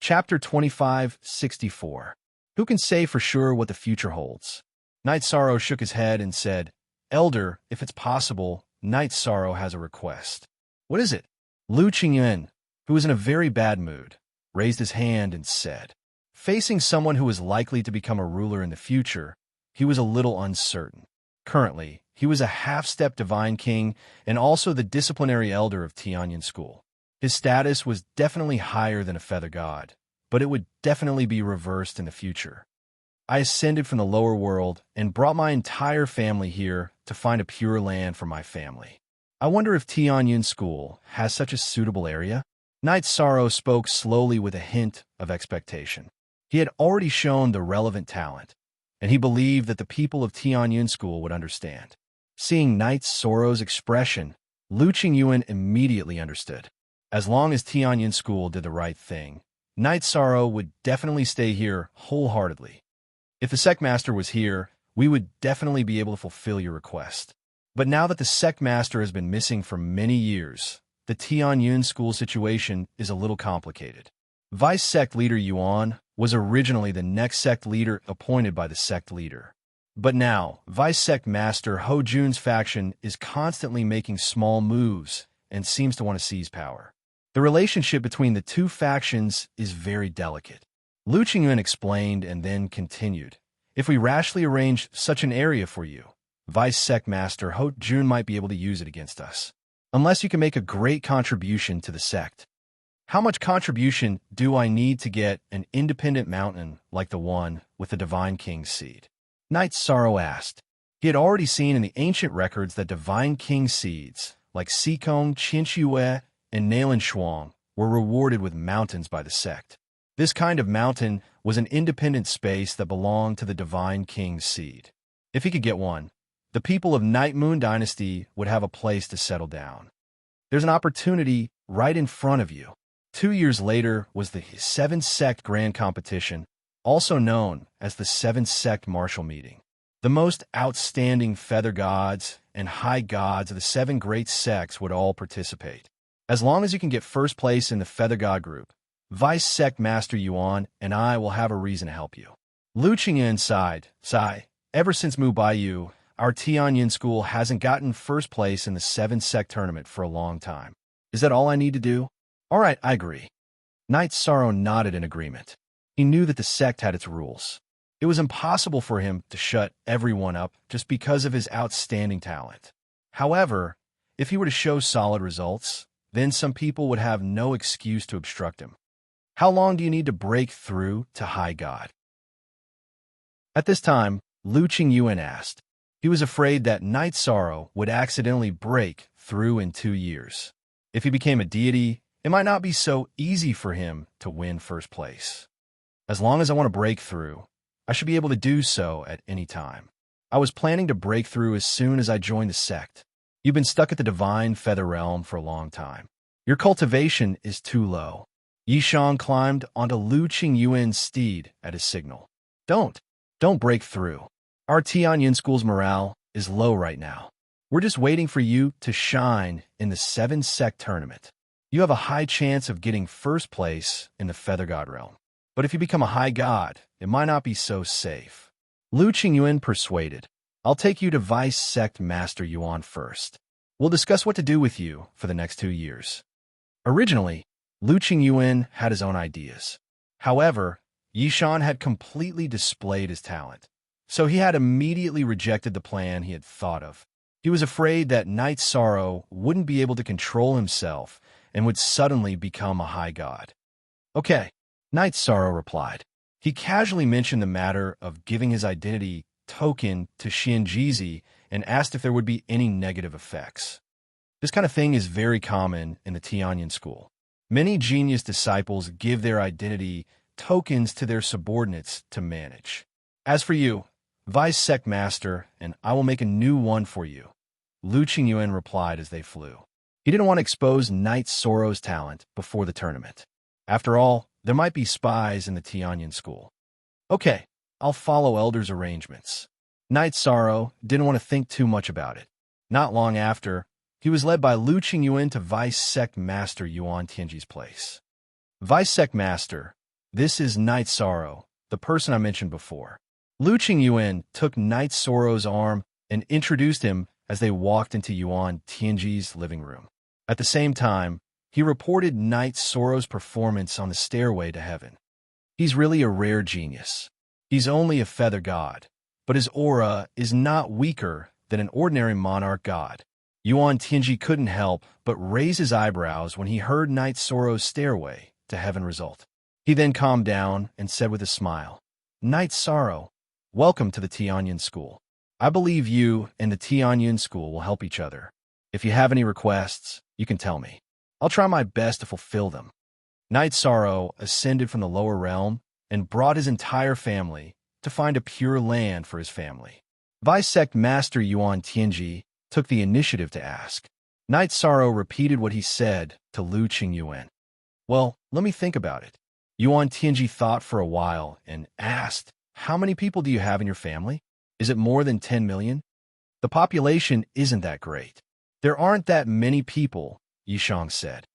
Chapter 2564. Who can say for sure what the future holds? Knight Sorrow shook his head and said, Elder, if it's possible, Knight Sorrow has a request. What is it? Lu Qingyuan, who was in a very bad mood, raised his hand and said, facing someone who was likely to become a ruler in the future, he was a little uncertain. Currently, he was a half-step divine king and also the disciplinary elder of Tianyan School. His status was definitely higher than a feather god, but it would definitely be reversed in the future. I ascended from the lower world and brought my entire family here to find a pure land for my family. I wonder if Tianyan School has such a suitable area? Knight Sorrow spoke slowly with a hint of expectation. He had already shown the relevant talent, and he believed that the people of Tianyan School would understand. Seeing Knight Sorrow's expression, Lu Qingyuan immediately understood. As long as Tianyan School did the right thing, Knight Sorrow would definitely stay here wholeheartedly. If the sect master was here, we would definitely be able to fulfill your request. But now that the sect master has been missing for many years, the Tianyan School situation is a little complicated. Vice sect leader Yuan was originally the next sect leader appointed by the sect leader. But now, Vice sect master Ho Jun's faction is constantly making small moves and seems to want to seize power. The relationship between the two factions is very delicate. Lu Qingyuan explained and then continued. If we rashly arrange such an area for you, Vice Sect Master Ho Jun might be able to use it against us. Unless you can make a great contribution to the sect. How much contribution do I need to get an independent mountain like the one with the Divine King's seed? Knight Sorrow asked. He had already seen in the ancient records that Divine King seeds, like Xikong, Qinxue, and Nalan Shuang, were rewarded with mountains by the sect. This kind of mountain was an independent space that belonged to the Divine King's seed. If he could get one, the people of Night Moon Dynasty would have a place to settle down. There's an opportunity right in front of you. 2 years later was the 7th Sect Grand Competition, also known as the 7th Sect Martial Meeting. The most outstanding feather gods and high gods of the 7 great sects would all participate. As long as you can get first place in the Feather God group, Vice Sect Master Yuan and I will have a reason to help you. Lu Qingyuan sighed. Ever since Mu Baiyu, our Tianyan School hasn't gotten first place in the 7th Sect tournament for a long time. Is that all I need to do? All right, I agree. Knight Sorrow nodded in agreement. He knew that the sect had its rules. It was impossible for him to shut everyone up just because of his outstanding talent. However, if he were to show solid results, then some people would have no excuse to obstruct him. How long do you need to break through to High God? At this time, Lu Qingyuan asked. He was afraid that Knight Sorrow would accidentally break through in 2 years. If he became a deity, it might not be so easy for him to win first place. As long as I want to break through, I should be able to do so at any time. I was planning to break through as soon as I joined the sect. You've been stuck at the Divine Feather Realm for a long time. Your cultivation is too low. Yishang climbed onto Lu Qingyuan's steed at his signal. Don't break through. Our Tianyan School's morale is low right now. We're just waiting for you to shine in the 7 Sect tournament. You have a high chance of getting first place in the Feather God realm. But if you become a high god, it might not be so safe. Lu Qingyuan persuaded. I'll take you to Vice Sect Master Yuan first. We'll discuss what to do with you for the next 2 years. Originally, Lu Qingyuan had his own ideas. However, Yishan had completely displayed his talent, so he had immediately rejected the plan he had thought of. He was afraid that Knight Sorrow wouldn't be able to control himself and would suddenly become a high god. Okay, Knight Sorrow replied. He casually mentioned the matter of giving his identity token to Xianjizi and asked if there would be any negative effects. This kind of thing is very common in the Tianyan School. Many genius disciples give their identity tokens to their subordinates to manage. As for you, Vice Sect Master, and I will make a new one for you, Lu Qingyuan replied as they flew. He didn't want to expose Knight Sorrow's talent before the tournament. After all, there might be spies in the Tianyan School. Okay, I'll follow Elder's arrangements. Knight Sorrow didn't want to think too much about it. Not long after, he was led by Lu Qingyuan to Vice Sect Master Yuan Tianji's place. Vice Sect Master, This is Night Sorrow, the person I mentioned before. Lu Qingyuan took Night Sorrow's arm and introduced him as they walked into Yuan Tianji's living room. At the same time, he reported Night Sorrow's performance on the stairway to heaven. He's really a rare genius. He's only a feather god, but his aura is not weaker than an ordinary monarch god. Yuan Tianji couldn't help but raise his eyebrows when he heard Night Sorrow's stairway to heaven result. He then calmed down and said with a smile, "Night Sorrow, welcome to the Tianyuan School. I believe you and the Tianyuan School will help each other. If you have any requests, you can tell me. I'll try my best to fulfill them." Night Sorrow ascended from the lower realm and brought his entire family to find a pure land for his family. Vice Sect Master Yuan Tianji took the initiative to ask. Night Sorrow repeated what he said to Lu Qingyuan. "Well, let me think about it." Yuan Tianji thought for a while and asked, "How many people do you have in your family? Is it more than 10 million? The population isn't that great." "There aren't that many people," Yishang said.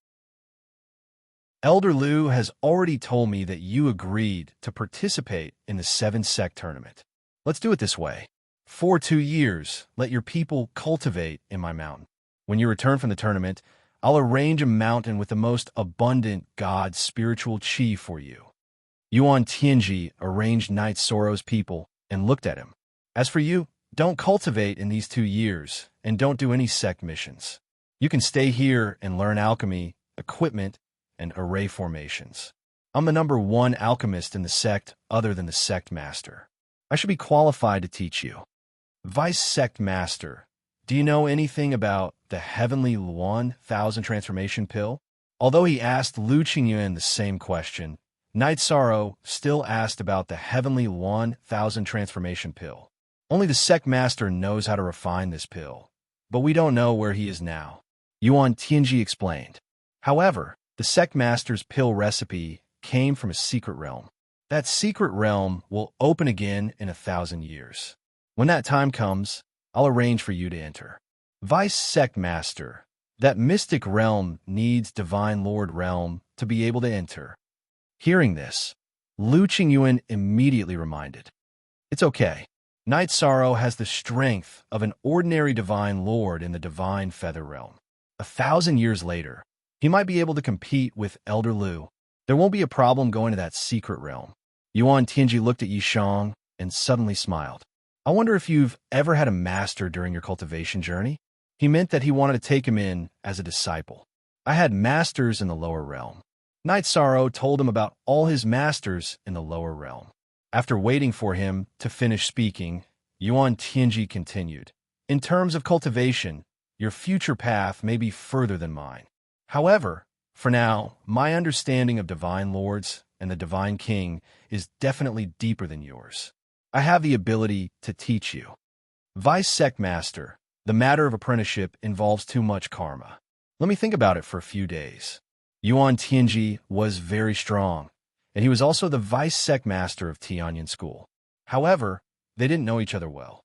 "Elder Lu has already told me that you agreed to participate in the 7-sect tournament. Let's do it this way. For 2 years, let your people cultivate in my mountain. When you return from the tournament, I'll arrange a mountain with the most abundant god spiritual chi for you." Yuan Tianji arranged Night Sorrow's people and looked at him. "As for you, don't cultivate in these 2 years and don't do any sect missions. You can stay here and learn alchemy, equipment, and array formations. I'm the #1 alchemist in the sect other than the sect master. I should be qualified to teach you." "Vice Sect Master, do you know anything about the Heavenly Luan 1000 Transformation Pill?" Although he asked Lu Qingyuan the same question, Night Sorrow still asked about the Heavenly Luan 1000 Transformation Pill. "Only the Sect Master knows how to refine this pill, but we don't know where he is now," Yuan Tianji explained. "However, the Sect Master's pill recipe came from a secret realm. That secret realm will open again in 1,000 years. When that time comes, I'll arrange for you to enter." "Vice Sect Master, that mystic realm needs Divine Lord realm to be able to enter." Hearing this, Lu Qingyuan immediately reminded, "It's okay. Night Sorrow has the strength of an ordinary Divine Lord in the Divine Feather realm. 1,000 years later, he might be able to compete with Elder Lu. There won't be a problem going to that secret realm." Yuan Tianji looked at Yishang and suddenly smiled. "I wonder if you've ever had a master during your cultivation journey?" He meant that he wanted to take him in as a disciple. "I had masters in the lower realm." Night Sorrow told him about all his masters in the lower realm. After waiting for him to finish speaking, Yuan Tianji continued, "In terms of cultivation, your future path may be further than mine. However, for now, my understanding of Divine Lords and the Divine King is definitely deeper than yours. I have the ability to teach you. Vice Sect Master, the matter of apprenticeship involves too much karma. Let me think about it for a few days." Yuan Tianji was very strong, and he was also the Vice Sect Master of Tianyuan School. However, they didn't know each other well.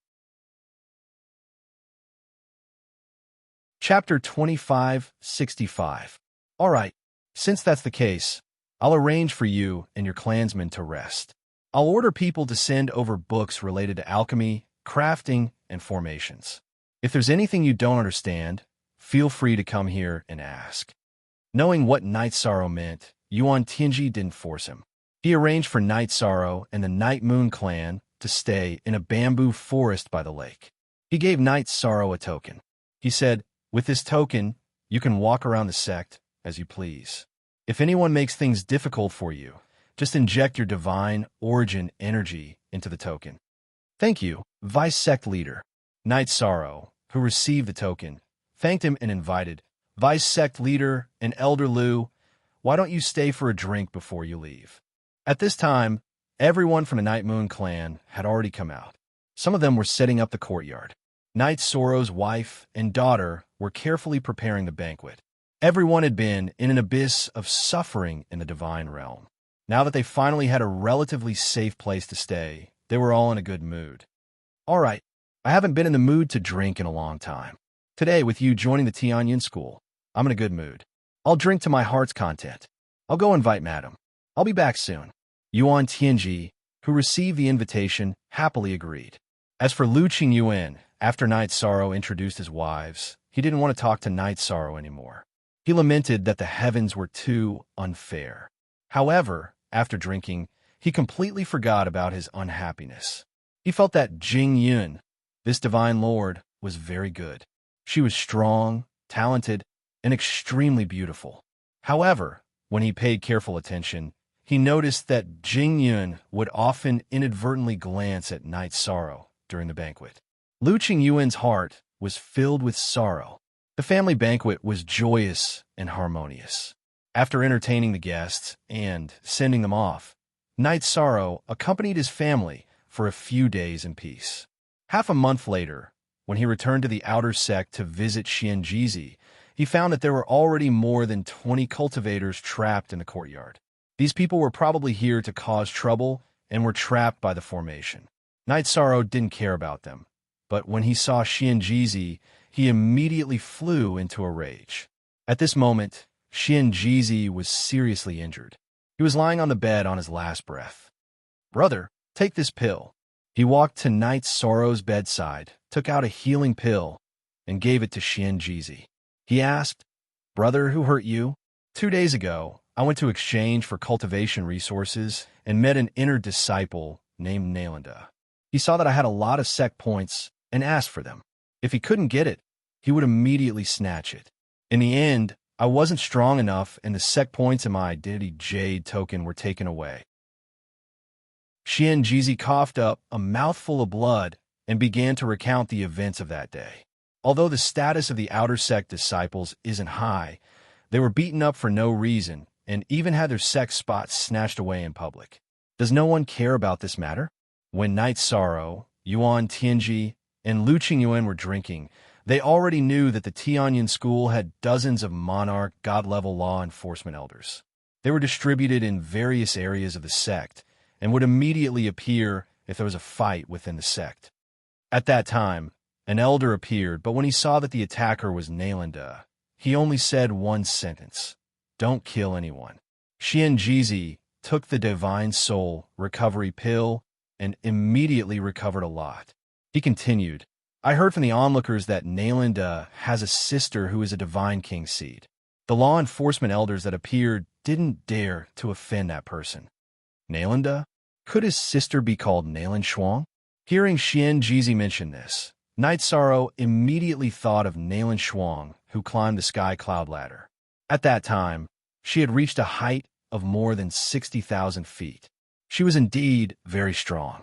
Chapter 2565. "All right, since that's the case, I'll arrange for you and your clansmen to rest. I'll order people to send over books related to alchemy, crafting, and formations. If there's anything you don't understand, feel free to come here and ask." Knowing what Night Sorrow meant, Yuan Tianji didn't force him. He arranged for Night Sorrow and the Night Moon clan to stay in a bamboo forest by the lake. He gave Night Sorrow a token. He said, "With this token, you can walk around the sect as you please. If anyone makes things difficult for you, just inject your divine origin energy into the token." "Thank you, Vice Sect Leader." Night Sorrow, who received the token, thanked him and invited, "Vice Sect Leader and Elder Lu, why don't you stay for a drink before you leave?" At this time, everyone from the Night Moon clan had already come out. Some of them were setting up the courtyard. Night Sorrow's wife and daughter were carefully preparing the banquet. Everyone had been in an abyss of suffering in the divine realm. Now that they finally had a relatively safe place to stay, they were all in a good mood. "All right, I haven't been in the mood to drink in a long time. Today, with you joining the Tianyuan School, I'm in a good mood. I'll drink to my heart's content. I'll go invite Madam. I'll be back soon." Yuan Tianji, who received the invitation, happily agreed. As for Lu Qingyuan, after Night Sorrow introduced his wives, he didn't want to talk to Night Sorrow anymore. He lamented that the heavens were too unfair. However, after drinking, he completely forgot about his unhappiness. He felt that Jing Yun, this divine lord, was very good. She was strong, talented, and extremely beautiful. However, when he paid careful attention, he noticed that Jing Yun would often inadvertently glance at Night Sorrow during the banquet. Lu Qingyuan's heart was filled with sorrow. The family banquet was joyous and harmonious. After entertaining the guests and sending them off, Night Sorrow accompanied his family for a few days in peace. Half a month later, when he returned to the outer sect to visit Xianjizi, he found that there were already more than 20 cultivators trapped in the courtyard. These people were probably here to cause trouble and were trapped by the formation. Night Sorrow didn't care about them, but when he saw Xianjizi, he immediately flew into a rage. At this moment, Xianjizi was seriously injured. He was lying on the bed on his last breath. "Brother, take this pill." He walked to Night Sorrow's bedside, took out a healing pill, and gave it to Xianjizi. He asked, "Brother, who hurt you?" 2 days ago, I went to exchange for cultivation resources and met an inner disciple named Nalanda. He saw that I had a lot of sect points and asked for them. If he couldn't get it, he would immediately snatch it. In the end, I wasn't strong enough and the sect points in my identity jade token were taken away. Xianjizi coughed up a mouthful of blood and began to recount the events of that day. Although the status of the outer sect disciples isn't high, they were beaten up for no reason and even had their sect spots snatched away in public. Does no one care about this matter? When Night Sorrow, Yuan Tianji, and Lu Qingyuan were drinking, they already knew that the Tianyin school had dozens of monarch god-level law enforcement elders. They were distributed in various areas of the sect and would immediately appear if there was a fight within the sect. At that time, an elder appeared, but when he saw that the attacker was Nalanda, he only said one sentence: "Don't kill anyone." Xianjizi took the Divine Soul recovery pill and immediately recovered a lot. He continued, "I heard from the onlookers that Nalanda has a sister who is a divine king seed. The law enforcement elders that appeared didn't dare to offend that person." Nalanda? Could his sister be called Nalan Shuang? Hearing Xianjizi mention this, Night Sorrow immediately thought of Nalan Shuang, who climbed the sky cloud ladder. At that time, she had reached a height of more than 60,000 feet. She was indeed very strong.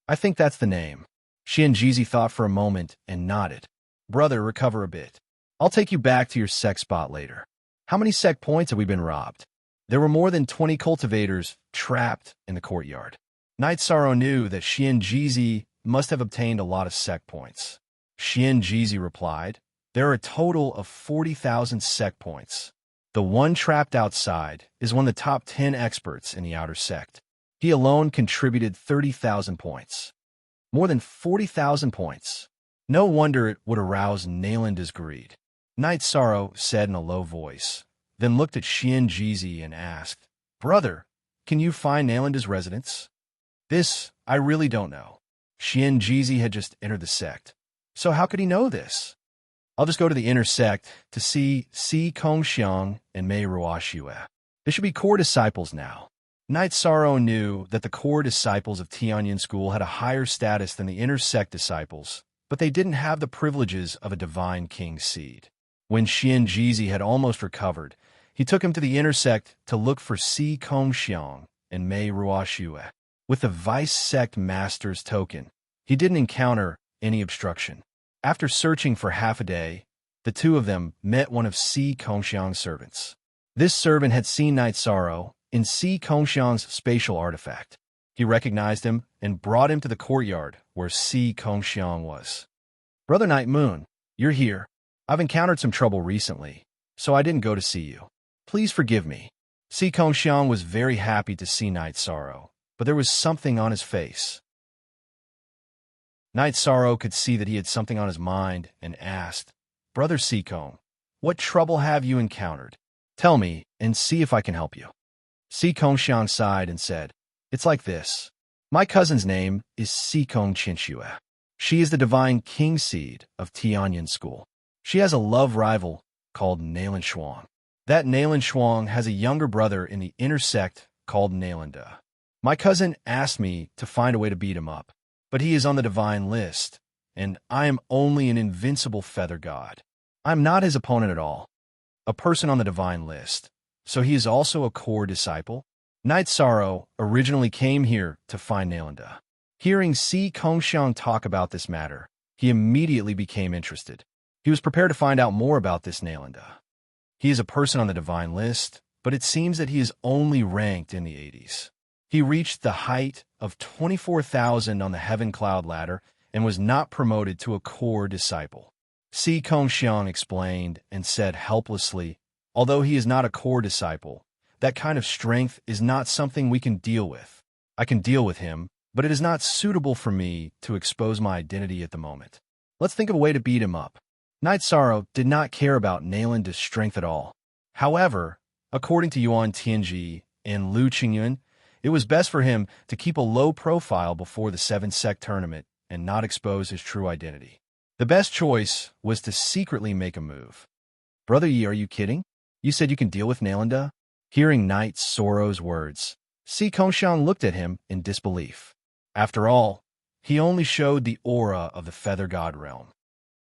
"I think that's the name." Xianjizi thought for a moment and nodded. "Brother, recover a bit. I'll take you back to your sect spot later." "How many sect points have we been robbed?" There were more than 20 cultivators trapped in the courtyard. Night Sorrow knew that Xianjizi must have obtained a lot of sect points. Xianjizi replied, "There are a total of 40,000 sect points. The one trapped outside is one of the top 10 experts in the outer sect. He alone contributed 30,000 points. More than 40,000 points. No wonder it would arouse Nalanda's greed." Night Sorrow said in a low voice, then looked at Xianjizi and asked, "Brother, can you find Nalanda's residence?" "This, I really don't know." Xianjizi had just entered the sect. "So how could he know this?" "I'll just go to the inner sect to see Si Kongxiang and Mei Ruoxue. They should be core disciples now." Night Sorrow knew that the core disciples of Tianyin School had a higher status than the inner sect disciples, but they didn't have the privileges of a divine king seed. When Xianjizi had almost recovered, he took him to the inner sect to look for Si Kongxiang and Mei Ruoxue. With the vice sect master's token, he didn't encounter any obstruction. After searching for half a day, the two of them met one of Si Kongxiang's servants. This servant had seen Night Sorrow in Si Kongxiang's spatial artifact. He recognized him and brought him to the courtyard where Si Kongxiang was. "Brother Night Moon, you're here. I've encountered some trouble recently, so I didn't go to see you. Please forgive me." Si Kongxiang was very happy to see Night Sorrow, but there was something on his face. Night Sorrow could see that he had something on his mind and asked, "Brother Si Kong, what trouble have you encountered? Tell me and see if I can help you." Si Kongxiang sighed and said, It's like this. My cousin's name is Sikong Chinshue. She is the divine king seed of Tianyin school. She has a love rival called Nalan Shuang. That Nalan Shuang has a younger brother in the inner sect called Nalanda. My cousin asked me to find a way to beat him up, but he is on the divine list, and I am only an invincible feather god. I'm not his opponent at all, a person on the divine list, so he is also a core disciple. Knight Sorrow originally came here to find Nalanda. Hearing Si Kongxiang talk about this matter, he immediately became interested. He was prepared to find out more about this Nalanda. He is a person on the divine list, but it seems that he is only ranked in the 80s. He reached the height of 24,000 on the heaven cloud ladder and was not promoted to a core disciple. Si Kongxiang explained and said helplessly, although he is not a core disciple, that kind of strength is not something we can deal with. I can deal with him, but it is not suitable for me to expose my identity at the moment. Let's think of a way to beat him up. Knight Sorrow did not care about Nalanda's strength at all. However, according to Yuan Tianji and Lu Qingyun, it was best for him to keep a low profile before the 7-sect tournament and not expose his true identity. The best choice was to secretly make a move. Brother Yi, are you kidding? You said you can deal with Nalanda? Hearing Knight Sorrow's words, Si Kongxiang looked at him in disbelief. After all, he only showed the aura of the Feather God realm.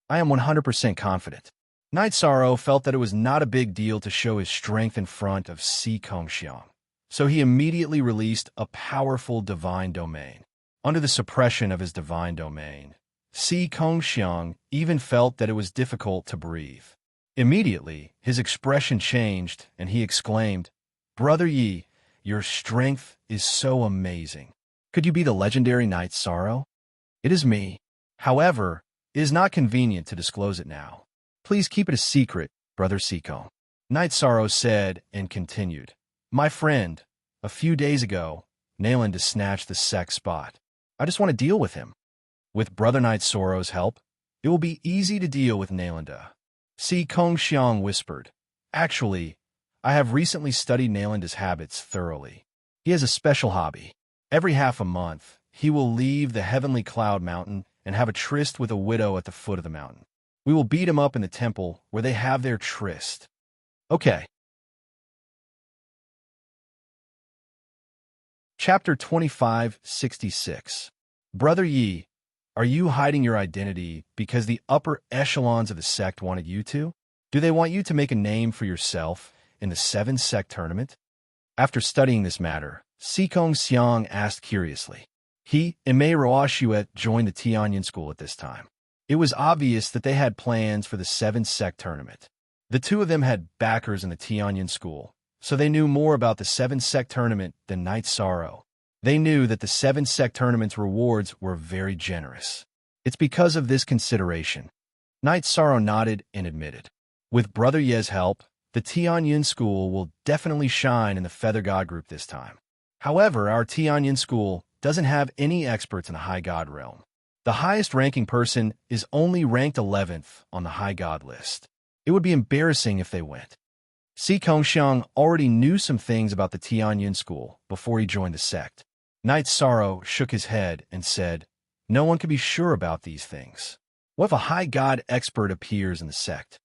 I am 100% confident. Knight Sorrow felt that it was not a big deal to show his strength in front of Si Kongxiang, so he immediately released a powerful divine domain. Under the suppression of his divine domain, Si Kongxiang even felt that it was difficult to breathe. Immediately, his expression changed, and he exclaimed, "Brother Yi, your strength is so amazing. Could you be the legendary Knight Sorrow?" "It is me. However, it is not convenient to disclose it now. Please keep it a secret, Brother Sikong." Knight Sorrow said and continued, "My friend, a few days ago, Nalanda snatched the sect spot. I just want to deal with him. With Brother Knight Sorrow's help, it will be easy to deal with Nalanda." Si Kongxiang whispered, "Actually, I have recently studied Nalanda's habits thoroughly. He has a special hobby. Every half a month, he will leave the heavenly cloud mountain and have a tryst with a widow at the foot of the mountain. We will beat him up in the temple where they have their tryst." Okay. Chapter 2566. Brother Yi, are you hiding your identity because the upper echelons of the sect wanted you to? Do they want you to make a name for yourself in the 7-sect tournament? After studying this matter, Si Kongxiang asked curiously. He and Mei Roashuet joined the Tianyin school at this time. It was obvious that they had plans for the 7-sect tournament. The two of them had backers in the Tianyin school, so they knew more about the 7-sect tournament than Knight Sorrow. They knew that the 7-sect tournament's rewards were very generous. It's because of this consideration. Knight Sorrow nodded and admitted. With Brother Ye's help, the Tianyin school will definitely shine in the Feather God group this time. However, our Tianyin school doesn't have any experts in the High God realm. The highest ranking person is only ranked 11th on the High God list. It would be embarrassing if they went. Si Kongxiang already knew some things about the Tianyin school before he joined the sect. Knight Sorrow shook his head and said, "No one can be sure about these things. What if a High God expert appears in the sect?"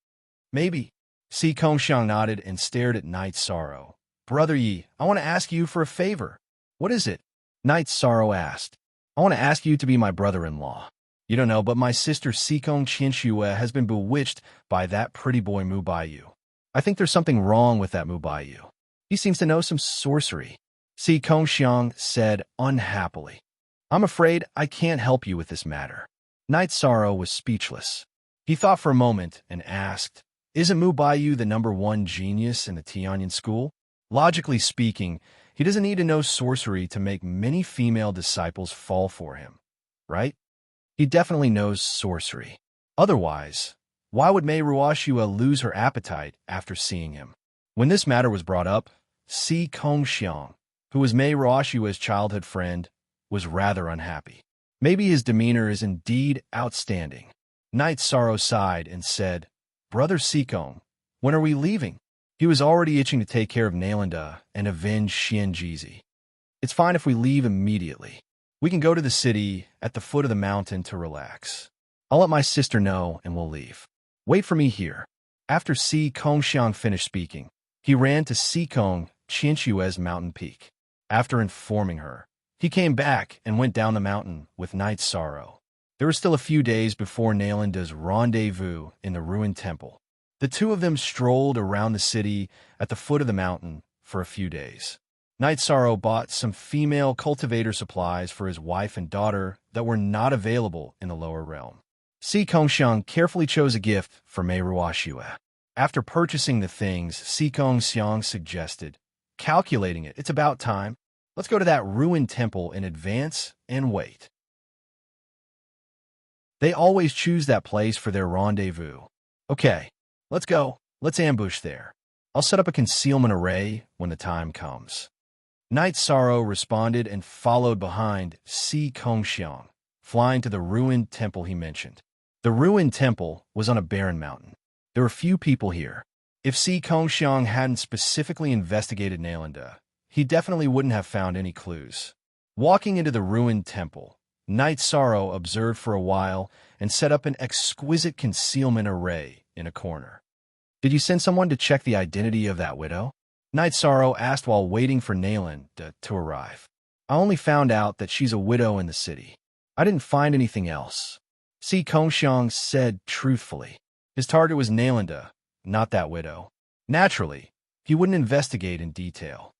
"Maybe." Si Kongxiang nodded and stared at Knight Sorrow. "Brother Yi, I want to ask you for a favor." "What is it?" Knight Sorrow asked. "I want to ask you to be my brother-in-law. You don't know, but my sister Sikong Chinshue has been bewitched by that pretty boy Mu Baiyu. I think there's something wrong with that Mu Baiyu. He seems to know some sorcery." Si Kongxiang said unhappily. "I'm afraid I can't help you with this matter." Knight Sorrow was speechless. He thought for a moment and asked, "Isn't Mu Baiyu the #1 genius in the Tianyin school? Logically speaking, he doesn't need to know sorcery to make many female disciples fall for him, right? He definitely knows sorcery. Otherwise, why would Mei Ruoxua lose her appetite after seeing him?" When this matter was brought up, Si Kongxiang, who was Mei Ruoxua's childhood friend, was rather unhappy. Maybe his demeanor is indeed outstanding. Knight Sorrow sighed and said, "Brother Sikong, when are we leaving?" He was already itching to take care of Nalanda and avenge Xianjizi. It's fine if we leave immediately. We can go to the city at the foot of the mountain to relax. I'll let my sister know and we'll leave. Wait for me here." After Si Kongxiang finished speaking, he ran to Si Kong Qinshue's mountain peak. After informing her, he came back and went down the mountain with Night Sorrow. There were still a few days before Nalanda's rendezvous in the ruined temple. The two of them strolled around the city at the foot of the mountain for a few days. Night Sorrow bought some female cultivator supplies for his wife and daughter that were not available in the lower realm. Si Kongxiang carefully chose a gift for Mei Ruoxue. After purchasing the things, Si Kongxiang suggested, "Calculating it, it's about time. Let's go to that ruined temple in advance and wait." They always choose that place for their rendezvous. "Okay, let's go. Let's ambush there. I'll set up a concealment array when the time comes." Night Sorrow responded and followed behind Si Kongxiang, flying to the ruined temple he mentioned. The ruined temple was on a barren mountain. There were few people here. If Si Kongxiang hadn't specifically investigated Nalanda, he definitely wouldn't have found any clues. Walking into the ruined temple, Night Sorrow observed for a while and set up an exquisite concealment array in a corner. "Did you send someone to check the identity of that widow?" Night Sorrow asked while waiting for Nalanda to arrive. "I only found out that she's a widow in the city. I didn't find anything else," Si Kongxiang said truthfully. His target was Nalanda, not that widow. Naturally, he wouldn't investigate in detail.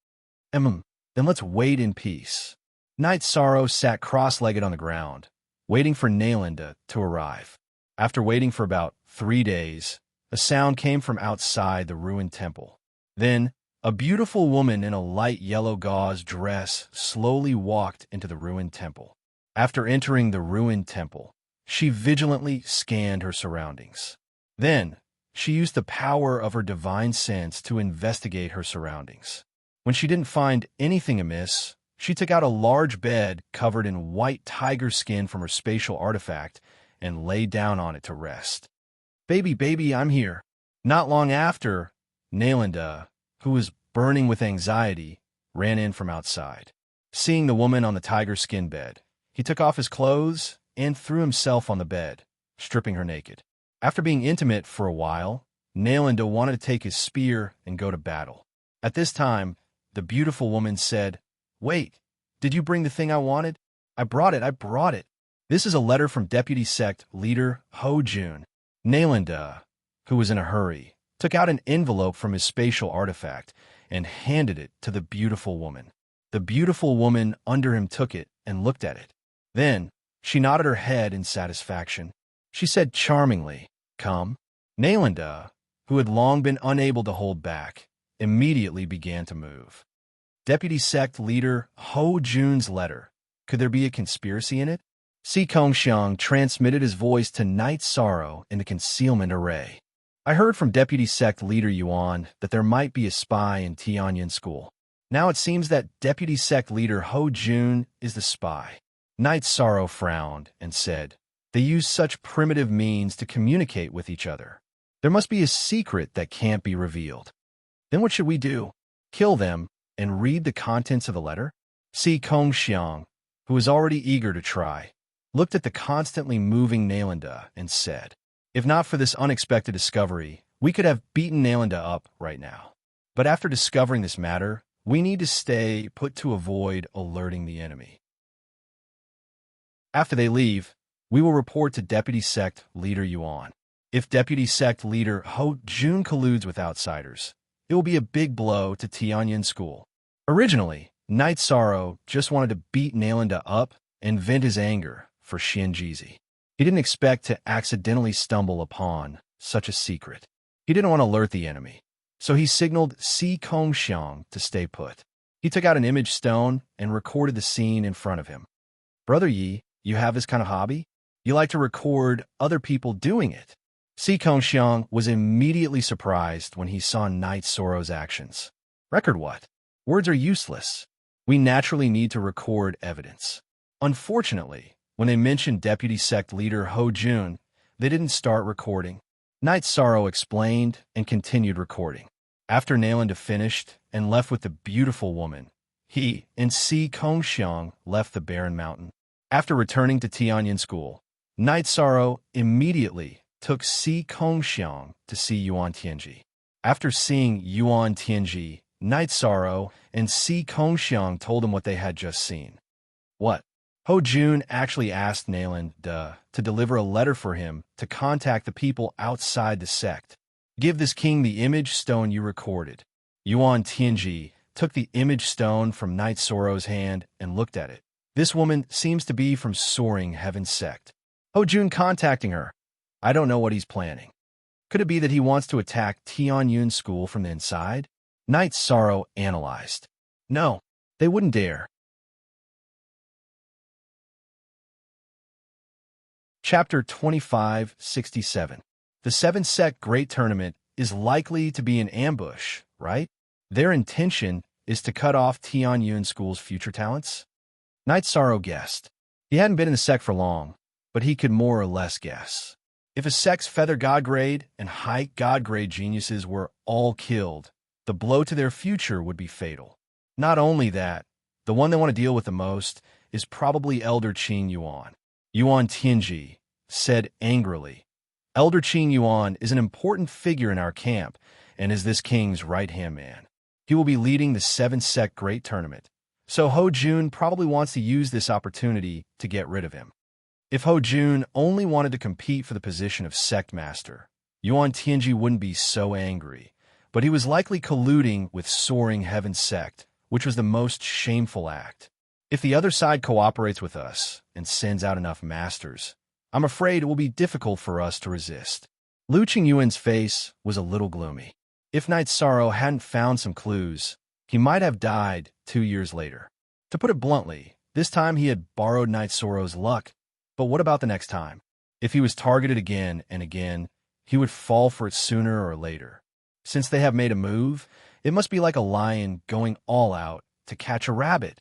Then let's wait in peace." Night Sorrow sat cross-legged on the ground, waiting for Nalanda to arrive. After waiting for about 3 days, a sound came from outside the ruined temple. Then, a beautiful woman in a light yellow gauze dress slowly walked into the ruined temple. After entering the ruined temple, she vigilantly scanned her surroundings. Then, she used the power of her divine sense to investigate her surroundings. When she didn't find anything amiss, she took out a large bed covered in white tiger skin from her spatial artifact and lay down on it to rest. Baby, I'm here." Not long after, Nalanda, who was burning with anxiety, ran in from outside. Seeing the woman on the tiger skin bed, he took off his clothes and threw himself on the bed, stripping her naked. After being intimate for a while, Nalanda wanted to take his spear and go to battle. At this time, the beautiful woman said, "Wait, did you bring the thing I wanted?" I brought it. This is a letter from Deputy Sect Leader Ho Jun." Nalanda, who was in a hurry, took out an envelope from his spatial artifact and handed it to the beautiful woman. The beautiful woman under him took it and looked at it. Then, she nodded her head in satisfaction. She said charmingly, "Come." Nalanda, who had long been unable to hold back, immediately began to move. Deputy Sect Leader Ho Jun's letter. Could there be a conspiracy in it? Si Kongxiang transmitted his voice to Night Sorrow in the concealment array. "I heard from Deputy Sect Leader Yuan that there might be a spy in Tianyin School. Now it seems that Deputy Sect Leader Ho Jun is the spy." Night Sorrow frowned and said, "They use such primitive means to communicate with each other. There must be a secret that can't be revealed. Then what should we do? Kill them and read the contents of the letter?" Si Kongxiang, who was already eager to try, looked at the constantly moving Nalanda and said, "If not for this unexpected discovery, we could have beaten Nalanda up right now. But after discovering this matter, we need to stay put to avoid alerting the enemy. After they leave, we will report to Deputy Sect Leader Yuan. If Deputy Sect Leader Ho Jun colludes with outsiders, it will be a big blow to Tianyin School." Originally, Night Sorrow just wanted to beat Nalanda up and vent his anger for Shinjizi. He didn't expect to accidentally stumble upon such a secret. He didn't want to alert the enemy, so he signaled Si Kongxiang to stay put. He took out an image stone and recorded the scene in front of him. "Brother Yi, you have this kind of hobby? You like to record other people doing it?" Si Kongxiang was immediately surprised when he saw Night Sorrow's actions. "Record what? Words are useless. We naturally need to record evidence." Unfortunately, when they mentioned Deputy Sect Leader Ho Jun, they didn't start recording. Night Sorrow explained and continued recording. After Nalanda finished and left with the beautiful woman, He and Si Kongxiang left the barren mountain. After returning to Tianyuan school, Night Sorrow immediately took Si Kongxiang to see Yuan Tianji. After seeing Yuan Tianji, Night Sorrow and Si Kongxiang told him what they had just seen. What? Ho Jun actually asked Nayland to deliver a letter for him to contact the people outside the sect. Give this king the image stone you recorded. Yuan Tianji took the image stone from Night Sorrow's hand and looked at it. This woman seems to be from Soaring Heaven sect. Ho Jun contacting her. I don't know what he's planning. Could it be that he wants to attack Tianyuan school from the inside? Night Sorrow analyzed. No, they wouldn't dare. Chapter 2567. The Seven Sect Great Tournament is likely to be an ambush, right? Their intention is to cut off Tianyuan School's future talents? Night Sorrow guessed. He hadn't been in the sect for long, but he could more or less guess. If a sect's Feather God Grade and High God Grade geniuses were all killed, the blow to their future would be fatal. Not only that, the one they want to deal with the most is probably Elder Qing Yuan. Yuan Tianji said angrily, Elder Qing Yuan is an important figure in our camp and is this king's right-hand man. He will be leading the Seven Sect Great Tournament, so Ho Jun probably wants to use this opportunity to get rid of him. If Ho Jun only wanted to compete for the position of Sect Master, Yuan Tianji wouldn't be so angry, but he was likely colluding with Soaring Heaven sect, which was the most shameful act. If the other side cooperates with us and sends out enough masters, I'm afraid it will be difficult for us to resist. Lu Qingyuan's face was a little gloomy. If Night Sorrow hadn't found some clues, he might have died 2 years later. To put it bluntly, this time he had borrowed Night Sorrow's luck, but what about the next time? If he was targeted again and again, he would fall for it sooner or later. Since they have made a move, it must be like a lion going all out to catch a rabbit.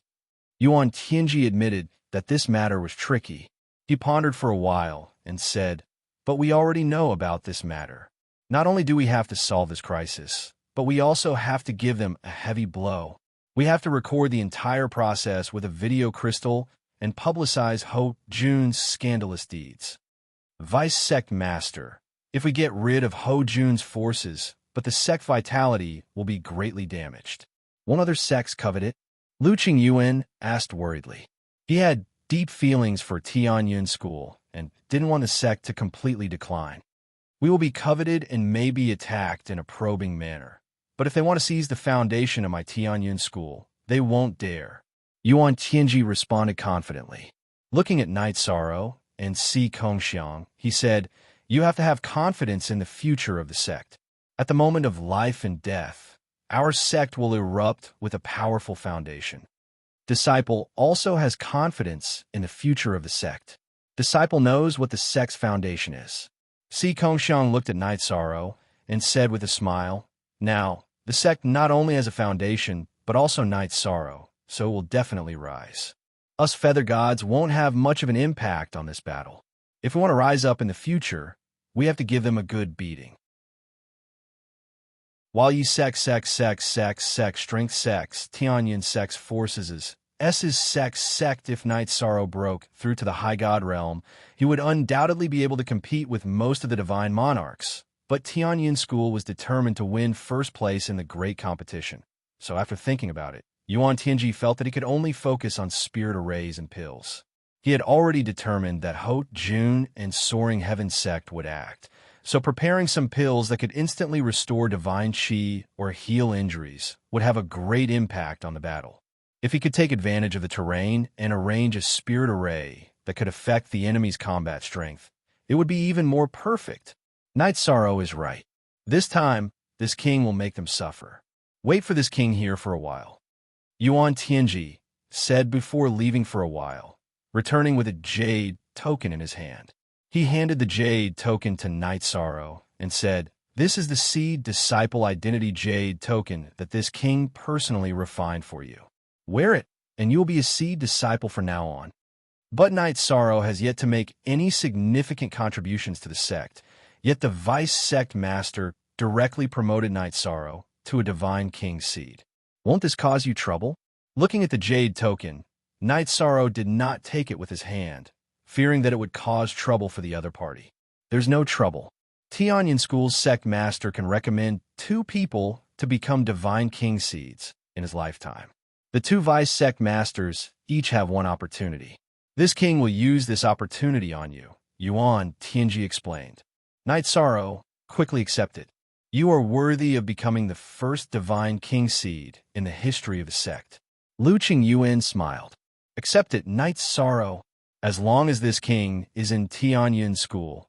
Yuan Tianji admitted that this matter was tricky. He pondered for a while and said, but we already know about this matter. Not only do we have to solve this crisis, but we also have to give them a heavy blow. We have to record the entire process with a video crystal and publicize Ho Jun's scandalous deeds. Vice Sect Master. If we get rid of Ho Jun's forces, but the sect vitality will be greatly damaged. Won't other sects covet it? Lu Qingyuan asked worriedly. He had deep feelings for Tianyuan school and didn't want the sect to completely decline. We will be coveted and may be attacked in a probing manner. But if they want to seize the foundation of my Tianyuan school, they won't dare. Yuan Tianji responded confidently. Looking at Night Sorrow and Si Kongxiang, he said, you have to have confidence in the future of the sect. At the moment of life and death, our sect will erupt with a powerful foundation. Disciple also has confidence in the future of the sect. Disciple knows what the sect's foundation is. Si Kongxiang looked at Night Sorrow and said with a smile, now, the sect not only has a foundation, but also Night Sorrow, so it will definitely rise. Us feather gods won't have much of an impact on this battle. If we want to rise up in the future, we have to give them a good beating. While ye sect, strength sex, Tianyuan sex forces is S's sect. If Night Sorrow broke through to the High God realm, he would undoubtedly be able to compete with most of the divine monarchs. But Tianyuan school was determined to win first place in the great competition. So after thinking about it, Yuan Tianji felt that he could only focus on spirit arrays and pills. He had already determined that Ho Jun and Soaring Heaven sect would act, so preparing some pills that could instantly restore divine chi or heal injuries would have a great impact on the battle. If he could take advantage of the terrain and arrange a spirit array that could affect the enemy's combat strength, it would be even more perfect. Night Sorrow is right. This time, this king will make them suffer. Wait for this king here for a while. Yuan Tianji said before leaving for a while, returning with a jade token in his hand. He handed the jade token to Night Sorrow and said, this is the seed disciple identity jade token that this king personally refined for you. Wear it, and you'll be a seed disciple from now on. But Night Sorrow has yet to make any significant contributions to the sect, yet the Vice Sect Master directly promoted Night Sorrow to a Divine King seed. Won't this cause you trouble? Looking at the jade token, Night Sorrow did not take it with his hand, fearing that it would cause trouble for the other party. There's no trouble. Tianyan School's sect master can recommend 2 people to become divine king seeds in his lifetime. The 2 vice sect masters each have 1 opportunity. This king will use this opportunity on you, Yuan Tianji explained. Night Sorrow quickly accepted. You are worthy of becoming the first divine king seed in the history of the sect. Lu Qingyuan smiled. Accept it, Night Sorrow. As long as this king is in Tianyan School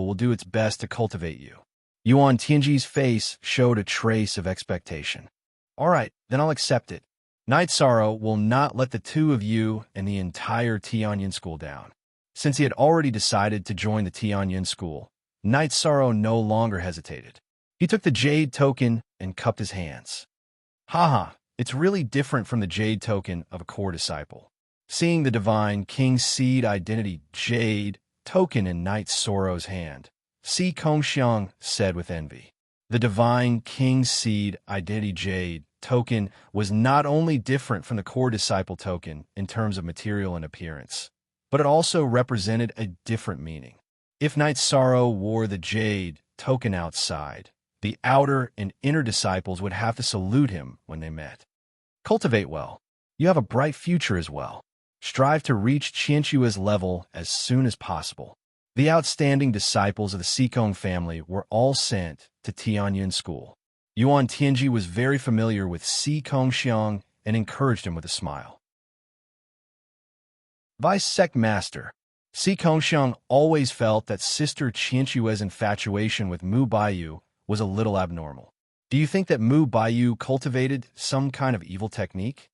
will do its best to cultivate you. Yuan Tianji's face showed a trace of expectation. All right, then I'll accept it. Night Sorrow will not let the 2 of you and the entire Tianyan School down. Since he had already decided to join the Tianyan School, Night Sorrow no longer hesitated. He took the jade token and cupped his hands. Haha, it's really different from the jade token of a core disciple. Seeing the divine king seed identity jade token in Night Sorrow's hand, Si Kongxiang said with envy. The divine king seed identity jade token was not only different from the core disciple token in terms of material and appearance, but it also represented a different meaning. If Night Sorrow wore the jade token outside, the outer and inner disciples would have to salute him when they met. Cultivate well. You have a bright future as well. Strive to reach Qianxue's level as soon as possible. The outstanding disciples of the Sikong family were all sent to Tianyan School. Yuan Tianji was very familiar with Si Kongxiang and encouraged him with a smile. Vice Sect Master. Si Kongxiang always felt that Sister Qianxue's infatuation with Mu Baiyu was a little abnormal. Do you think that Mu Baiyu cultivated some kind of evil technique?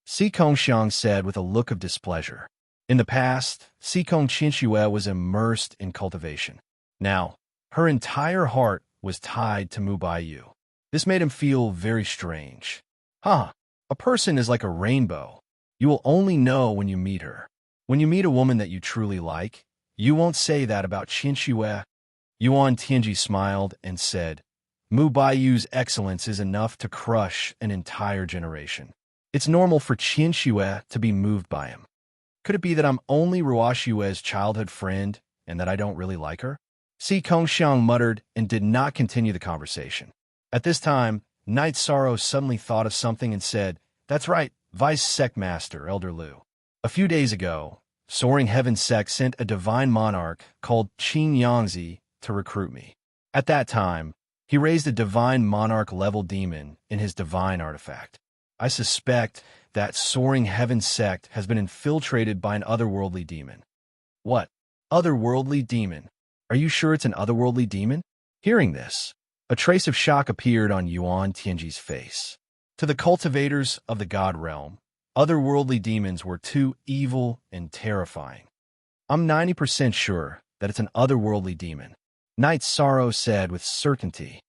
Si Kongxiang said with a look of displeasure. In the past, Si Kong Qianxue was immersed in cultivation. Now, her entire heart was tied to Mu Baiyu. This made him feel very strange. A person is like a rainbow. You will only know when you meet her. When you meet a woman that you truly like, you won't say that about Qianxue. Yuan Tianji smiled and said, Mu Baiyu's excellence is enough to crush an entire generation. It's normal for Qianxue to be moved by him. Could it be that I'm only Ruoxue's childhood friend and that I don't really like her? Si Kongxiang muttered and did not continue the conversation. At this time, Night Sorrow suddenly thought of something and said, That's right, Vice Sect Master, Elder Lu. A few days ago, Soaring Heaven Sect sent a divine monarch called Qin Yangzi to recruit me. At that time, he raised a divine monarch-level demon in his divine artifact. I suspect that Soaring Heaven Sect has been infiltrated by an otherworldly demon. What? Otherworldly demon? Are you sure it's an otherworldly demon? Hearing this, a trace of shock appeared on Yuan Tianji's face. To the cultivators of the God Realm, otherworldly demons were too evil and terrifying. I'm 90% sure that it's an otherworldly demon, Night Sorrow said with certainty.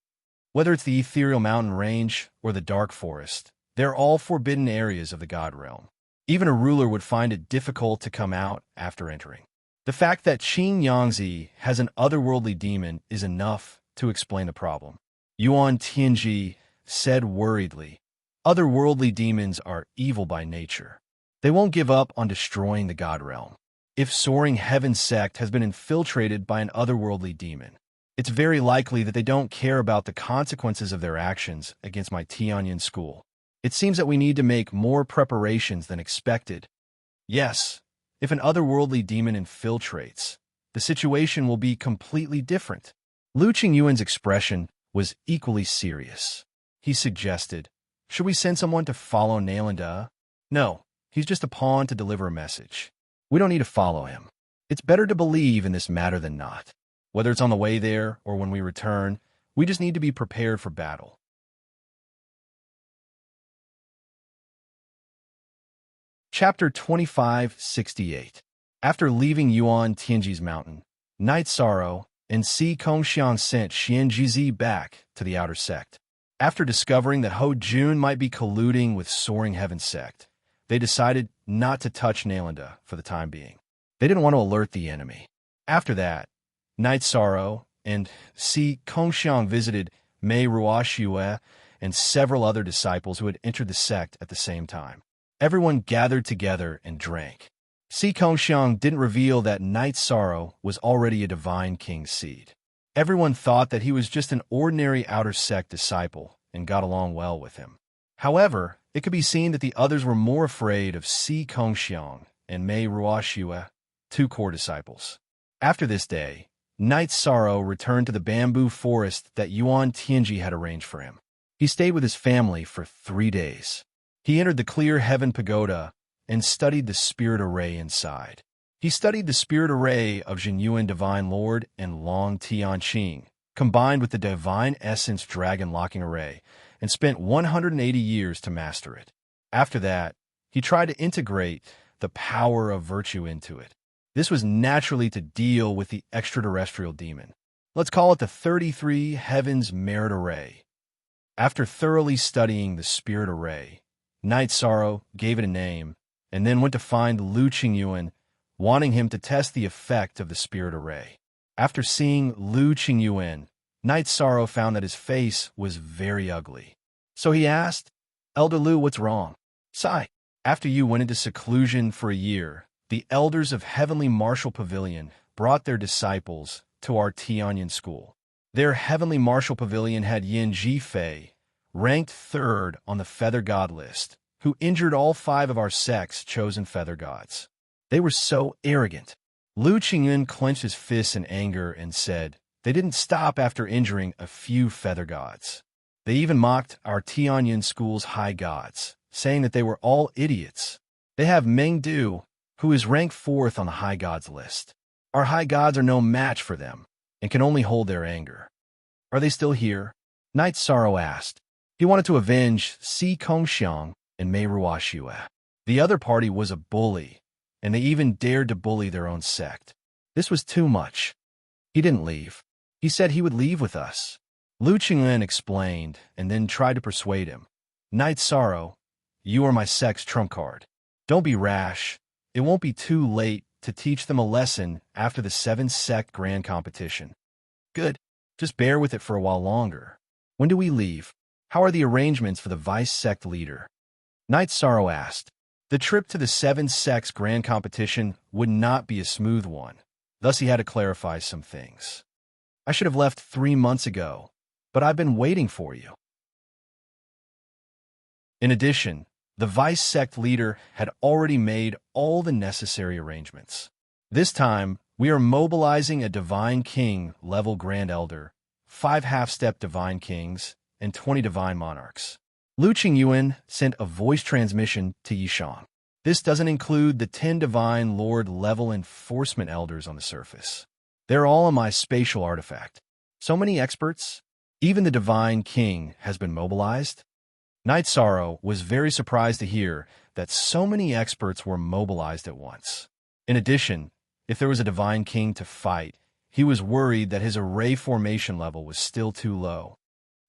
Whether it's the ethereal mountain range or the dark forest, they're all forbidden areas of the God Realm. Even a ruler would find it difficult to come out after entering. The fact that Qin Yangzi has an otherworldly demon is enough to explain the problem. Yuan Tianji said worriedly, Otherworldly demons are evil by nature. They won't give up on destroying the God Realm. If Soaring Heaven Sect has been infiltrated by an otherworldly demon, it's very likely that they don't care about the consequences of their actions against my Tianyan School. It seems that we need to make more preparations than expected. Yes, if an otherworldly demon infiltrates, the situation will be completely different. Lu Qingyuan's expression was equally serious. He suggested, Should we send someone to follow Nalanda? No, he's just a pawn to deliver a message. We don't need to follow him. It's better to believe in this matter than not. Whether it's on the way there or when we return, we just need to be prepared for battle. Chapter 2568. After leaving Yuan Tianji's mountain, Night Sorrow and Si Kongxiang sent Xianjizi back to the outer sect. After discovering that Ho Jun might be colluding with Soaring Heaven Sect, they decided not to touch Nalanda for the time being. They didn't want to alert the enemy. After that, Night Sorrow and Si Kongxiang visited Mei Ruoxue and several other disciples who had entered the sect at the same time. Everyone gathered together and drank. Si Kongxiang didn't reveal that Night Sorrow was already a divine king's seed. Everyone thought that he was just an ordinary outer sect disciple and got along well with him. However, it could be seen that the others were more afraid of Si Kongxiang and Mei Ruoxue, two core disciples. After this day, Night Sorrow returned to the bamboo forest that Yuan Tianji had arranged for him. He stayed with his family for 3 days. He entered the clear heaven pagoda and studied the spirit array inside. He studied the spirit array of Zhenyuan Divine Lord and Long Tianqing, combined with the Divine Essence Dragon Locking Array, and spent 180 years to master it. After that, he tried to integrate the power of virtue into it. This was naturally to deal with the extraterrestrial demon. Let's call it the 33 Heavens Merit Array. After thoroughly studying the spirit array, Night Sorrow gave it a name and then went to find Lu Qingyuan, wanting him to test the effect of the spirit array. After seeing Lu Qingyuan, Night Sorrow found that his face was very ugly. So he asked, "Elder Lu, what's wrong?" "Sai, after you went into seclusion for a year, the elders of Heavenly Martial Pavilion brought their disciples to our Tianyan school. Their Heavenly Martial Pavilion had Yin Jifei, ranked 3rd on the Feather God list, who injured all 5 of our sect's chosen feather gods. They were so arrogant." Lu Qingyuan clenched his fists in anger and said, "They didn't stop after injuring a few feather gods. They even mocked our Tianyan school's high gods, saying that they were all idiots. They have Mengdu, who is ranked 4th on the high gods list. Our high gods are no match for them and can only hold their anger." "Are they still here?" Night Sorrow asked. He wanted to avenge Si Kongxiang and Mei Ruoxue. The other party was a bully, and they even dared to bully their own sect. This was too much. He didn't leave. He said he would leave with us. Lu Qingyuan explained and then tried to persuade him. "Night Sorrow, you are my sect's trump card. Don't be rash. It won't be too late to teach them a lesson after the 7th sect grand competition." "Good. Just bear with it for a while longer. When do we leave? How are the arrangements for the vice sect leader?" Night Sorrow asked. The trip to the 7th sect's grand competition would not be a smooth one. Thus he had to clarify some things. "I should have left 3 months ago, but I've been waiting for you." In addition, the vice sect leader had already made all the necessary arrangements. This time, we are mobilizing a Divine King level Grand Elder, 5 half-step Divine Kings, and 20 Divine Monarchs. Lu Qingyuan sent a voice transmission to Yishang. This doesn't include the 10 Divine Lord level Enforcement Elders on the surface. They're all on my spatial artifact. So many experts? Even the Divine King has been mobilized? Night Sorrow was very surprised to hear that so many experts were mobilized at once. In addition, if there was a Divine King to fight, he was worried that his array formation level was still too low.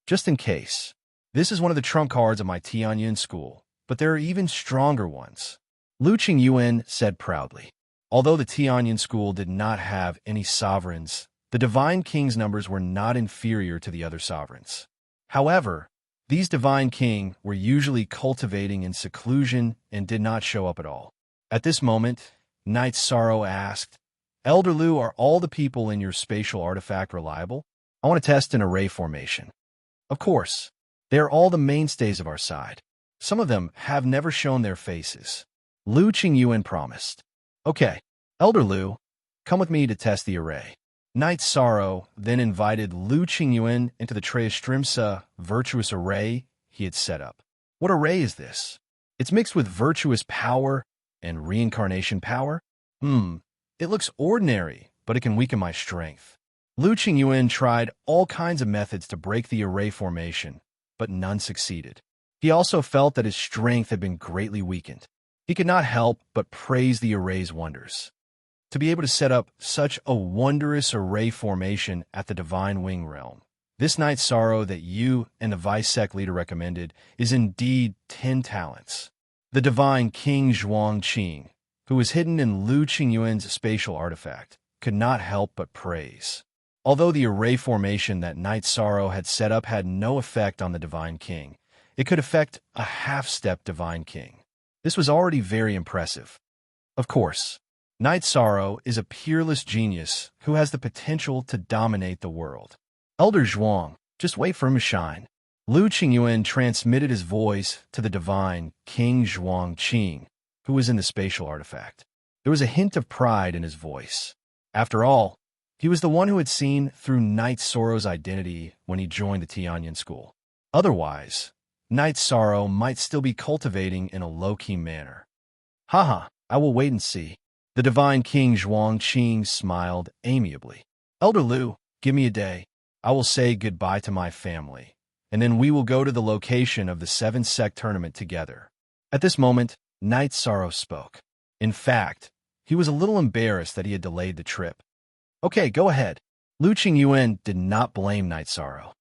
Just in case. This is one of the trump cards of my Tianyan school, but there are even stronger ones. Lu Qingyuan said proudly. Although the Tianyan school did not have any sovereigns, the Divine King's numbers were not inferior to the other sovereigns. However, these Divine King were usually cultivating in seclusion and did not show up at all. At this moment, Night Sorrow asked, "Elder Lu, are all the people in your spatial artifact reliable? I want to test an array formation." "Of course. They are all the mainstays of our side. Some of them have never shown their faces." Lu Qingyuan promised. "Okay, Elder Lu, come with me to test the array." Night Sorrow then invited Lu Qingyuan into the Treastrimsa virtuous array he had set up. "What array is this? It's mixed with virtuous power and reincarnation power? It looks ordinary, but it can weaken my strength." Lu Qingyuan tried all kinds of methods to break the array formation, but none succeeded. He also felt that his strength had been greatly weakened. He could not help but praise the array's wonders. To be able to set up such a wondrous array formation at the Divine Wing Realm, this Night Sorrow that you and the Vice Sect leader recommended is indeed 10 talents. The Divine King Zhuang Qing, who was hidden in Lu Qingyuan's spatial artifact, could not help but praise. Although the array formation that Knight Sorrow had set up had no effect on the Divine King, it could affect a half-step Divine King. This was already very impressive. Of course, Knight Sorrow is a peerless genius who has the potential to dominate the world. Elder Zhuang, just wait for him to shine. Lu Qingyuan transmitted his voice to the divine King Zhuang Qing, who was in the spatial artifact. There was a hint of pride in his voice. After all, he was the one who had seen through Knight Sorrow's identity when he joined the Tianyan school. Otherwise, Knight Sorrow might still be cultivating in a low-key manner. Haha, I will wait and see. The divine King Zhuang Qing smiled amiably. Elder Lu, give me a day. I will say goodbye to my family, and then we will go to the location of the 7-sect tournament together. At this moment, Knight Sorrow spoke. In fact, he was a little embarrassed that he had delayed the trip. Okay, go ahead. Lu Qingyuan did not blame Knight Sorrow.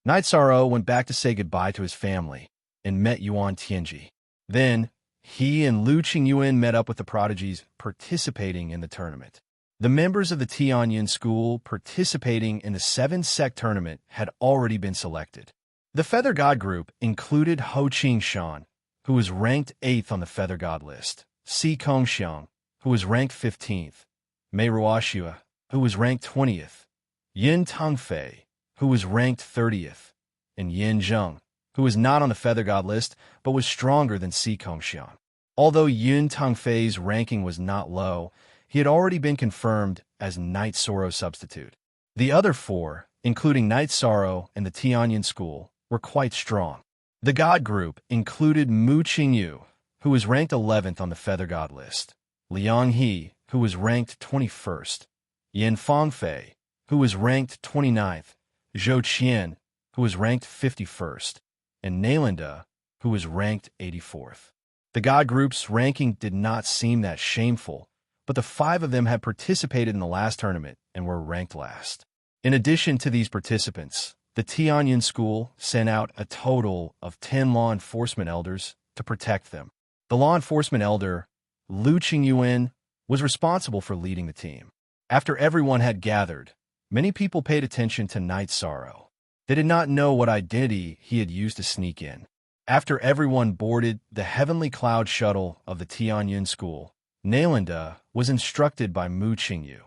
Knight Sorrow went back to say goodbye to his family and met Yuan Tianji. Then, he and Lu Qingyuan met up with the prodigies participating in the tournament. The members of the Tianyan school participating in the 7-sect tournament had already been selected. The Feather God group included Ho Qing-shan, who was ranked 8th on the Feather God list, Si Kongxiang, who was ranked 15th, Mei Ruoxue, who was ranked 20th, Yin Tongfei, who was ranked 30th, and Yin Zheng, who was not on the Feather God list but was stronger than Si Kongxiang. Although Yin Tongfei's ranking was not low, he had already been confirmed as Knight Sorrow's substitute. The other 4, including Knight Sorrow and the Tianyan school, were quite strong. The God group included Mu Qingyu, who was ranked 11th on the Feather God list, Liang He, who was ranked 21st, Yin Fangfei, who was ranked 29th, Zhou Qian, who was ranked 51st, and Nalanda, who was ranked 84th. The God group's ranking did not seem that shameful, but the 5 of them had participated in the last tournament and were ranked last. In addition to these participants, the Tianyan school sent out a total of 10 law enforcement elders to protect them. The law enforcement elder, Lu Qingyuan, was responsible for leading the team. After everyone had gathered, many people paid attention to Knight Sorrow. They did not know what identity he had used to sneak in. After everyone boarded the Heavenly Cloud shuttle of the Tianyan school, Nalanda was instructed by Mu Qingyu.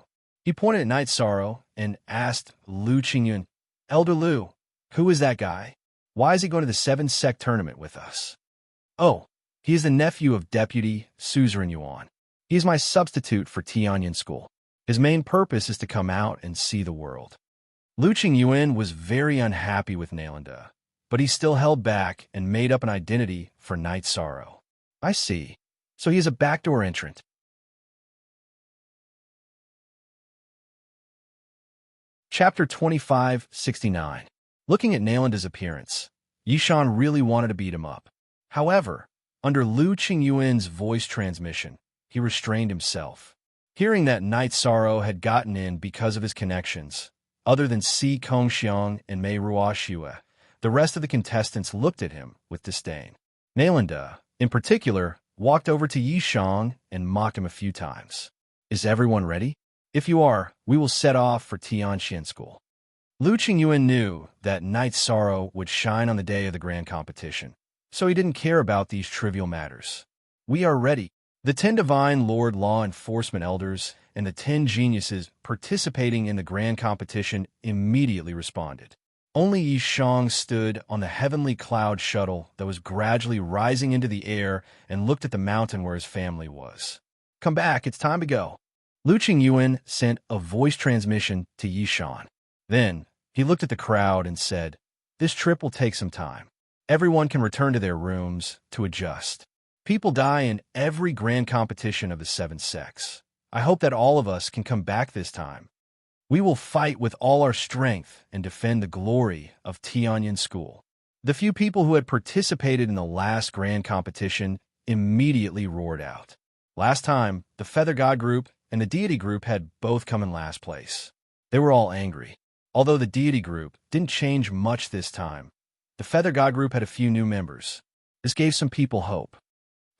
He pointed at Knight Sorrow and asked Lu Qingyuan, Elder Lu, who is that guy? Why is he going to the 7-sect tournament with us? Oh, he is the nephew of Deputy Suzerain Yuan. He is my substitute for Tianyan school. His main purpose is to come out and see the world. Lu Qingyuan was very unhappy with Nalanda, but he still held back and made up an identity for Knight Sorrow. I see. So he is a backdoor entrant. Chapter 2569. Looking at Nalanda's appearance, Yishan really wanted to beat him up. However, under Lu Qingyuan's voice transmission, he restrained himself. Hearing that Knight Sorrow had gotten in because of his connections, other than Si Kongxiang and Mei Ruoxue, the rest of the contestants looked at him with disdain. Nalanda, in particular, walked over to Yishan and mocked him a few times. Is everyone ready? If you are, we will set off for Tianxian school. Lu Qingyuan knew that Knight Sorrow would shine on the day of the grand competition, so he didn't care about these trivial matters. We are ready. The 10 Divine Lord Law Enforcement Elders and the 10 geniuses participating in the grand competition immediately responded. Only Yishang stood on the Heavenly Cloud shuttle that was gradually rising into the air and looked at the mountain where his family was. Come back, it's time to go. Lu Qingyuan sent a voice transmission to Yishan. Then, he looked at the crowd and said, This trip will take some time. Everyone can return to their rooms to adjust. People die in every grand competition of the 7 sects. I hope that all of us can come back this time. We will fight with all our strength and defend the glory of Tianyan School. The few people who had participated in the last grand competition immediately roared out. Last time, the Feather God group and the Deity group had both come in last place. They were all angry. Although the Deity group didn't change much this time, the Feather God group had a few new members. This gave some people hope.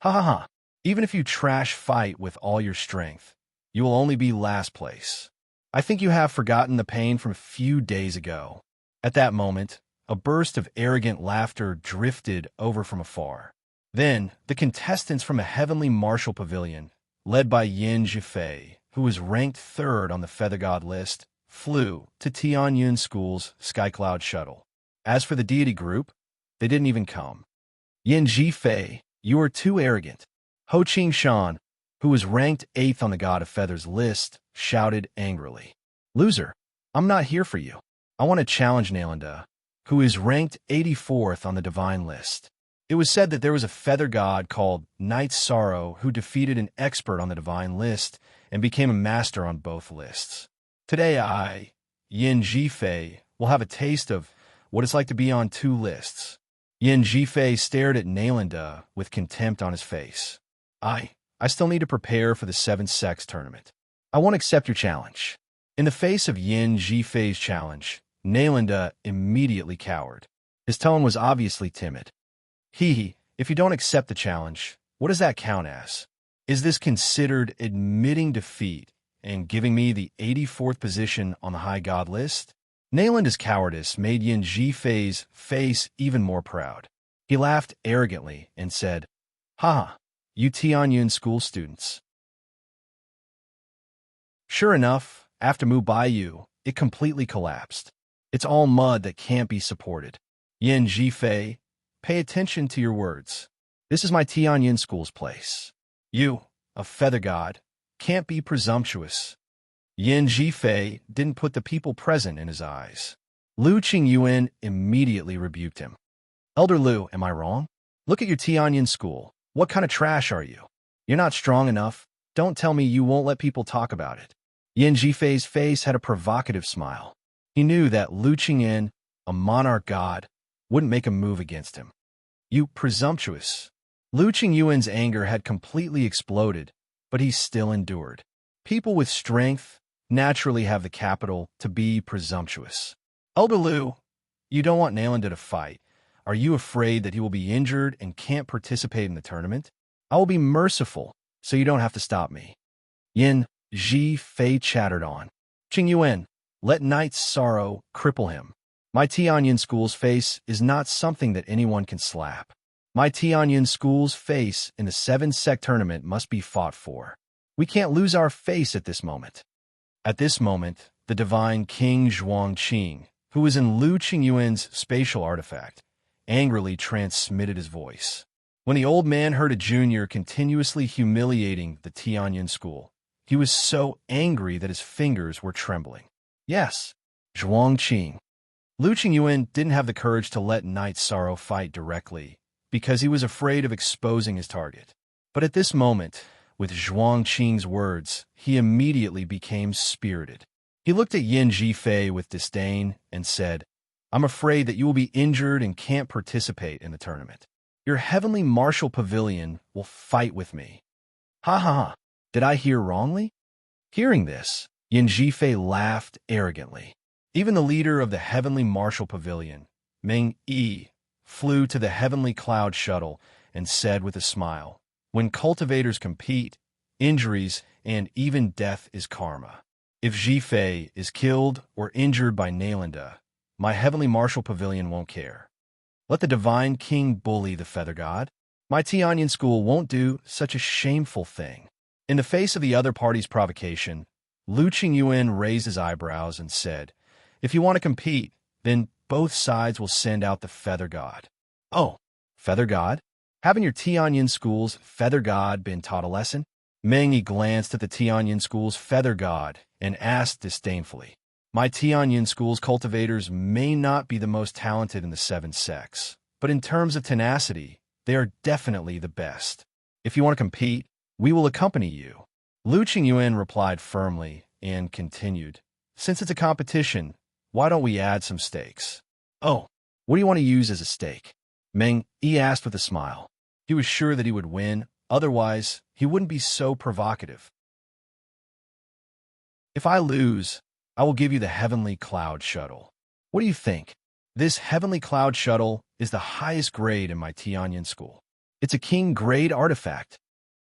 Ha ha ha. Even if you trash fight with all your strength, you will only be last place. I think you have forgotten the pain from a few days ago. At that moment, a burst of arrogant laughter drifted over from afar. Then, the contestants from a heavenly martial pavilion, led by Yin Zhifei, who was ranked third on the Feather God list, flew to Tianyun School's Skycloud shuttle. As for the deity group, they didn't even come. Yin Zhifei, you are too arrogant. Ho Qing Shan, who was ranked 8th on the God of Feathers list, shouted angrily. Loser, I'm not here for you. I want to challenge Nalanda, who is ranked 84th on the divine list. It was said that there was a feather god called Night Sorrow who defeated an expert on the divine list and became a master on both lists. Today I, Yin Zhifei, will have a taste of what it's like to be on two lists. Yin Zhifei stared at Nalanda with contempt on his face. I still need to prepare for the 7th Sex tournament. I won't accept your challenge. In the face of Yin Zhifei's challenge, Nalanda immediately cowered. His tone was obviously timid. If you don't accept the challenge, what does that count as? Is this considered admitting defeat and giving me the 84th position on the High God list? Nalanda's cowardice made Yin Zhifei's face even more proud. He laughed arrogantly and said, "Ha, you Tianyun school students." Sure enough, after Mu Baiyu, it completely collapsed. It's all mud that can't be supported. Yin Zhifei, pay attention to your words. This is my Tianyun school's place. You, a feather god, can't be presumptuous. Yin Zhifei didn't put the people present in his eyes. Lu Qingyuan immediately rebuked him. Elder Lu, am I wrong? Look at your Tianyun school. What kind of trash are you? You're not strong enough. Don't tell me you won't let people talk about it. Yin Zhifei's face had a provocative smile. He knew that Lu Qingyan, a monarch god, wouldn't make a move against him. You presumptuous. Lu Qingyuan's anger had completely exploded, but he still endured. People with strength naturally have the capital to be presumptuous. Elder Lu, you don't want Nalanda to fight. Are you afraid that he will be injured and can't participate in the tournament? I will be merciful, so you don't have to stop me. Yin Zhifei chattered on. Qingyuan, let Night's sorrow cripple him. My Tianyun school's face is not something that anyone can slap. My Tianyun school's face in the 7th Sec tournament must be fought for. We can't lose our face at this moment. At this moment, the divine King Zhuangqing, who was in Lu Qingyuan's spatial artifact, angrily transmitted his voice. When the old man heard a junior continuously humiliating the Tianyun school, he was so angry that his fingers were trembling. Yes, Zhuangqing. Lu Qingyuan didn't have the courage to let Night Sorrow fight directly, because he was afraid of exposing his target. But at this moment, with Zhuangqing's words, he immediately became spirited. He looked at Yin Zhifei with disdain and said, I'm afraid that you will be injured and can't participate in the tournament. Your heavenly martial pavilion will fight with me. Ha ha ha, did I hear wrongly? Hearing this, Yin Zhifei laughed arrogantly. Even the leader of the heavenly martial pavilion, Meng Yi, flew to the heavenly cloud shuttle and said with a smile, when cultivators compete, injuries and even death is karma. If Zhifei is killed or injured by Nalanda, my heavenly martial pavilion won't care. Let the divine king bully the feather god. My Tianyun school won't do such a shameful thing. In the face of the other party's provocation, Lu Qingyuan raised his eyebrows and said, if you want to compete, then both sides will send out the feather god. Oh, feather god? Haven't your Tianyun school's feather god been taught a lesson? Meng Yi glanced at the Tianyun school's feather god and asked disdainfully, my Tianyun school's cultivators may not be the most talented in the 7 sects, but in terms of tenacity, they are definitely the best. If you want to compete, we will accompany you. Lu Qingyuan replied firmly and continued, since it's a competition, why don't we add some stakes? Oh, what do you want to use as a stake? Meng Yi asked with a smile. He was sure that he would win, otherwise he wouldn't be so provocative. If I lose, I will give you the heavenly cloud shuttle. What do you think? This heavenly cloud shuttle is the highest grade in my Tianyun school. It's a king grade artifact.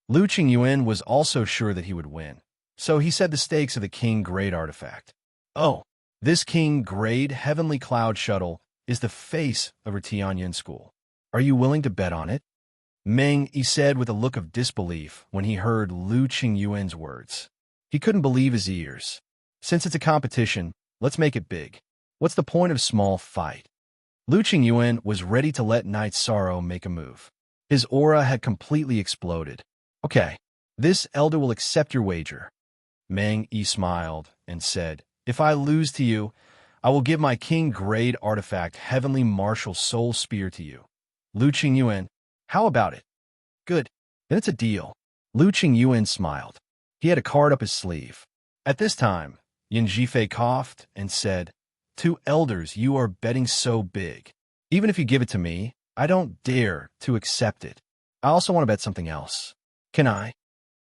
Lu Qingyuan was also sure that he would win, So he said the stakes of the King Grade artifact. Oh, this King Grade Heavenly Cloud Shuttle is the face of her Tianyin school. Are you willing to bet on it? Meng, he said with a look of disbelief when he heard Lu Qingyuan's words. He couldn't believe his ears. Since it's a competition, let's make it big. What's the point of small fight? Lu Qingyuan was ready to let Night Sorrow make a move. His aura had completely exploded. Okay, this elder will accept your wager. Meng Yi smiled and said, if I lose to you, I will give my King Grade artifact Heavenly Martial Soul Spear to you. Lu Qingyuan, how about it? Good, then it's a deal. Lu Qingyuan smiled. He had a card up his sleeve. At this time, Yin Zhifei coughed and said, "To elders, you are betting so big. Even if you give it to me, I don't dare to accept it. I also want to bet something else. Can I?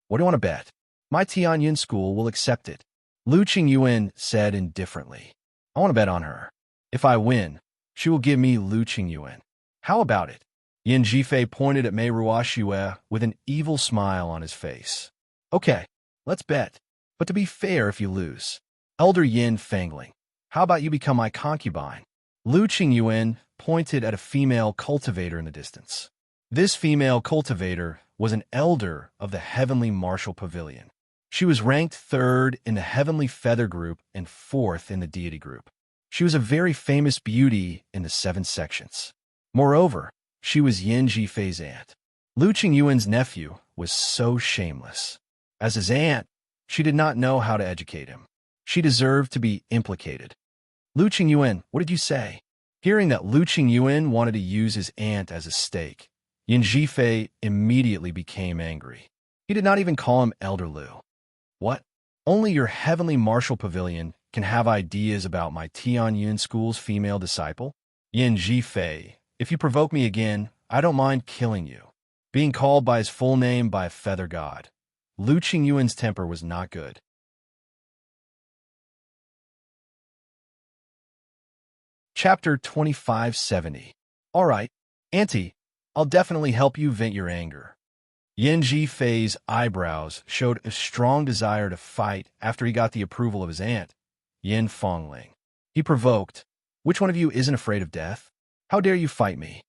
What do you want to bet? My Tianyin school will accept it." Lu Qingyuan said indifferently, "I want to bet on her. If I win, she will give me Lu Qingyuan. How about it?" Yin Zhifei pointed at Mei Ruoxue with an evil smile on his face. "Okay, let's bet. But to be fair, if you lose, Elder Yin Fangling, how about you become my concubine?" Lu Qingyuan pointed at a female cultivator in the distance. This female cultivator was an elder of the Heavenly Martial Pavilion. She was ranked 3rd in the Heavenly Feather group and 4th in the Deity group. She was a very famous beauty in the 7 sections. Moreover, she was Yin Zhifei's aunt. Lu Qingyuan's nephew was so shameless. As his aunt, she did not know how to educate him. She deserved to be implicated. "Lu Qingyuan, what did you say?" Hearing that Lu Qingyuan wanted to use his aunt as a stake, Yin Zhifei immediately became angry. He did not even call him Elder Lu. "What? Only your Heavenly Martial Pavilion can have ideas about my Tianyin school's female disciple? Yin Zhifei, if you provoke me again, I don't mind killing you." Being called by his full name by a feather god, Lu Qingyuan's temper was not good. Chapter 2570. All right, Auntie, I'll definitely help you vent your anger. Yin Zhifei's eyebrows showed a strong desire to fight after he got the approval of his aunt, Yin Fangling. He provoked, "Which one of you isn't afraid of death? How dare you fight me?"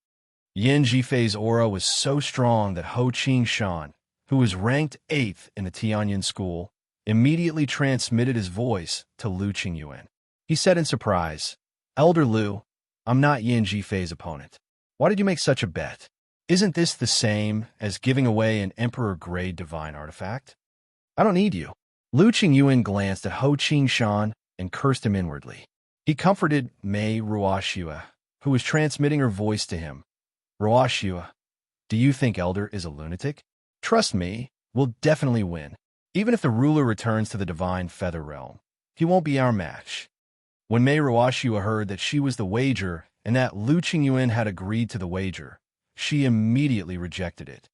Yin Zhifei's aura was so strong that Ho Qing-shan, who was ranked 8th in the Tianyin school, immediately transmitted his voice to Lu Qingyuan. He said in surprise, "Elder Lu, I'm not Yin Zhifei's opponent. Why did you make such a bet? Isn't this the same as giving away an Emperor-grade divine artifact? I don't need you." Lu Qingyuan glanced at Ho Qing-shan and cursed him inwardly. He comforted Mei Ruoxue, who was transmitting her voice to him. "Ruoxue, do you think Elder is a lunatic? Trust me, we'll definitely win. Even if the ruler returns to the divine feather realm, he won't be our match." When Mei Ruoxue heard that she was the wager and that Lu Qingyuan had agreed to the wager, she immediately rejected it.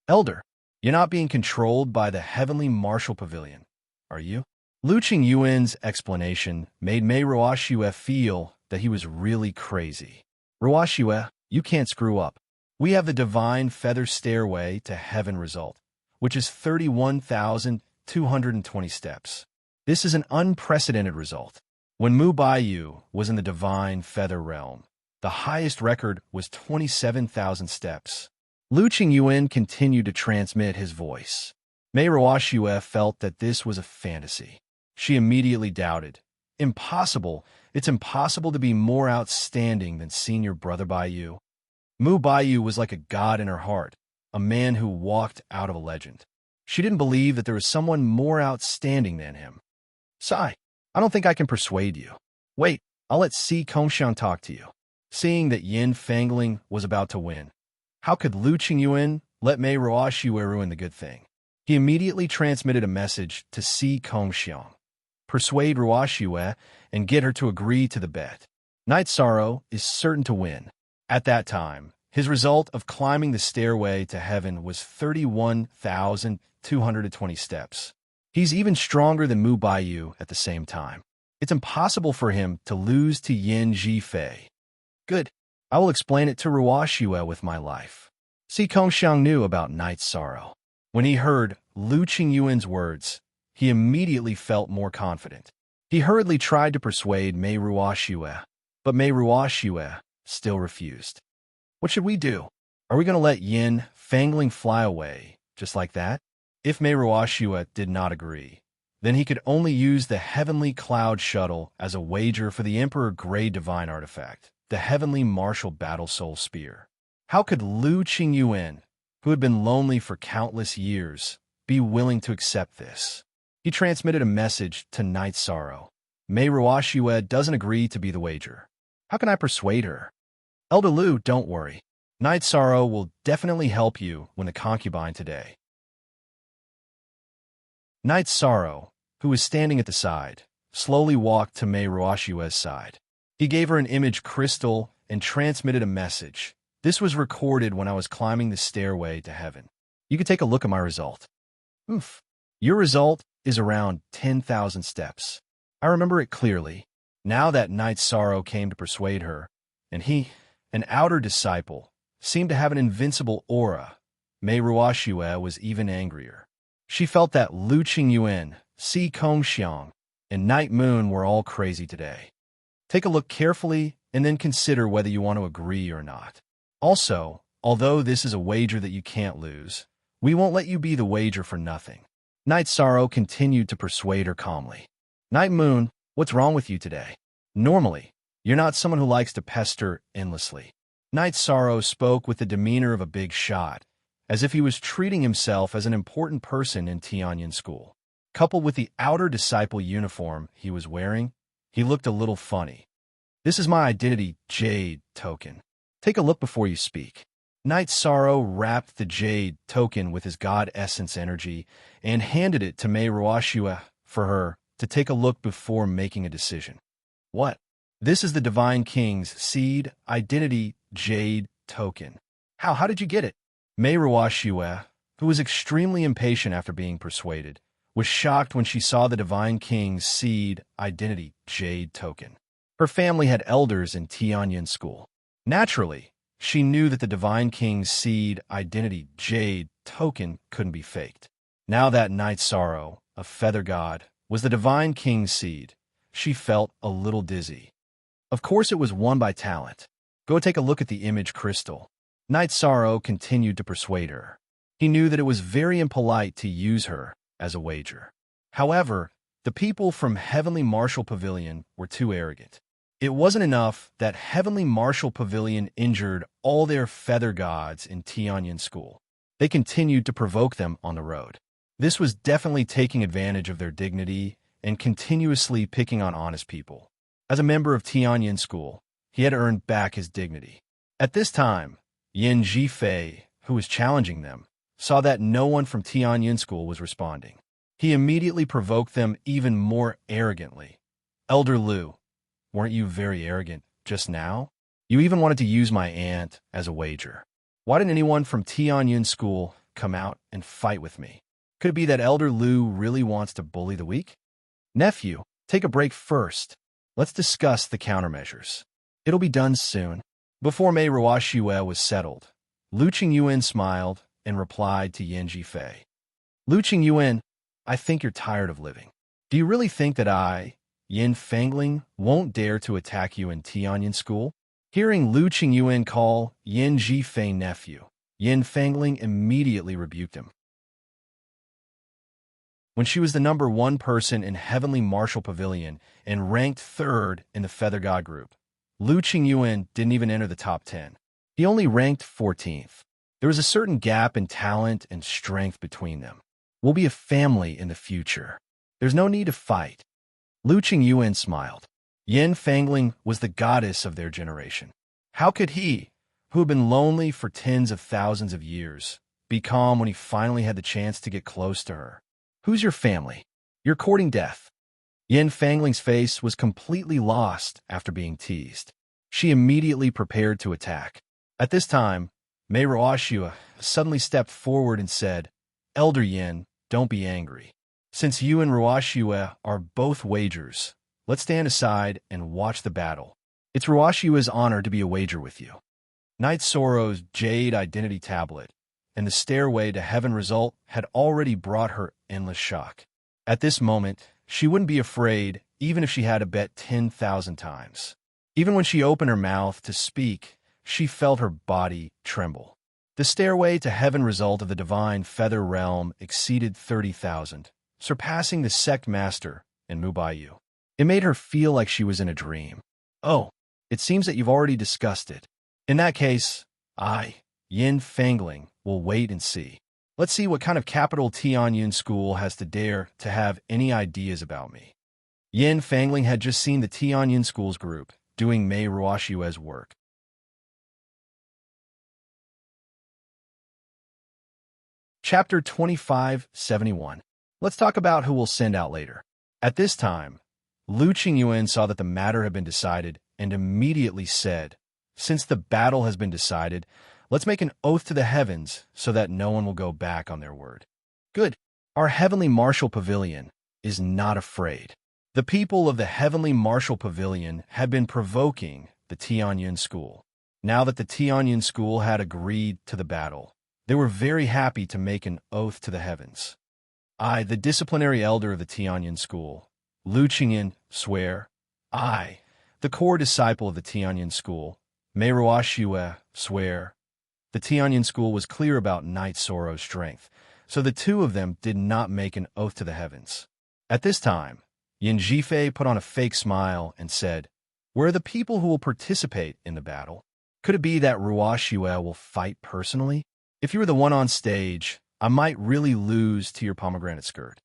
"Elder, you're not being controlled by the Heavenly Martial Pavilion, are you?" Lu Qingyuan's explanation made Mei Ruoxue feel that he was really crazy. "Ruoxue, you can't screw up. We have the Divine Feather Stairway to Heaven result, which is 31,220 steps. This is an unprecedented result. When Mu Baiyu was in the Divine Feather Realm, the highest record was 27,000 steps. Lu Qingyuan continued to transmit his voice. Mei Ruoxue felt that this was a fantasy. She immediately doubted. "Impossible! It's impossible to be more outstanding than Senior Brother Baiyu." Mu Baiyu was like a god in her heart, a man who walked out of a legend. She didn't believe that there was someone more outstanding than him. "Sai, I don't think I can persuade you. Wait, I'll let Si Kongshan talk to you." Seeing that Yin Fangling was about to win, how could Lu Qingyuan let Mei Ruoxue ruin the good thing? He immediately transmitted a message to Si Kongshan. "Persuade Ruoxue and get her to agree to the bet. Night Sorrow is certain to win." At that time, his result of climbing the stairway to heaven was 31,220 steps. He's even stronger than Mu Baiyu at the same time. It's impossible for him to lose to Yin Zhifei. "Good. I will explain it to Ruoxue with my life." Si Kongshan knew about Night Sorrow. When he heard Lu Qingyuan's words, he immediately felt more confident. He hurriedly tried to persuade Mei Ruoxue, but Mei Ruoxue still refused. What should we do? Are we going to let Yin Fangling fly away, just like that? If Mei Ruoxue did not agree, then he could only use the Heavenly Cloud Shuttle as a wager for the Emperor Grey Divine Artifact, the Heavenly Martial Battle Soul Spear. How could Lu Qingyuan, who had been lonely for countless years, be willing to accept this? He transmitted a message to Night Sorrow. Mei Ruoxue doesn't agree to be the wager. How can I persuade her? Elder Lu, don't worry. Night Sorrow will definitely help you win the concubine today. Night Sorrow, who was standing at the side, slowly walked to Mei Ruoxue's side. He gave her an image crystal and transmitted a message. This was recorded when I was climbing the stairway to heaven. You can take a look at my result. Oof. Your result is around 10,000 steps. I remember it clearly. Now that Night Sorrow came to persuade her, and he, an outer disciple, seemed to have an invincible aura, Mei Ruoxue was even angrier. She felt that Lu Qingyuan, Si Kongxiang, and Night Moon were all crazy today. Take a look carefully and then consider whether you want to agree or not. Also, although this is a wager that you can't lose, we won't let you be the wager for nothing. Night Sorrow continued to persuade her calmly. Night Moon, what's wrong with you today? Normally, you're not someone who likes to pester endlessly. Night Sorrow spoke with the demeanor of a big shot, as if he was treating himself as an important person in Tianyin school. Coupled with the outer disciple uniform he was wearing, he looked a little funny. This is my identity Jade token. Take a look before you speak. Night Sorrow wrapped the Jade token with his God Essence energy and handed it to Mei Ruoxue for her to take a look before making a decision. What? This is the Divine King's Seed Identity Jade token. How did you get it? Mei Ruoxue, who was extremely impatient after being persuaded, was shocked when she saw the Divine King's Seed Identity Jade token. Her family had elders in Tianyin school. Naturally, she knew that the Divine King's Seed Identity Jade token couldn't be faked. Now that Night Sorrow, a feather god, was the Divine King's seed, she felt a little dizzy. Of course it was won by talent. Go take a look at the image crystal. Night Sorrow continued to persuade her. He knew that it was very impolite to use her as a wager. However, the people from Heavenly Martial Pavilion were too arrogant. It wasn't enough that Heavenly Martial Pavilion injured all their feather gods in Tianyin school. They continued to provoke them on the road. This was definitely taking advantage of their dignity and continuously picking on honest people. As a member of Tianyin school, he had earned back his dignity. At this time, Yin Zhifei, who was challenging them, saw that no one from Tianyin school was responding. He immediately provoked them even more arrogantly. Elder Lu, weren't you very arrogant just now? You even wanted to use my aunt as a wager. Why didn't anyone from Tianyin school come out and fight with me? Could it be that Elder Lu really wants to bully the weak? Nephew, take a break first. Let's discuss the countermeasures. It'll be done soon. Before Mei Ruoxue was settled, Lu Qingyuan smiled and replied to Yin Zhifei. Lu Qingyuan, I think you're tired of living. Do you really think that I, Yin Fangling, won't dare to attack you in Tianyin school? Hearing Lu Qingyuan call Yin Zhifei nephew, Yin Fangling immediately rebuked him. When she was the #1 person in Heavenly Martial Pavilion and ranked 3rd in the Feather God group, Lu Qingyuan didn't even enter the top 10. He only ranked 14th. There was a certain gap in talent and strength between them. We'll be a family in the future. There's no need to fight. Lu Qingyuan smiled. Yin Fangling was the goddess of their generation. How could he, who had been lonely for tens of thousands of years, be calm when he finally had the chance to get close to her? Who's your family? You're courting death. Yin Fangling's face was completely lost after being teased. She immediately prepared to attack. At this time, Mei Ruoxue suddenly stepped forward and said, Elder Yin, don't be angry. Since you and Ruoxue are both wagers, let's stand aside and watch the battle. It's Ruoxue's honor to be a wager with you. Night Sorrow's Jade Identity Tablet and the Stairway to Heaven result had already brought her endless shock. At this moment, she wouldn't be afraid even if she had to bet 10,000 times. Even when she opened her mouth to speak, she felt her body tremble. The stairway to heaven result of the divine feather realm exceeded 30,000, surpassing the sect master in Mubayu. It made her feel like she was in a dream. Oh, it seems that you've already discussed it. In that case, I, Yin Fangling, will wait and see. Let's see what kind of capital Tianyun school has to dare to have any ideas about me. Yin Fangling had just seen the Tianyun school's group doing Mei Ruoshue's work. Chapter 2571. Let's talk about who we'll send out later. At this time, Lu Qingyuan saw that the matter had been decided and immediately said, "Since the battle has been decided, let's make an oath to the heavens so that no one will go back on their word." Good. Our heavenly martial pavilion is not afraid. The people of the heavenly martial pavilion had been provoking the Tianyun school. Now that the Tianyun school had agreed to the battle, they were very happy to make an oath to the heavens. I, the disciplinary elder of the Tianyun school, Lu Qingyan, swear. I, the core disciple of the Tianyun school, Mei Ruoshue, swear. The Tianyun school was clear about Knight Soro's strength, so the two of them did not make an oath to the heavens. At this time, Yin Zhifei put on a fake smile and said, "Where are the people who will participate in the battle? Could it be that Ruoshue will fight personally? If you were the one on stage, I might really lose to your pomegranate skirt."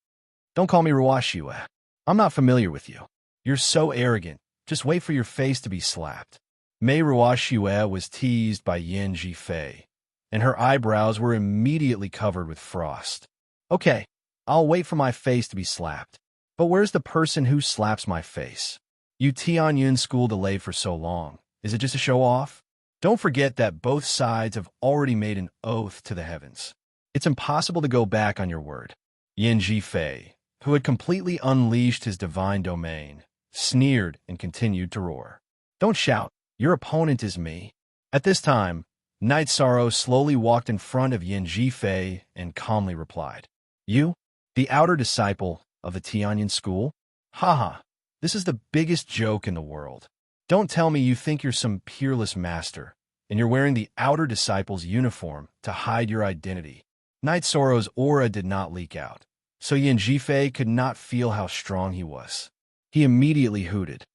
"Don't call me Ruoshue. I'm not familiar with you. You're so arrogant. Just wait for your face to be slapped." Mei Ruoshue was teased by Yin Zhifei, and her eyebrows were immediately covered with frost. "Okay, I'll wait for my face to be slapped. But where's the person who slaps my face? You Tianyun school delayed for so long. Is it just a show-off? Don't forget that both sides have already made an oath to the heavens. It's impossible to go back on your word." Yin Zhifei, who had completely unleashed his divine domain, sneered and continued to roar. "Don't shout. Your opponent is me." At this time, Knight Soro slowly walked in front of Yin Zhifei and calmly replied, "You, the outer disciple of the Tianyun school? Haha, this is the biggest joke in the world. Don't tell me you think you're some peerless master, and you're wearing the outer disciple's uniform to hide your identity." Knight Soro's aura did not leak out, so Yin Zhifei could not feel how strong he was. He immediately hooted.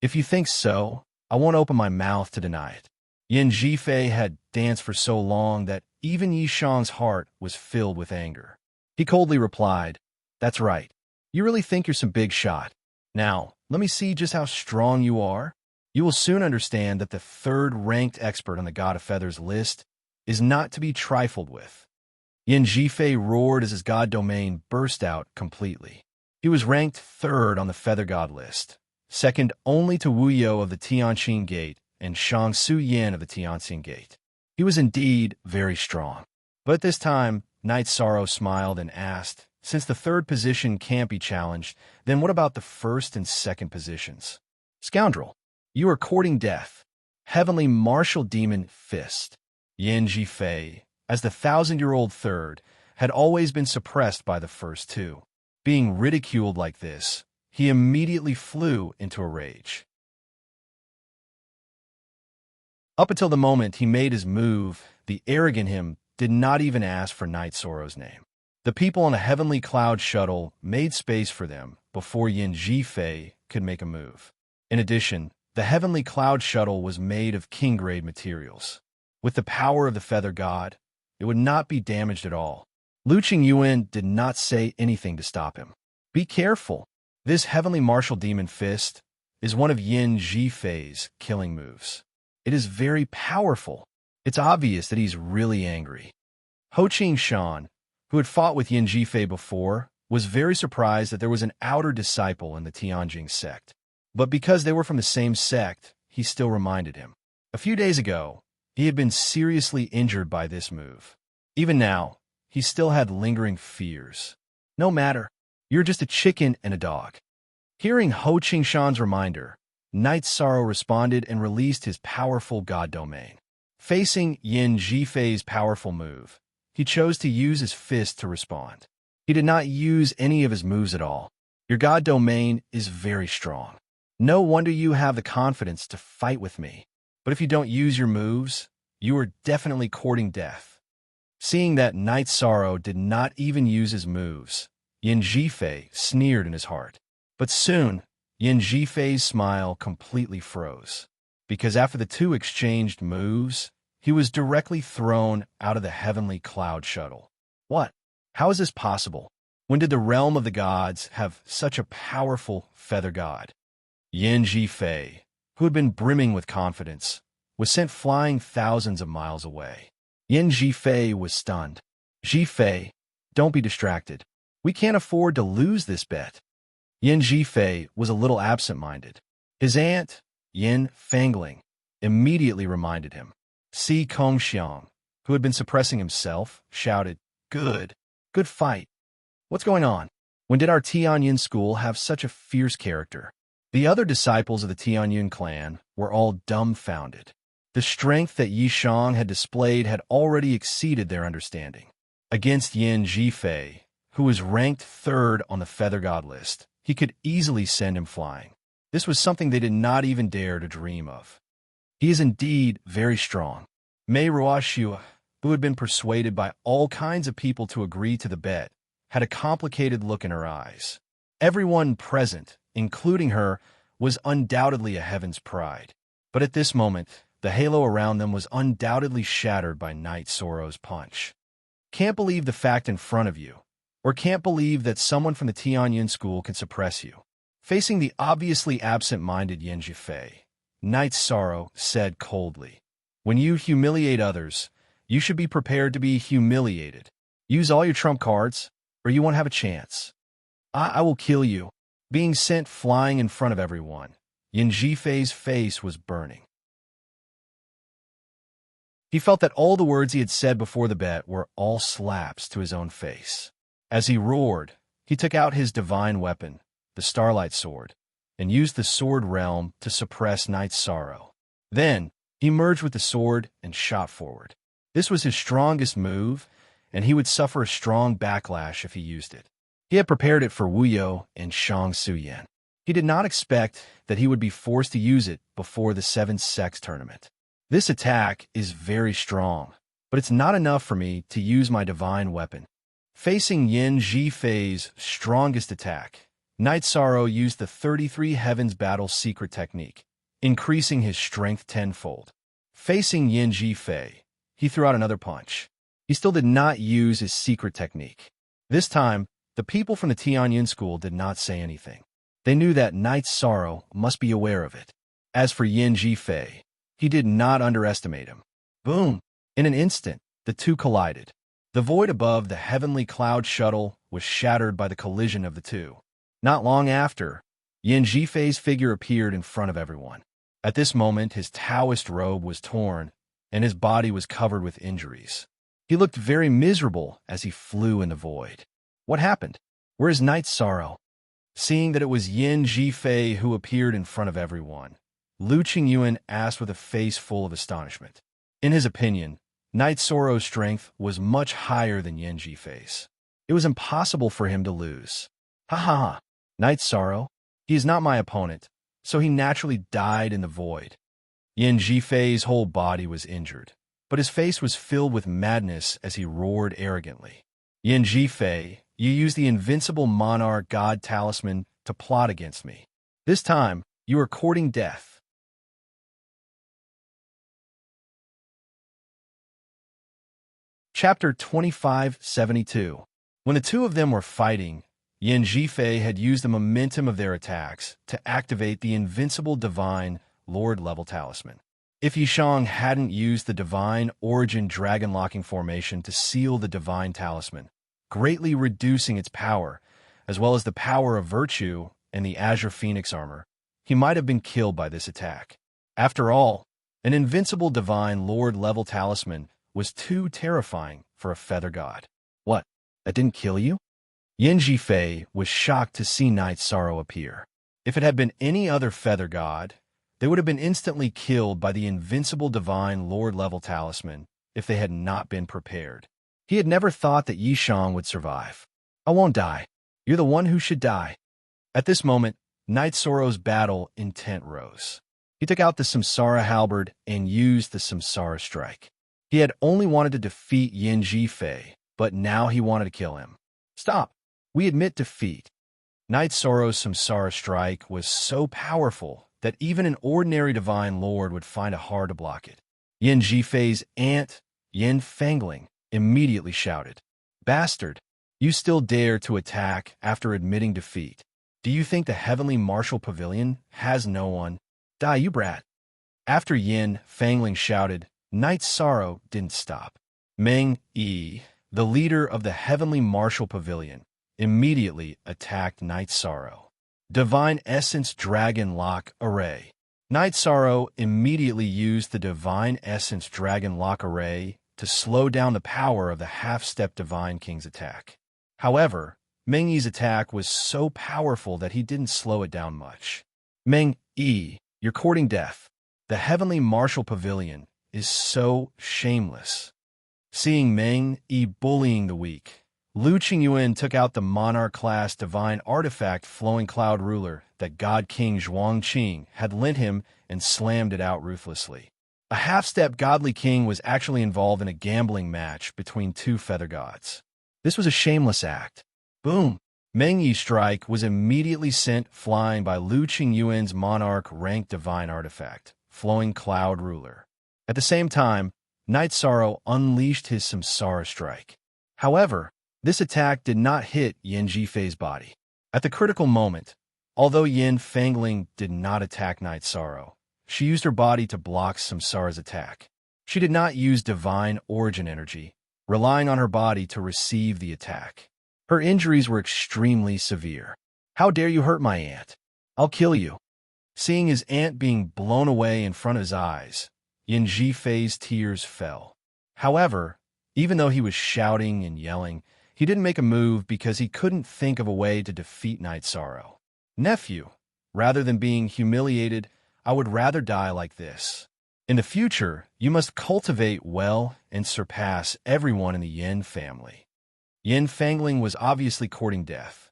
"If you think so, I won't open my mouth to deny it." Yin Zhifei had danced for so long that even Yishang's heart was filled with anger. He coldly replied, "That's right. You really think you're some big shot. Now, let me see just how strong you are. You will soon understand that the third-ranked expert on the God of Feathers list is not to be trifled with." Yin Zhifei roared as his god domain burst out completely. He was ranked third on the Feather God list, second only to Wu You of the Tianqing Gate and Shang Su Yin of the Tianxing Gate. He was indeed very strong. But at this time, Knight Soro smiled and asked, "Since the third position can't be challenged, then what about the first and second positions?" "Scoundrel, you are courting death. Heavenly martial demon fist." Yin Zhifei, as the 1,000-year-old third, had always been suppressed by the first two. Being ridiculed like this, he immediately flew into a rage. Up until the moment he made his move, the arrogant him did not even ask for Knight Soro's name. The people on a heavenly cloud shuttle made space for them before Yin Zhifei could make a move. In addition, the heavenly cloud shuttle was made of king-grade materials. With the power of the Feather God, it would not be damaged at all. Lu Qingyuan did not say anything to stop him. "Be careful. This heavenly martial demon fist is one of Yin Zhifei's killing moves. It is very powerful. It's obvious that he's really angry." Ho Qing-shan, who had fought with Yin Zhifei before, was very surprised that there was an outer disciple in the Tianjing sect. But because they were from the same sect, he still reminded him. A few days ago, he had been seriously injured by this move. Even now, he still had lingering fears. "No matter. You're just a chicken and a dog." Hearing Ho Qing-shan's reminder, Knight Soro responded and released his powerful god domain. Facing Yin Zhifei's powerful move, he chose to use his fist to respond. He did not use any of his moves at all. Your god domain is very strong. No wonder you have the confidence to fight with me. But if you don't use your moves, you are definitely courting death. Seeing that Knight Sorrow did not even use his moves, Yin Jifei sneered in his heart. But soon, Yin Jifei's smile completely froze, because after the two exchanged moves, he was directly thrown out of the heavenly cloud shuttle. What? How is this possible? When did the realm of the gods have such a powerful feather god? Yin Jifei, who had been brimming with confidence, was sent flying thousands of miles away. Yin Jifei was stunned. Jifei, don't be distracted. We can't afford to lose this bet. Yin Jifei was a little absent-minded. His aunt, Yin Fangling, immediately reminded him. Si Kongxiang, who had been suppressing himself, shouted, Good fight. What's going on? When did our Tianyun school have such a fierce character? The other disciples of the Tianyun clan were all dumbfounded. The strength that Yishang had displayed had already exceeded their understanding. Against Yin Jifei, who was ranked third on the Feather God list, he could easily send him flying. This was something they did not even dare to dream of. He is indeed very strong. Mei Ruoxua, who had been persuaded by all kinds of people to agree to the bet, had a complicated look in her eyes. Everyone present, including her, was undoubtedly a heaven's pride. But at this moment, the halo around them was undoubtedly shattered by Knight Sorrow's punch. Can't believe the fact in front of you, or can't believe that someone from the Tianyun school can suppress you. Facing the obviously absent-minded Yin Jifei, Knight Sorrow said coldly, When you humiliate others, you should be prepared to be humiliated. Use all your trump cards, or you won't have a chance. I will kill you. Being sent flying in front of everyone, Yin Jifei's face was burning. He felt that all the words he had said before the bet were all slaps to his own face. As he roared, he took out his divine weapon, the Starlight Sword, and used the Sword Realm to suppress Knight Sorrow. Then, he merged with the sword and shot forward. This was his strongest move, and he would suffer a strong backlash if he used it. He had prepared it for Wu You and Shang Suyan. He did not expect that he would be forced to use it before the 7th Sex tournament. This attack is very strong, but it's not enough for me to use my divine weapon. Facing Yin Jifei's strongest attack, Knight Sorrow used the 33 Heavens Battle secret technique, increasing his strength tenfold. Facing Yin Jifei, he threw out another punch. He still did not use his secret technique. This time, the people from the Tianyun school did not say anything. They knew that Knight Sorrow must be aware of it. As for Yin Jifei, he did not underestimate him. Boom! In an instant, the two collided. The void above the heavenly cloud shuttle was shattered by the collision of the two. Not long after, Yin Jifei's figure appeared in front of everyone. At this moment, his Taoist robe was torn, and his body was covered with injuries. He looked very miserable as he flew in the void. What happened? Where is Knight Sorrow? Seeing that it was Yin Jifei who appeared in front of everyone, Lu Qingyuan asked with a face full of astonishment. In his opinion, Knight Sorrow's strength was much higher than Yin Jifei's. It was impossible for him to lose. Ha ha ha! Knight Sorrow? He is not my opponent, so he naturally died in the void. Yin Jifei's whole body was injured, but his face was filled with madness as he roared arrogantly. Yin Jifei, you used the invincible monarch god talisman to plot against me. This time, you are courting death. Chapter 2572. When the two of them were fighting, Yin Jifei had used the momentum of their attacks to activate the invincible divine Lord-level talisman. If Yishang hadn't used the divine origin dragon-locking formation to seal the divine talisman, greatly reducing its power, as well as the power of virtue and the Azure Phoenix armor, he might have been killed by this attack. After all, an invincible divine Lord-level talisman was too terrifying for a feather god. What? That didn't kill you? Yin Jifei was shocked to see Knight Sorrow appear. If it had been any other feather god, they would have been instantly killed by the invincible divine Lord-level talisman if they had not been prepared. He had never thought that Yishang would survive. I won't die. You're the one who should die. At this moment, Knight Sorrow's battle intent rose. He took out the Samsara halberd and used the Samsara strike. He had only wanted to defeat Yin Jifei, but now he wanted to kill him. Stop. We admit defeat. Knight Sorrow's Samsara strike was so powerful that even an ordinary divine lord would find it hard to block it. Yin Jifei's aunt, Yin Fangling, immediately shouted, "Bastard, you still dare to attack after admitting defeat. Do you think the Heavenly Martial Pavilion has no one? Die, you brat." After Yin Fangling shouted, Knight Sorrow didn't stop. Meng Yi, the leader of the Heavenly Martial Pavilion, immediately attacked Knight Sorrow. Divine Essence Dragon Lock Array. Knight Sorrow immediately used the Divine Essence Dragon Lock Array to slow down the power of the half-step Divine King's attack. However, Meng Yi's attack was so powerful that he didn't slow it down much. Meng Yi, you're courting death. The Heavenly Martial Pavilion is so shameless. Seeing Meng Yi bullying the weak, Lu Qingyuan took out the Monarch-class divine artifact Flowing Cloud Ruler that God King Zhuangqing had lent him and slammed it out ruthlessly. A half-step godly king was actually involved in a gambling match between two feather gods. This was a shameless act. Boom! Meng Yi's strike was immediately sent flying by Lu Qingyuan's Monarch-ranked divine artifact, Flowing Cloud Ruler. At the same time, Knight Sorrow unleashed his Samsara strike. However, this attack did not hit Yin Jifei's body. At the critical moment, although Yin Fangling did not attack Knight Sorrow, she used her body to block Samsara's attack. She did not use divine origin energy, relying on her body to receive the attack. Her injuries were extremely severe. "How dare you hurt my aunt? I'll kill you." Seeing his aunt being blown away in front of his eyes, Yin Jifei's tears fell. However, even though he was shouting and yelling, he didn't make a move because he couldn't think of a way to defeat Knight Sorrow. "Nephew, rather than being humiliated, I would rather die like this. In the future, you must cultivate well and surpass everyone in the Yin family." Yin Fangling was obviously courting death.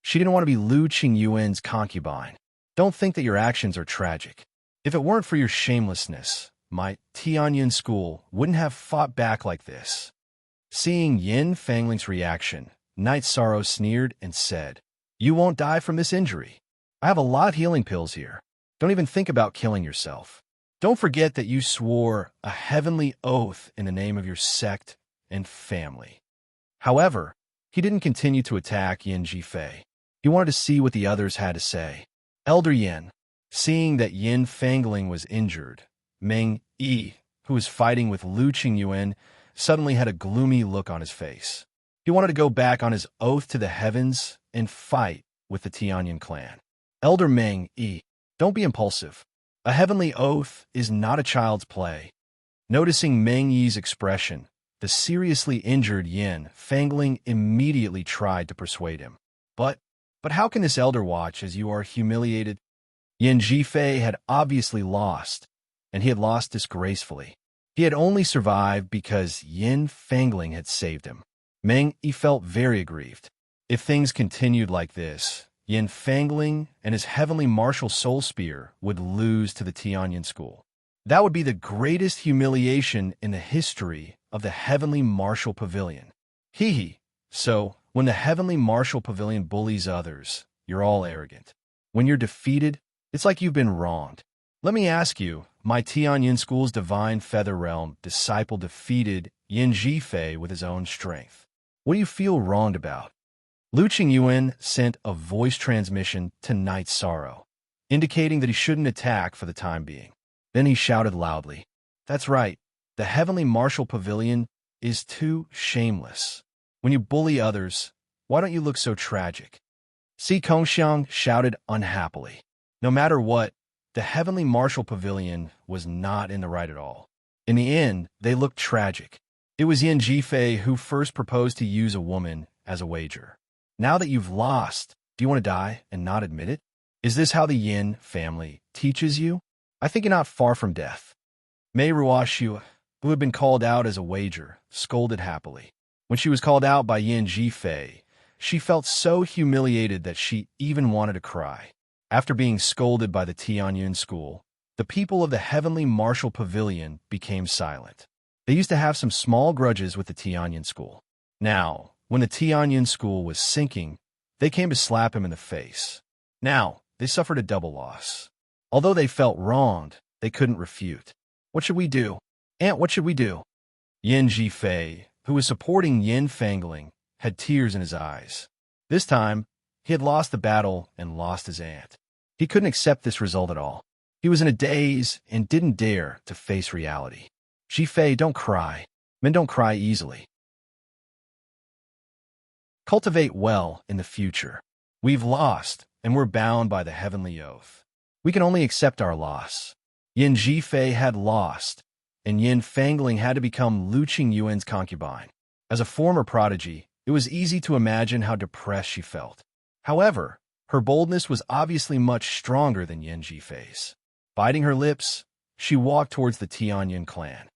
She didn't want to be Lu Qingyuan's concubine. Don't think that your actions are tragic. If it weren't for your shamelessness, my Tianyin school wouldn't have fought back like this. Seeing Yin Fangling's reaction, Knight Sorrow sneered and said, "You won't die from this injury. I have a lot of healing pills here. Don't even think about killing yourself. Don't forget that you swore a heavenly oath in the name of your sect and family." However, he didn't continue to attack Yin Jifei. He wanted to see what the others had to say. Elder Yin, seeing that Yin Fangling was injured, Meng Yi, who was fighting with Lu Qingyuan, suddenly had a gloomy look on his face. He wanted to go back on his oath to the heavens and fight with the Tianyin clan. Elder Meng Yi, don't be impulsive. A heavenly oath is not a child's play. Noticing Meng Yi's expression, the seriously injured Yin Fangling immediately tried to persuade him. But how can this elder watch as you are humiliated? Yin Jifei had obviously lost, and he had lost disgracefully. He had only survived because Yin Fangling had saved him. Meng Yi felt very aggrieved. If things continued like this, Yin Fangling and his heavenly martial soul spear would lose to the Tianyin school. That would be the greatest humiliation in the history of the Heavenly Martial Pavilion. Hee. So, when the Heavenly Martial Pavilion bullies others, you're all arrogant. When you're defeated, it's like you've been wronged. Let me ask you, my Tianyin school's Divine Feather Realm disciple defeated Yin Jifei with his own strength. What do you feel wronged about? Lu Qingyuan sent a voice transmission to Knight Sorrow, indicating that he shouldn't attack for the time being. Then he shouted loudly, "That's right, the Heavenly Martial Pavilion is too shameless. When you bully others, why don't you look so tragic?" Si Kongxiang shouted unhappily. No matter what, the Heavenly Martial Pavilion was not in the right at all. In the end, they looked tragic. It was Yin Jifei who first proposed to use a woman as a wager. Now that you've lost, do you want to die and not admit it? Is this how the Yin family teaches you? I think you're not far from death. Mei Ruoxiu, who had been called out as a wager, scolded happily. When she was called out by Yin Jifei, she felt so humiliated that she even wanted to cry. After being scolded by the Tianyun school, the people of the Heavenly Martial Pavilion became silent. They used to have some small grudges with the Tianyun school. Now, when the Tianyun school was sinking, they came to slap him in the face. Now, they suffered a double loss. Although they felt wronged, they couldn't refute. What should we do? Aunt, what should we do? Yin Jifei, who was supporting Yin Fangling, had tears in his eyes. This time, he had lost the battle and lost his aunt. He couldn't accept this result at all. He was in a daze and didn't dare to face reality. Jifei, don't cry. Men don't cry easily. Cultivate well in the future. We've lost, and we're bound by the heavenly oath. We can only accept our loss. Yin Jifei had lost, and Yin Fangling had to become Lu Qingyuan's concubine. As a former prodigy, it was easy to imagine how depressed she felt. However, her boldness was obviously much stronger than Yin Jifei's. Biting her lips, she walked towards the Tianyun clan.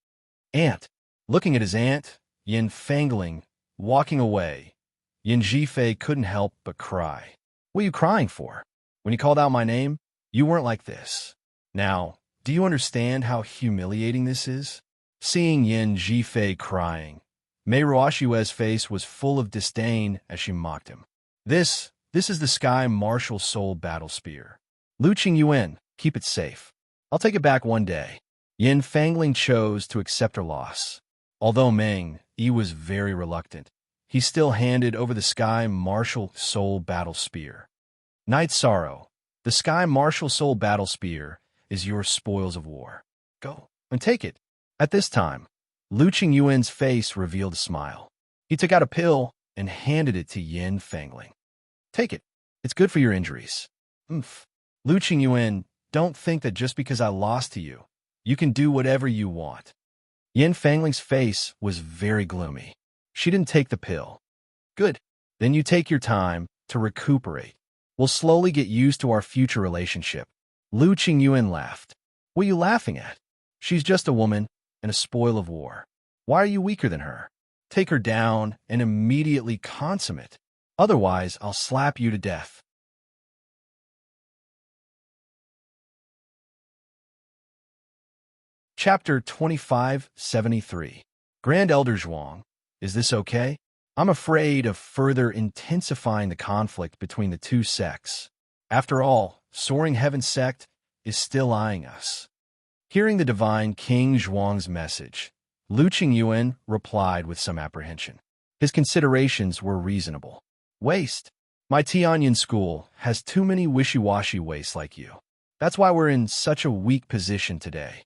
Aunt. Looking at his aunt, Yin Fangling, walking away, Yin Jifei couldn't help but cry. What are you crying for? When you called out my name, you weren't like this. Now, do you understand how humiliating this is? Seeing Yin Jifei crying, Mei Ruoshue's face was full of disdain as she mocked him. This is the Sky Martial Soul Battle Spear. Lu Qingyuan, keep it safe. I'll take it back one day. Yin Fangling chose to accept her loss. Although Meng Yi was very reluctant, he still handed over the Sky Martial Soul Battle Spear. Night Sorrow, the Sky Martial Soul Battle Spear is your spoils of war. Go and take it. At this time, Lu Qingyuan's face revealed a smile. He took out a pill and handed it to Yin Fangling. Take it. It's good for your injuries. Lu Qingyuan, don't think that just because I lost to you, you can do whatever you want. Yin Fangling's face was very gloomy. She didn't take the pill. Good. Then you take your time to recuperate. We'll slowly get used to our future relationship. Lu Qingyuan laughed. What are you laughing at? She's just a woman and a spoil of war. Why are you weaker than her? Take her down and immediately consummate. Otherwise, I'll slap you to death. Chapter 2573. Grand Elder Zhuang, is this okay? I'm afraid of further intensifying the conflict between the two sects. After all, Soaring Heaven sect is still eyeing us. Hearing the divine King Zhuang's message, Lu Qingyuan replied with some apprehension. His considerations were reasonable. Waste. My Tianyun school has too many wishy-washy wastes like you. That's why we're in such a weak position today.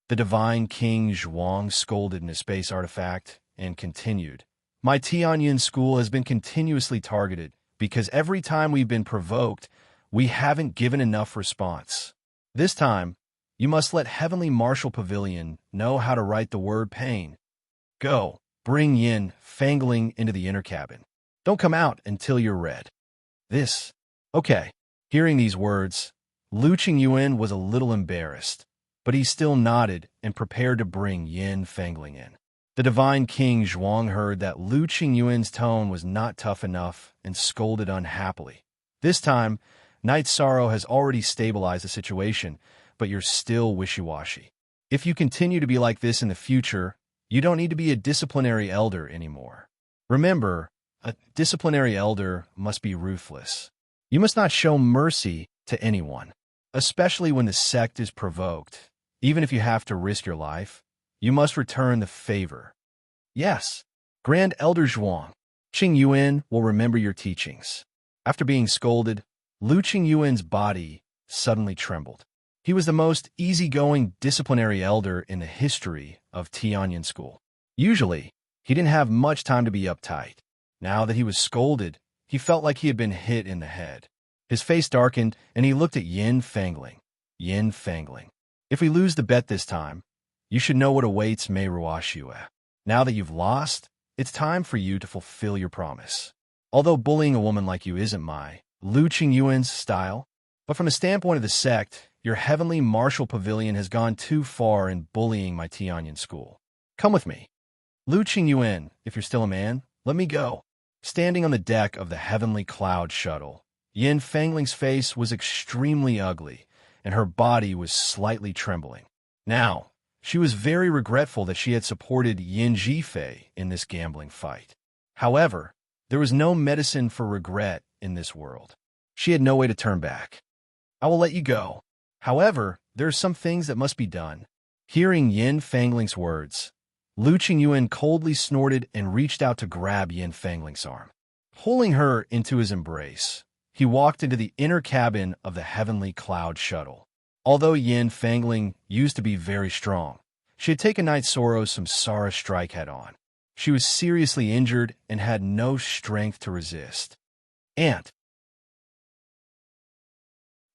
The divine King Zhuang scolded in his space artifact and continued. My Tianyun school has been continuously targeted because every time we've been provoked, we haven't given enough response. This time, you must let Heavenly Martial Pavilion know how to write the word pain. Go, bring Yin Fangling into the inner cabin. Don't come out until you're red. This. Okay. Hearing these words, Lu Qingyuan was a little embarrassed, but he still nodded and prepared to bring Yin Fangling in. The divine King Zhuang heard that Lu Qingyuan's tone was not tough enough and scolded unhappily. This time, Night Sorrow has already stabilized the situation, but you're still wishy-washy. If you continue to be like this in the future, you don't need to be a disciplinary elder anymore. Remember, a disciplinary elder must be ruthless. You must not show mercy to anyone, especially when the sect is provoked. Even if you have to risk your life, you must return the favor. Yes, Grand Elder Zhuang, Qingyuan will remember your teachings. After being scolded, Lu Qingyuan's body suddenly trembled. He was the most easygoing disciplinary elder in the history of Tianyun School. Usually, he didn't have much time to be uptight. Now that he was scolded, he felt like he had been hit in the head. His face darkened, and he looked at Yin Fangling. Yin Fangling. If we lose the bet this time, you should know what awaits Mei Ruoshue. Now that you've lost, it's time for you to fulfill your promise. Although bullying a woman like you isn't my Lu Qingyuan's style, but from a standpoint of the sect, your Heavenly Martial Pavilion has gone too far in bullying my Tianyun school. Come with me. Lu Qingyuan, if you're still a man, Let me go. Standing on the deck of the Heavenly Cloud Shuttle, Yin Fangling's face was extremely ugly, and her body was slightly trembling. Now, she was very regretful that she had supported Yin Jifei in this gambling fight. However, there was no medicine for regret in this world. She had no way to turn back. I will let you go. However, there are some things that must be done. Hearing Yin Fangling's words, Lu Qingyuan coldly snorted and reached out to grab Yin Fangling's arm. Pulling her into his embrace, he walked into the inner cabin of the Heavenly Cloud Shuttle. Although Yin Fangling used to be very strong, she had taken Knight Soro's Samsara strike head-on. She was seriously injured and had no strength to resist. And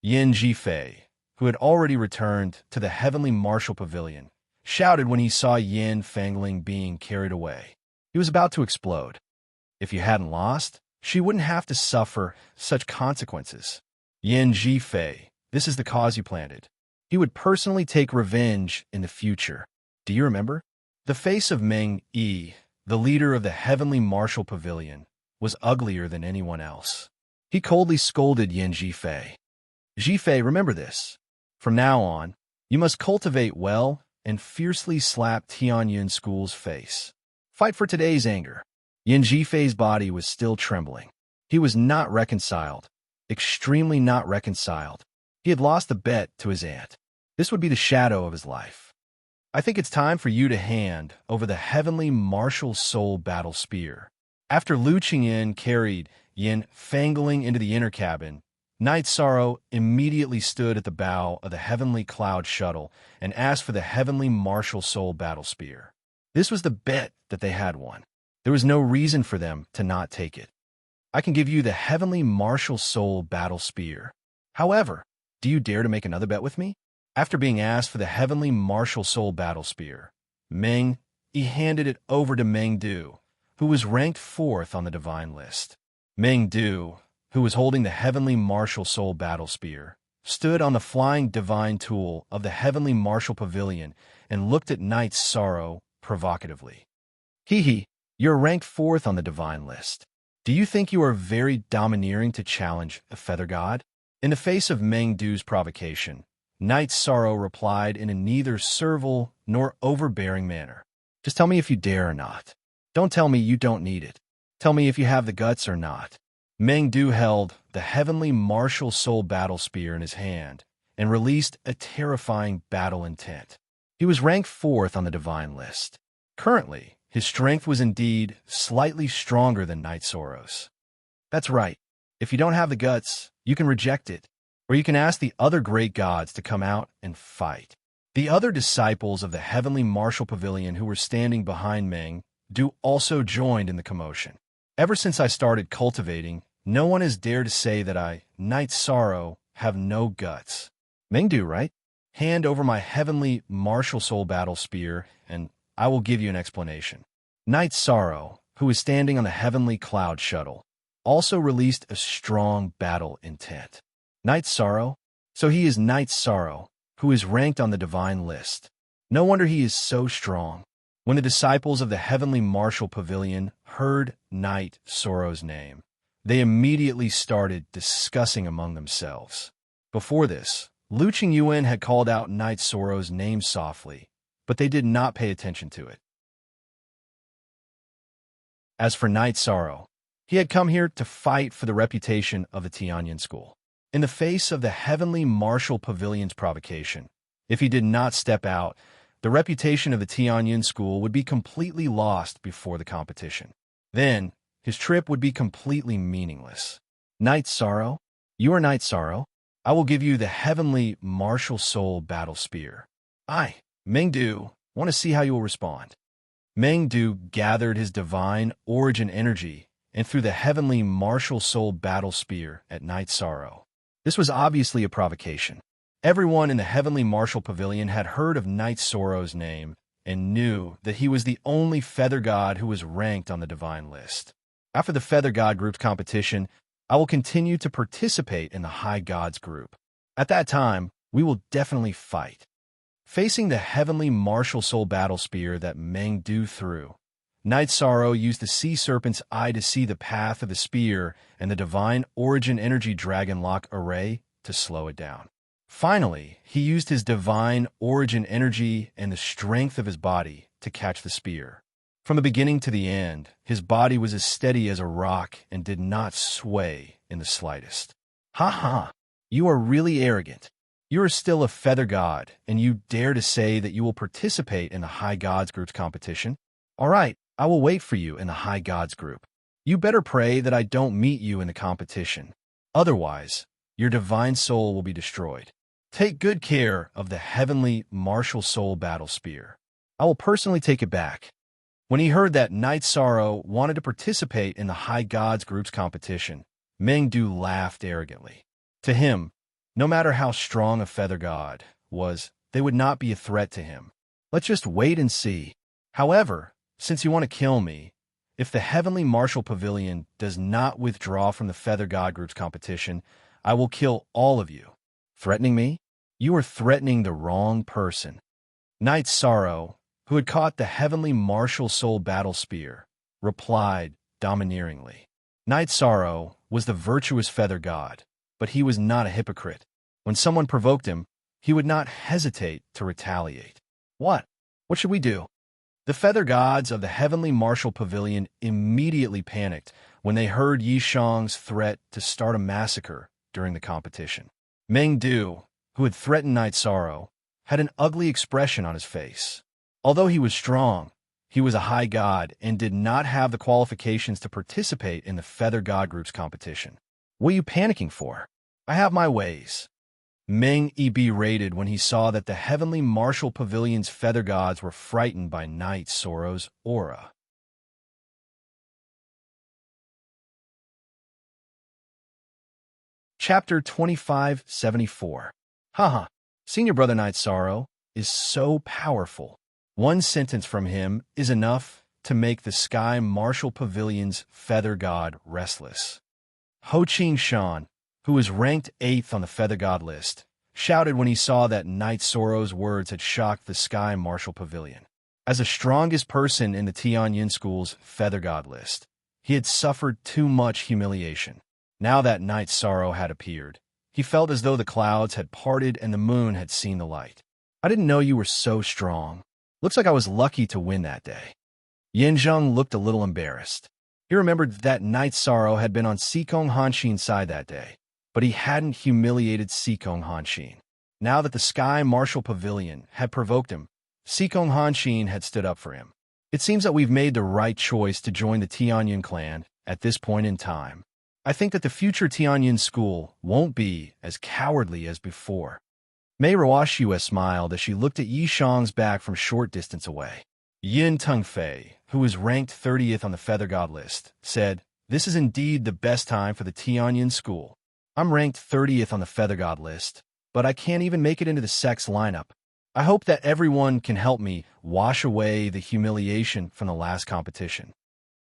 Yin Jifei, who had already returned to the Heavenly Martial Pavilion, shouted when he saw Yin Fangling being carried away. He was about to explode. If you hadn't lost, she wouldn't have to suffer such consequences. Yin Jifei, this is the cause you planted. He would personally take revenge in the future. Do you remember? The face of Meng Yi, the leader of the Heavenly Martial Pavilion, was uglier than anyone else. He coldly scolded Yin Jifei. Jifei, remember this. From now on, you must cultivate well and fiercely slap Tianyun School's face. Fight for today's anger. Yin Jifei's body was still trembling. He was not reconciled, extremely not reconciled. He had lost the bet to his aunt. This would be the shadow of his life. I think it's time for you to hand over the Heavenly Martial Soul Battle Spear. After Lu Qingyan carried Yin Fangling into the inner cabin, Knight Sorrow immediately stood at the bow of the Heavenly Cloud Shuttle and asked for the Heavenly Martial Soul Battle Spear. This was the bet that they had won. There was no reason for them to not take it. I can give you the Heavenly Martial Soul Battle Spear. However, do you dare to make another bet with me? After being asked for the Heavenly Martial Soul Battle Spear, Meng Yi handed it over to Meng Du, who was ranked 4th on the divine list. Meng Du, who was holding the Heavenly Martial Soul Battle Spear, stood on the flying divine tool of the Heavenly Martial Pavilion and looked at Knight Sorrow provocatively. Hee, you're ranked 4th on the divine list. Do you think you are very domineering to challenge a feather god? In the face of Meng Du's provocation, Knight Sorrow replied in a neither servile nor overbearing manner. Just tell me if you dare or not. Don't tell me you don't need it. Tell me if you have the guts or not. Meng Du held the Heavenly Martial Soul Battle Spear in his hand and released a terrifying battle intent. He was ranked 4th on the divine list. Currently, his strength was indeed slightly stronger than Knight Sorrow's. That's right. If you don't have the guts, you can reject it, or you can ask the other great gods to come out and fight. The other disciples of the Heavenly Martial Pavilion who were standing behind Meng Du also joined in the commotion. Ever since I started cultivating, no one has dared to say that I, Knight Sorrow, have no guts. Meng Du, right? Hand over my Heavenly Martial Soul Battle Spear, and I will give you an explanation. Knight Sorrow, who is standing on the Heavenly Cloud Shuttle, also released a strong battle intent. Knight Sorrow? So he is Knight Sorrow, who is ranked on the divine list. No wonder he is so strong. When the disciples of the Heavenly Martial Pavilion heard Knight Sorrow's name, they immediately started discussing among themselves. Before this, Lu Qingyuan had called out Knight Sorrow's name softly, but they did not pay attention to it. As for Knight Sorrow, he had come here to fight for the reputation of the Tianyun School. In the face of the Heavenly Martial Pavilion's provocation, if he did not step out, the reputation of the Tianyun School would be completely lost before the competition. Then, his trip would be completely meaningless. Knight Sorrow? You are Knight Sorrow? I will give you the Heavenly Martial Soul Battle Spear. I, Meng Du, want to see how you will respond. Meng Du gathered his divine origin energy and threw the Heavenly Martial Soul Battle Spear at Knight Sorrow. This was obviously a provocation. Everyone in the Heavenly Martial Pavilion had heard of Knight Sorrow's name and knew that he was the only feather god who was ranked on the divine list. After the feather god group's competition, I will continue to participate in the high gods group. At that time, we will definitely fight. Facing the Heavenly Martial Soul Battle Spear that Meng Du threw, Night Sorrow used the sea serpent's eye to see the path of the spear and the divine origin energy dragon lock array to slow it down. Finally, he used his divine origin energy and the strength of his body to catch the spear. From the beginning to the end, his body was as steady as a rock and did not sway in the slightest. Ha ha! You are really arrogant. You are still a feather god, and you dare to say that you will participate in the High Gods Group's competition? All right, I will wait for you in the High Gods Group. You better pray that I don't meet you in the competition. Otherwise, your divine soul will be destroyed. Take good care of the heavenly martial soul battle spear. I will personally take it back. When he heard that Night Sorrow wanted to participate in the High Gods Group's competition, Mengdu laughed arrogantly. To him, no matter how strong a feather god was, they would not be a threat to him. Let's just wait and see. However, since you want to kill me, if the Heavenly Martial Pavilion does not withdraw from the Feather God Group's competition, I will kill all of you. Threatening me? You are threatening the wrong person. Night Sorrow, who had caught the Heavenly Martial Soul Battle Spear, replied domineeringly. Night Sorrow was the virtuous feather god, but he was not a hypocrite. When someone provoked him, he would not hesitate to retaliate. What? What should we do? The feather gods of the Heavenly Martial Pavilion immediately panicked when they heard Yi Shang's threat to start a massacre during the competition. Mengdu, who had threatened Night Sorrow, had an ugly expression on his face. Although he was strong, he was a high god and did not have the qualifications to participate in the Feather God Group's competition. What are you panicking for? I have my ways. Meng Yi berated when he saw that the Heavenly Martial Pavilion's feather gods were frightened by Night Sorrow's aura. Chapter 2574. Haha, Senior Brother Night Sorrow is so powerful. One sentence from him is enough to make the Sky Martial Pavilion's feather god restless. Ho Ching Shan, who was ranked 8th on the Feather God list, shouted when he saw that Night Sorrow's words had shocked the Sky Martial Pavilion. As the strongest person in the Tianyin School's Feather God list, he had suffered too much humiliation. Now that Night Sorrow had appeared, he felt as though the clouds had parted and the moon had seen the light. I didn't know you were so strong. Looks like I was lucky to win that day. Yin Zheng looked a little embarrassed. He remembered that Night Sorrow had been on Sikong Hanshin's side that day, but he hadn't humiliated Sikong Hanshin. Now that the Sky Martial Pavilion had provoked him, Sikong Hanshin had stood up for him. It seems that we've made the right choice to join the Tianyin clan at this point in time. I think that the future Tianyin school won't be as cowardly as before. Mei Ruoxue smiled as she looked at Yi Shang's back from short distance away. Yin Tengfei, who was ranked 30th on the Feather God list, said, "This is indeed the best time for the Tianyin school. I'm ranked 30th on the Feather God list, but I can't even make it into the sex lineup. I hope that everyone can help me wash away the humiliation from the last competition.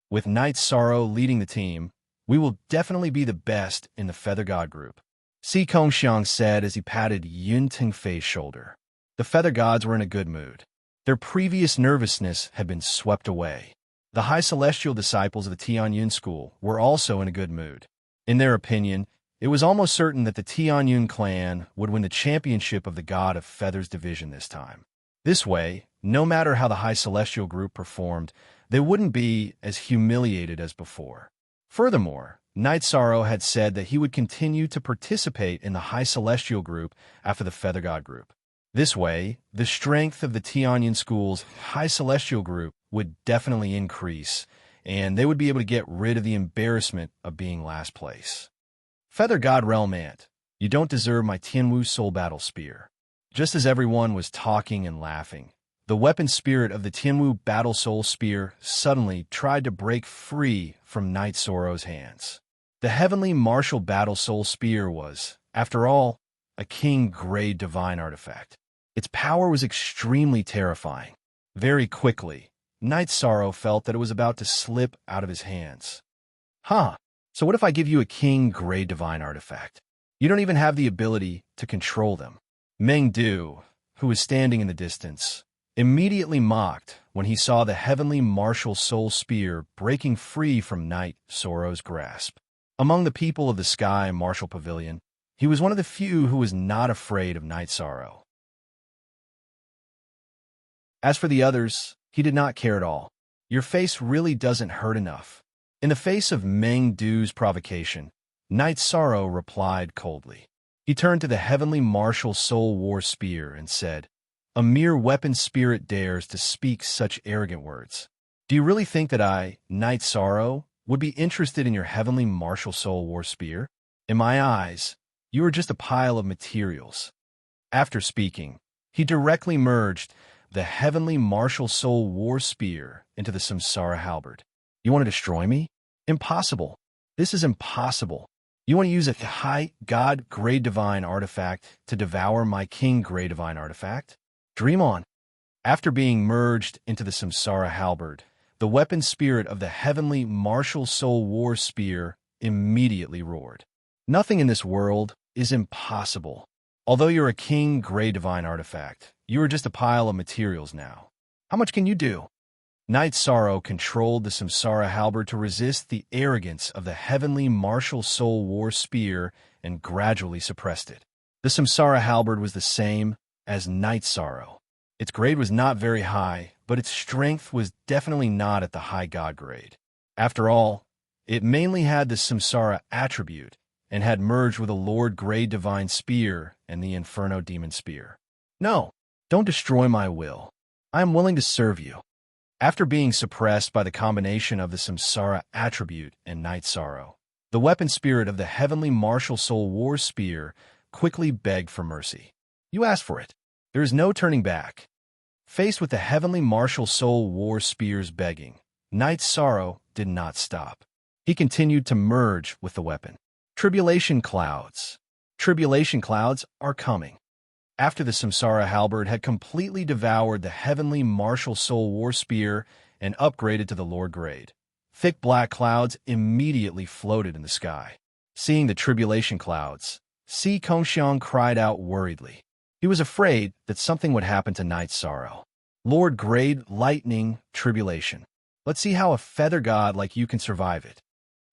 With Night Sorrow leading the team, we will definitely be the best in the Feather God group," Si Kongxiang said as he patted Yun Tengfei's shoulder. The Feather Gods were in a good mood. Their previous nervousness had been swept away. The High Celestial disciples of the Tianyun school were also in a good mood. In their opinion, it was almost certain that the Tianyun clan would win the championship of the God of Feathers division this time. This way, no matter how the High Celestial group performed, they wouldn't be as humiliated as before. Furthermore, Night Sorrow had said that he would continue to participate in the High Celestial group after the Feather God group. This way, the strength of the Tianyin School's High Celestial group would definitely increase, and they would be able to get rid of the embarrassment of being last place. Feather God Realm Ant, you don't deserve my Tianwu Soul Battle Spear. Just as everyone was talking and laughing, the weapon spirit of the Tianwu Battle Soul Spear suddenly tried to break free from Night Sorrow's hands. The Heavenly Martial Battle Soul Spear was, after all, a King-grade divine artifact. Its power was extremely terrifying. Very quickly, Night Sorrow felt that it was about to slip out of his hands. Huh, so what if I give you a King-grade divine artifact? You don't even have the ability to control them. Mengdu, who was standing in the distance, immediately mocked when he saw the heavenly martial soul spear breaking free from Night Sorrow's grasp. Among the people of the Sky Martial Pavilion, he was one of the few who was not afraid of Night Sorrow. As for the others, he did not care at all. Your face really doesn't hurt enough. In the face of Meng Du's provocation, Night Sorrow replied coldly. He turned to the heavenly martial soul war spear and said, "A mere weapon spirit dares to speak such arrogant words. Do you really think that I, Night Sorrow, would be interested in your heavenly martial soul war spear? In my eyes, you are just a pile of materials." After speaking, he directly merged the heavenly martial soul war spear into the Samsara halberd. You want to destroy me? Impossible. This is impossible. You want to use a high god grade divine artifact to devour my king grade divine artifact? Dream on. After being merged into the Samsara halberd, the weapon spirit of the heavenly martial soul war spear immediately roared. Nothing in this world is impossible. Although you're a king grade divine artifact, you are just a pile of materials now. How much can you do? Night Sorrow controlled the Samsara halberd to resist the arrogance of the heavenly martial soul war spear and gradually suppressed it. The Samsara halberd was the same as Night Sorrow. Its grade was not very high, but its strength was definitely not at the high god grade. After all, it mainly had the Samsara attribute and had merged with a Lord grade divine spear and the Inferno demon spear. No, don't destroy my will. I am willing to serve you. After being suppressed by the combination of the Samsara attribute and Night Sorrow, the weapon spirit of the heavenly martial soul war spear quickly begged for mercy. You asked for it. There is no turning back. Faced with the heavenly martial soul war spear's begging, Night Sorrow did not stop. He continued to merge with the weapon. Tribulation clouds. Tribulation clouds are coming. After the Samsara halberd had completely devoured the heavenly martial soul war spear and upgraded to the Lord grade, thick black clouds immediately floated in the sky. Seeing the tribulation clouds, Si Kongxiang cried out worriedly. He was afraid that something would happen to Night Sorrow. Lord grade lightning tribulation. Let's see how a feather god like you can survive it.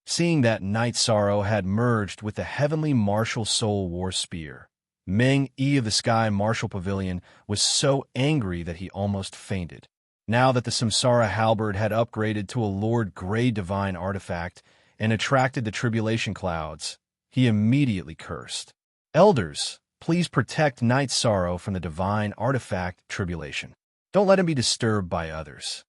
Seeing that Night Sorrow had merged with the heavenly martial soul war spear, Meng Yi of the Sky Martial Pavilion was so angry that he almost fainted. Now that the Samsara halberd had upgraded to a Lord grade divine artifact and attracted the tribulation clouds, he immediately cursed. Elders, please protect Night Sorrow from the divine artifact tribulation. Don't let him be disturbed by others.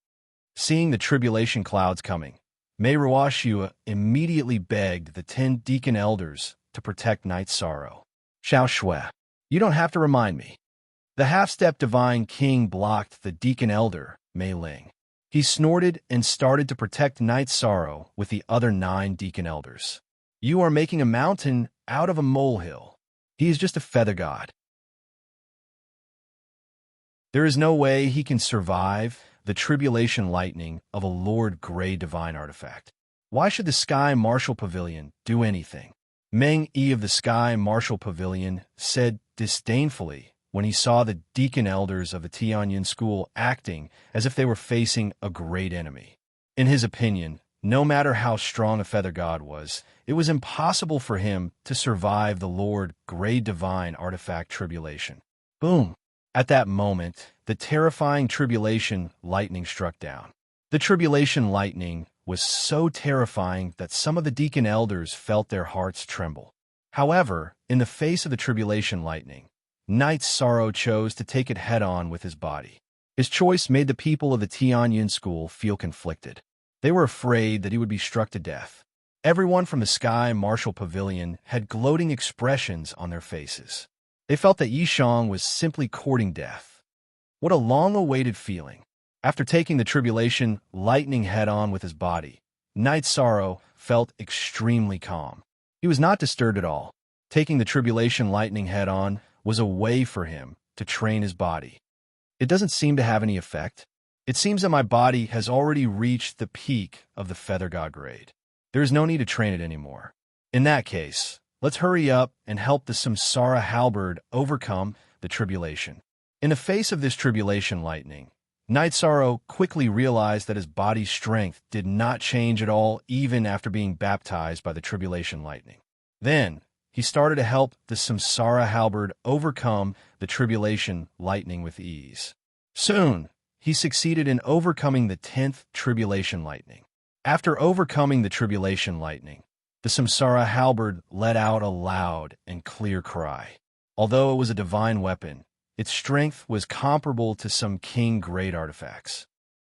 Seeing the tribulation clouds coming, Mei Ruoxua immediately begged the 10 deacon elders to protect Night Sorrow. Xiao Shui, you don't have to remind me. The half-step divine king blocked the deacon elder, Mei Ling. He snorted and started to protect Night Sorrow with the other 9 deacon elders. You are making a mountain out of a molehill. He is just a feather god. There is no way he can survive the tribulation lightning of a Lord grade divine artifact. Why should the Sky Martial Pavilion do anything? Meng Yi of the Sky Martial Pavilion said disdainfully when he saw the deacon elders of the Tianyun school acting as if they were facing a great enemy. In his opinion, no matter how strong a feather god was, it was impossible for him to survive the Lord grade divine artifact tribulation. Boom! At that moment, the terrifying tribulation lightning struck down. The tribulation lightning was so terrifying that some of the deacon elders felt their hearts tremble. However, in the face of the tribulation lightning, Night Sorrow chose to take it head-on with his body. His choice made the people of the Tianyun school feel conflicted. They were afraid that he would be struck to death. Everyone from the Sky Martial Pavilion had gloating expressions on their faces. They felt that Yishang was simply courting death. What a long-awaited feeling. After taking the tribulation lightning head-on with his body, Night Sorrow felt extremely calm. He was not disturbed at all. Taking the tribulation lightning head-on was a way for him to train his body. It doesn't seem to have any effect. It seems that my body has already reached the peak of the Feather God grade. There is no need to train it anymore. In that case, let's hurry up and help the Samsara halberd overcome the tribulation. In the face of this tribulation lightning, Night Sorrow quickly realized that his body's strength did not change at all even after being baptized by the tribulation lightning. Then, he started to help the Samsara halberd overcome the tribulation lightning with ease. Soon, he succeeded in overcoming the 10th tribulation lightning. After overcoming the tribulation lightning, the Samsara halberd let out a loud and clear cry. Although it was a divine weapon, its strength was comparable to some king-grade artifacts.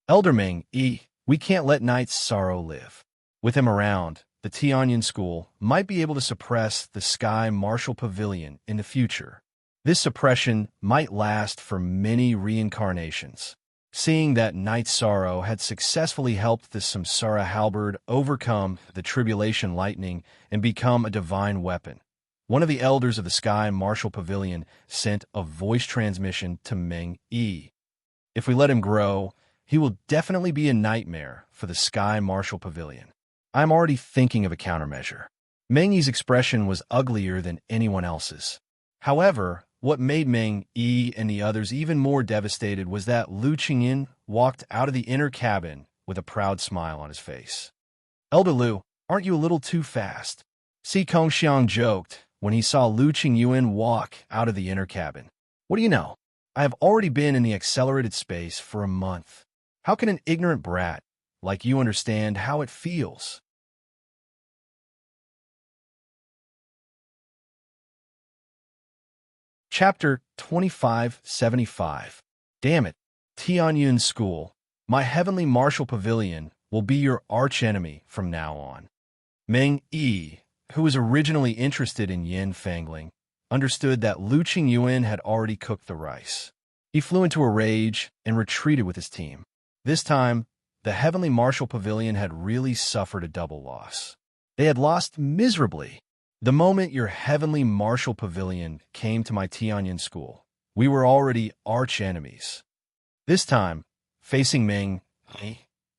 Elder Ming, we can't let Night Sorrow live. With him around, the Tianyan school might be able to suppress the Sky Martial Pavilion in the future. This suppression might last for many reincarnations. Seeing that Night Sorrow had successfully helped the Samsara halberd overcome the tribulation lightning and become a divine weapon, one of the elders of the Sky Martial Pavilion sent a voice transmission to Ming Yi. If we let him grow, he will definitely be a nightmare for the Sky Martial Pavilion. I'm already thinking of a countermeasure. Ming Yi's expression was uglier than anyone else's. However, what made Ming Yi and the others even more devastated was that Lu Qingyin walked out of the inner cabin with a proud smile on his face. Elder Lu, aren't you a little too fast? Si Kongxiang joked when he saw Lu Qingyuan walk out of the inner cabin. What do you know? I have already been in the accelerated space for a month. How can an ignorant brat like you understand how it feels? Chapter 2575. Damn it, Tianyun School, my heavenly martial pavilion will be your archenemy from now on. Ming Yi, who was originally interested in yin fangling, understood that Lu Qingyuan had already cooked the rice. He flew into a rage and retreated with his team. This time, the heavenly martial pavilion had really suffered a double loss. They had lost miserably. The moment your heavenly martial pavilion came to my Tianyan school, we were already arch enemies. This time, facing Ming,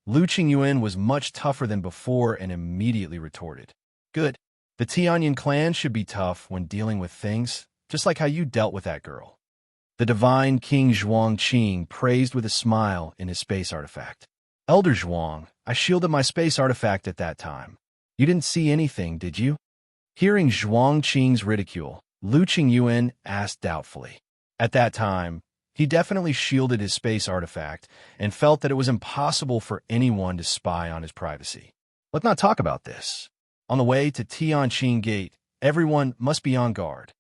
Lu Qingyuan was much tougher than before and immediately retorted. Good. The Tianyan clan should be tough when dealing with things, just like how you dealt with that girl. The divine King Zhuang Qing praised with a smile in his space artifact. Elder Zhuang, I shielded my space artifact at that time. You didn't see anything, did you? Hearing Zhuang Qing's ridicule, Lu Qingyuan asked doubtfully. At that time, he definitely shielded his space artifact and felt that it was impossible for anyone to spy on his privacy. Let's not talk about this. On the way to Tianqing Gate, everyone must be on guard.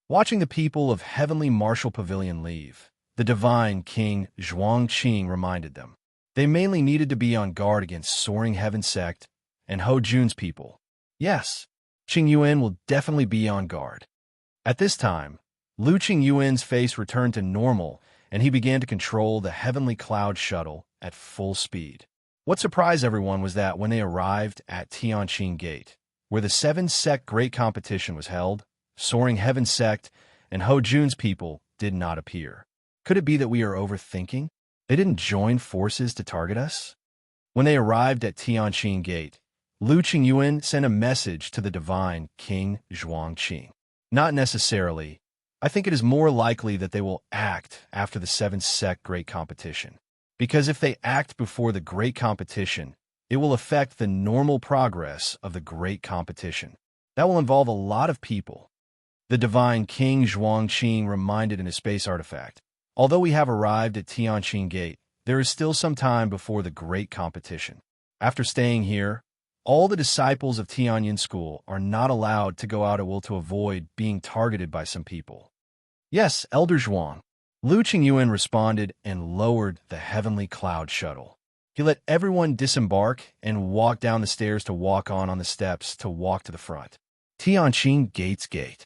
Watching the people of Heavenly Martial Pavilion leave, the divine King Zhuang Qing reminded them. They mainly needed to be on guard against Soaring Heaven Sect and Ho Jun's people. Yes, Qingyuan will definitely be on guard. At this time, Lu Qingyuan's face returned to normal and he began to control the Heavenly Cloud Shuttle at full speed. What surprised everyone was that when they arrived at Tianqing Gate, where the 7-sect Great Competition was held, Soaring Heaven Sect and Ho Jun's people did not appear. Could it be that we are overthinking? They didn't join forces to target us? When they arrived at Tianqing Gate, Lu Qingyuan sent a message to the divine King Zhuang Qing. Not necessarily. I think it is more likely that they will act after the 7-sect Great Competition. Because if they act before the Great Competition, it will affect the normal progress of the Great Competition. That will involve a lot of people. The divine King Zhuang Qing reminded in his space artifact. Although we have arrived at Tianqing Gate, there is still some time before the Great Competition. After staying here, all the disciples of Tianyan School are not allowed to go out at will to avoid being targeted by some people. Yes, Elder Zhuang. Lu Qingyuan responded and lowered the Heavenly Cloud Shuttle. He let everyone disembark and walk down the stairs to walk on the steps to walk to the front. Tianqing Gate's gate.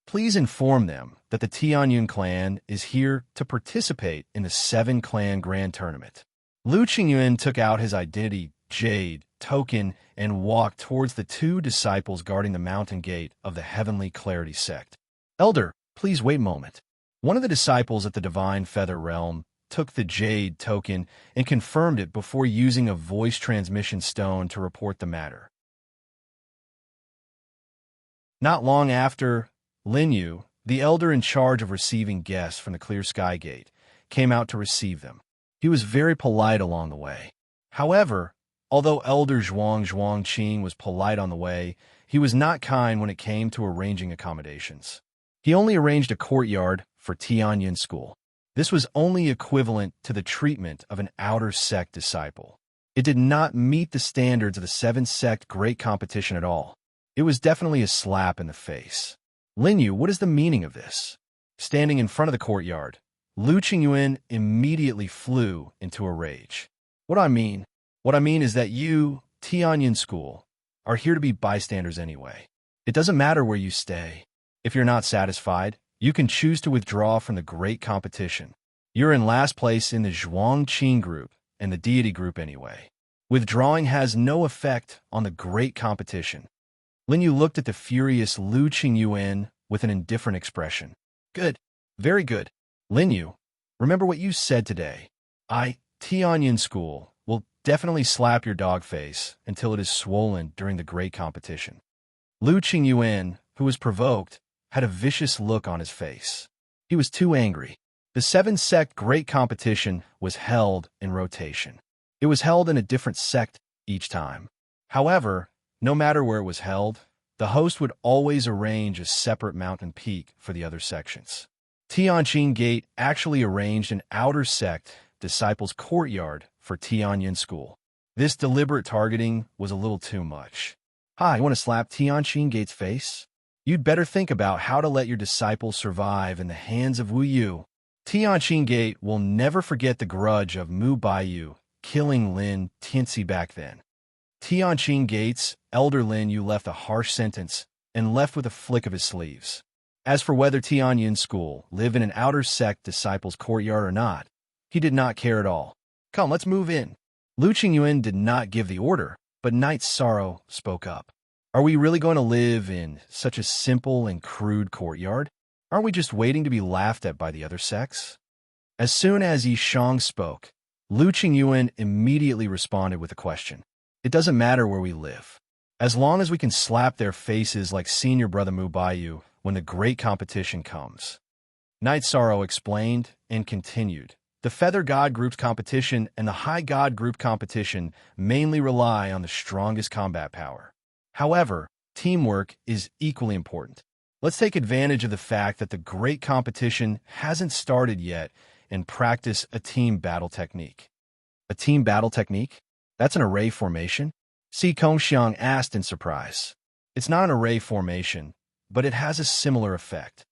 Please inform them that the Tianyun clan is here to participate in the 7-clan Grand Tournament. Lu Qingyuan took out his identity Jade token and walked towards the 2 disciples guarding the mountain gate of the Heavenly Clarity Sect. Elder, please wait a moment. One of the disciples at the Divine Feather Realm took the Jade token and confirmed it before using a voice transmission stone to report the matter. Not long after, Lin Yu, The elder in charge of receiving guests from the Clear Sky Gate came out to receive them. He was very polite along the way. However, although Elder Zhuangqing was polite on the way, he was not kind when it came to arranging accommodations. He only arranged a courtyard for Tianyin School. This was only equivalent to the treatment of an outer sect disciple. It did not meet the standards of the seven-sect great competition at all. It was definitely a slap in the face. Linyu, what is the meaning of this? Standing in front of the courtyard, Lu Qingyuan immediately flew into a rage. What I mean is that you, Tianyin School, are here to be bystanders anyway. It doesn't matter where you stay. If you're not satisfied, you can choose to withdraw from the great competition. You're in last place in the Zhuangqing group and the deity group anyway. Withdrawing has no effect on the great competition. Linyu looked at the furious Lu Qingyuan with an indifferent expression. Good. Very good. Linyu, remember what you said today. Tianyin School, will definitely slap your dog face until it is swollen during the great competition. Lu Qingyuan, who was provoked, had a vicious look on his face. He was too angry. The seven-sect great competition was held in rotation. It was held in a different sect each time. However, no matter where it was held, the host would always arrange a separate mountain peak for the other sections. Tianjin Gate actually arranged an outer sect disciples' courtyard for Tianyin School. This deliberate targeting was a little too much. Hi, you want to slap Tianjin Gate's face? You'd better think about how to let your disciples survive in the hands of Wu Yu. Tianjin Gate will never forget the grudge of Mu Baiyu killing Lin Tianxi back then. Tianjin Gate's elder Lin Yu left a harsh sentence and left with a flick of his sleeves. As for whether Tianyin School live in an outer sect disciples' courtyard or not, he did not care at all. Come, let's move in. Lu Qingyuan did not give the order, but Night Sorrow spoke up. Are we really going to live in such a simple and crude courtyard? Aren't we just waiting to be laughed at by the other sects? As soon as Yi Shang spoke, Lu Qingyuan immediately responded with a question. It doesn't matter where we live. As long as we can slap their faces like senior brother Mu Baiyu when the great competition comes. Night Sorrow explained and continued. The Feather God Group's competition and the High God Group competition mainly rely on the strongest combat power. However, teamwork is equally important. Let's take advantage of the fact that the great competition hasn't started yet and practice a team battle technique. A team battle technique? That's an array formation? Si Kongxiang asked in surprise. It's not an array formation, but it has a similar effect.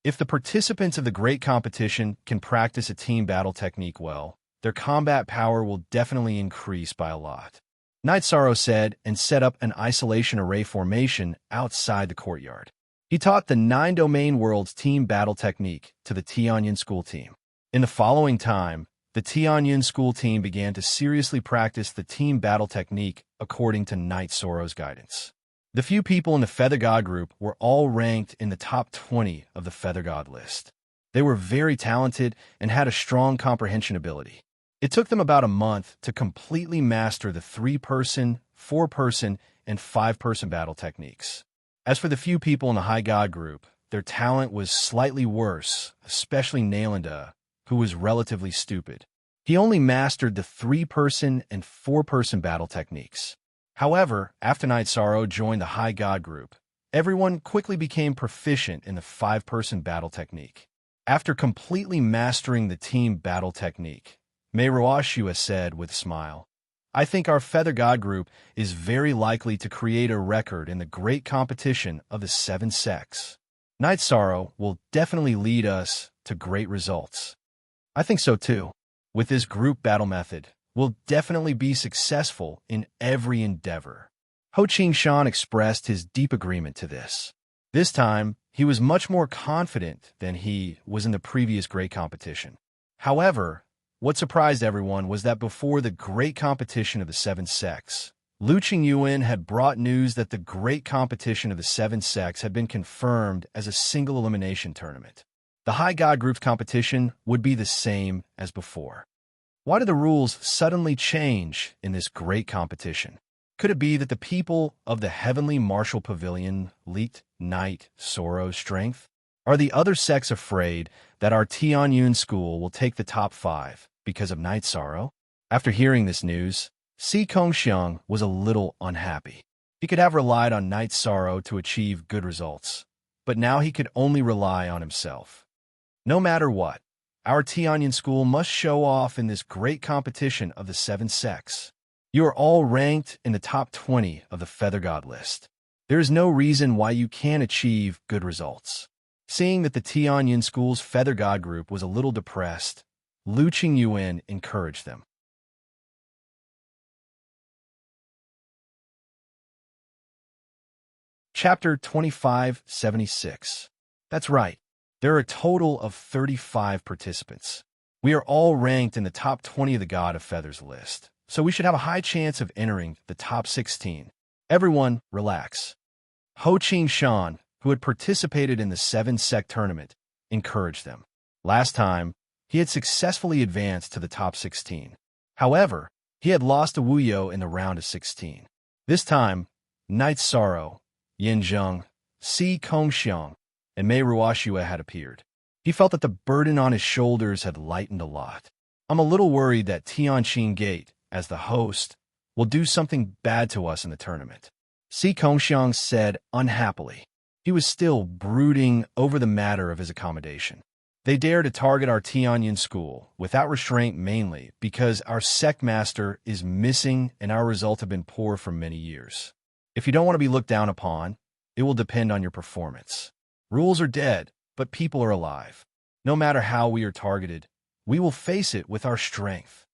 If the participants of the great competition can practice a team battle technique well, their combat power will definitely increase by a lot. Night Sorrow said and set up an isolation array formation outside the courtyard. He taught the 9 Domain Worlds team battle technique to the Tianyin School team. In the following time, the Tianyin School team began to seriously practice the team battle technique according to Night Sorrow's guidance. The few people in the Feather God group were all ranked in the top 20 of the Feather God list. They were very talented and had a strong comprehension ability. It took them about a month to completely master the 3-person, 4-person, and 5-person battle techniques. As for the few people in the High God group, their talent was slightly worse, especially Nalanda, who was relatively stupid. He only mastered the 3-person and 4-person battle techniques. However, after Night Sorrow joined the High God group, everyone quickly became proficient in the 5-person battle technique. After completely mastering the team battle technique, Mei Ruoshua said with a smile, I think our Feather God group is very likely to create a record in the great competition of the 7 sects. Night Sorrow will definitely lead us to great results. I think so too. With this group battle method, we'll definitely be successful in every endeavor. Ho Qingshan expressed his deep agreement to this. This time, he was much more confident than he was in the previous great competition. However, what surprised everyone was that before the great competition of the 7 sects, Lu Qingyuan had brought news that the great competition of the 7 sects had been confirmed as a single elimination tournament. The High God Group's competition would be the same as before. Why did the rules suddenly change in this great competition? Could it be that the people of the heavenly martial pavilion leaked Knight Soro's strength? Are the other sects afraid that our Tianyun school will take the top 5 because of Knight Soro? After hearing this news, Si Kongxiang was a little unhappy. He could have relied on Knight Soro to achieve good results, but now he could only rely on himself. No matter what, our Tianyun school must show off in this great competition of the 7 sects. You are all ranked in the top 20 of the Feather God list. There is no reason why you can't achieve good results. Seeing that the Tianyun school's Feather God group was a little depressed, Lu Qingyuan encouraged them. Chapter 2576. That's right. There are a total of 35 participants. We are all ranked in the top 20 of the God of Feathers list, so we should have a high chance of entering the top 16. Everyone, relax. Ho Qing-shan, who had participated in the 7-sect tournament, encouraged them. Last time, he had successfully advanced to the top 16. However, he had lost to Wu Yo in the round of 16. This time, Knight Soro, Yin Zheng, Si Kongxiang, and Mei Ruoxue had appeared. He felt that the burden on his shoulders had lightened a lot. I'm a little worried that Tianqing Gate, as the host, will do something bad to us in the tournament, Si Kongxiang said unhappily. He was still brooding over the matter of his accommodation. They dare to target our Tianyun school without restraint, mainly because our sect master is missing and our results have been poor for many years. If you don't want to be looked down upon, it will depend on your performance. Rules are dead, but people are alive. No matter how we are targeted, we will face it with our strength.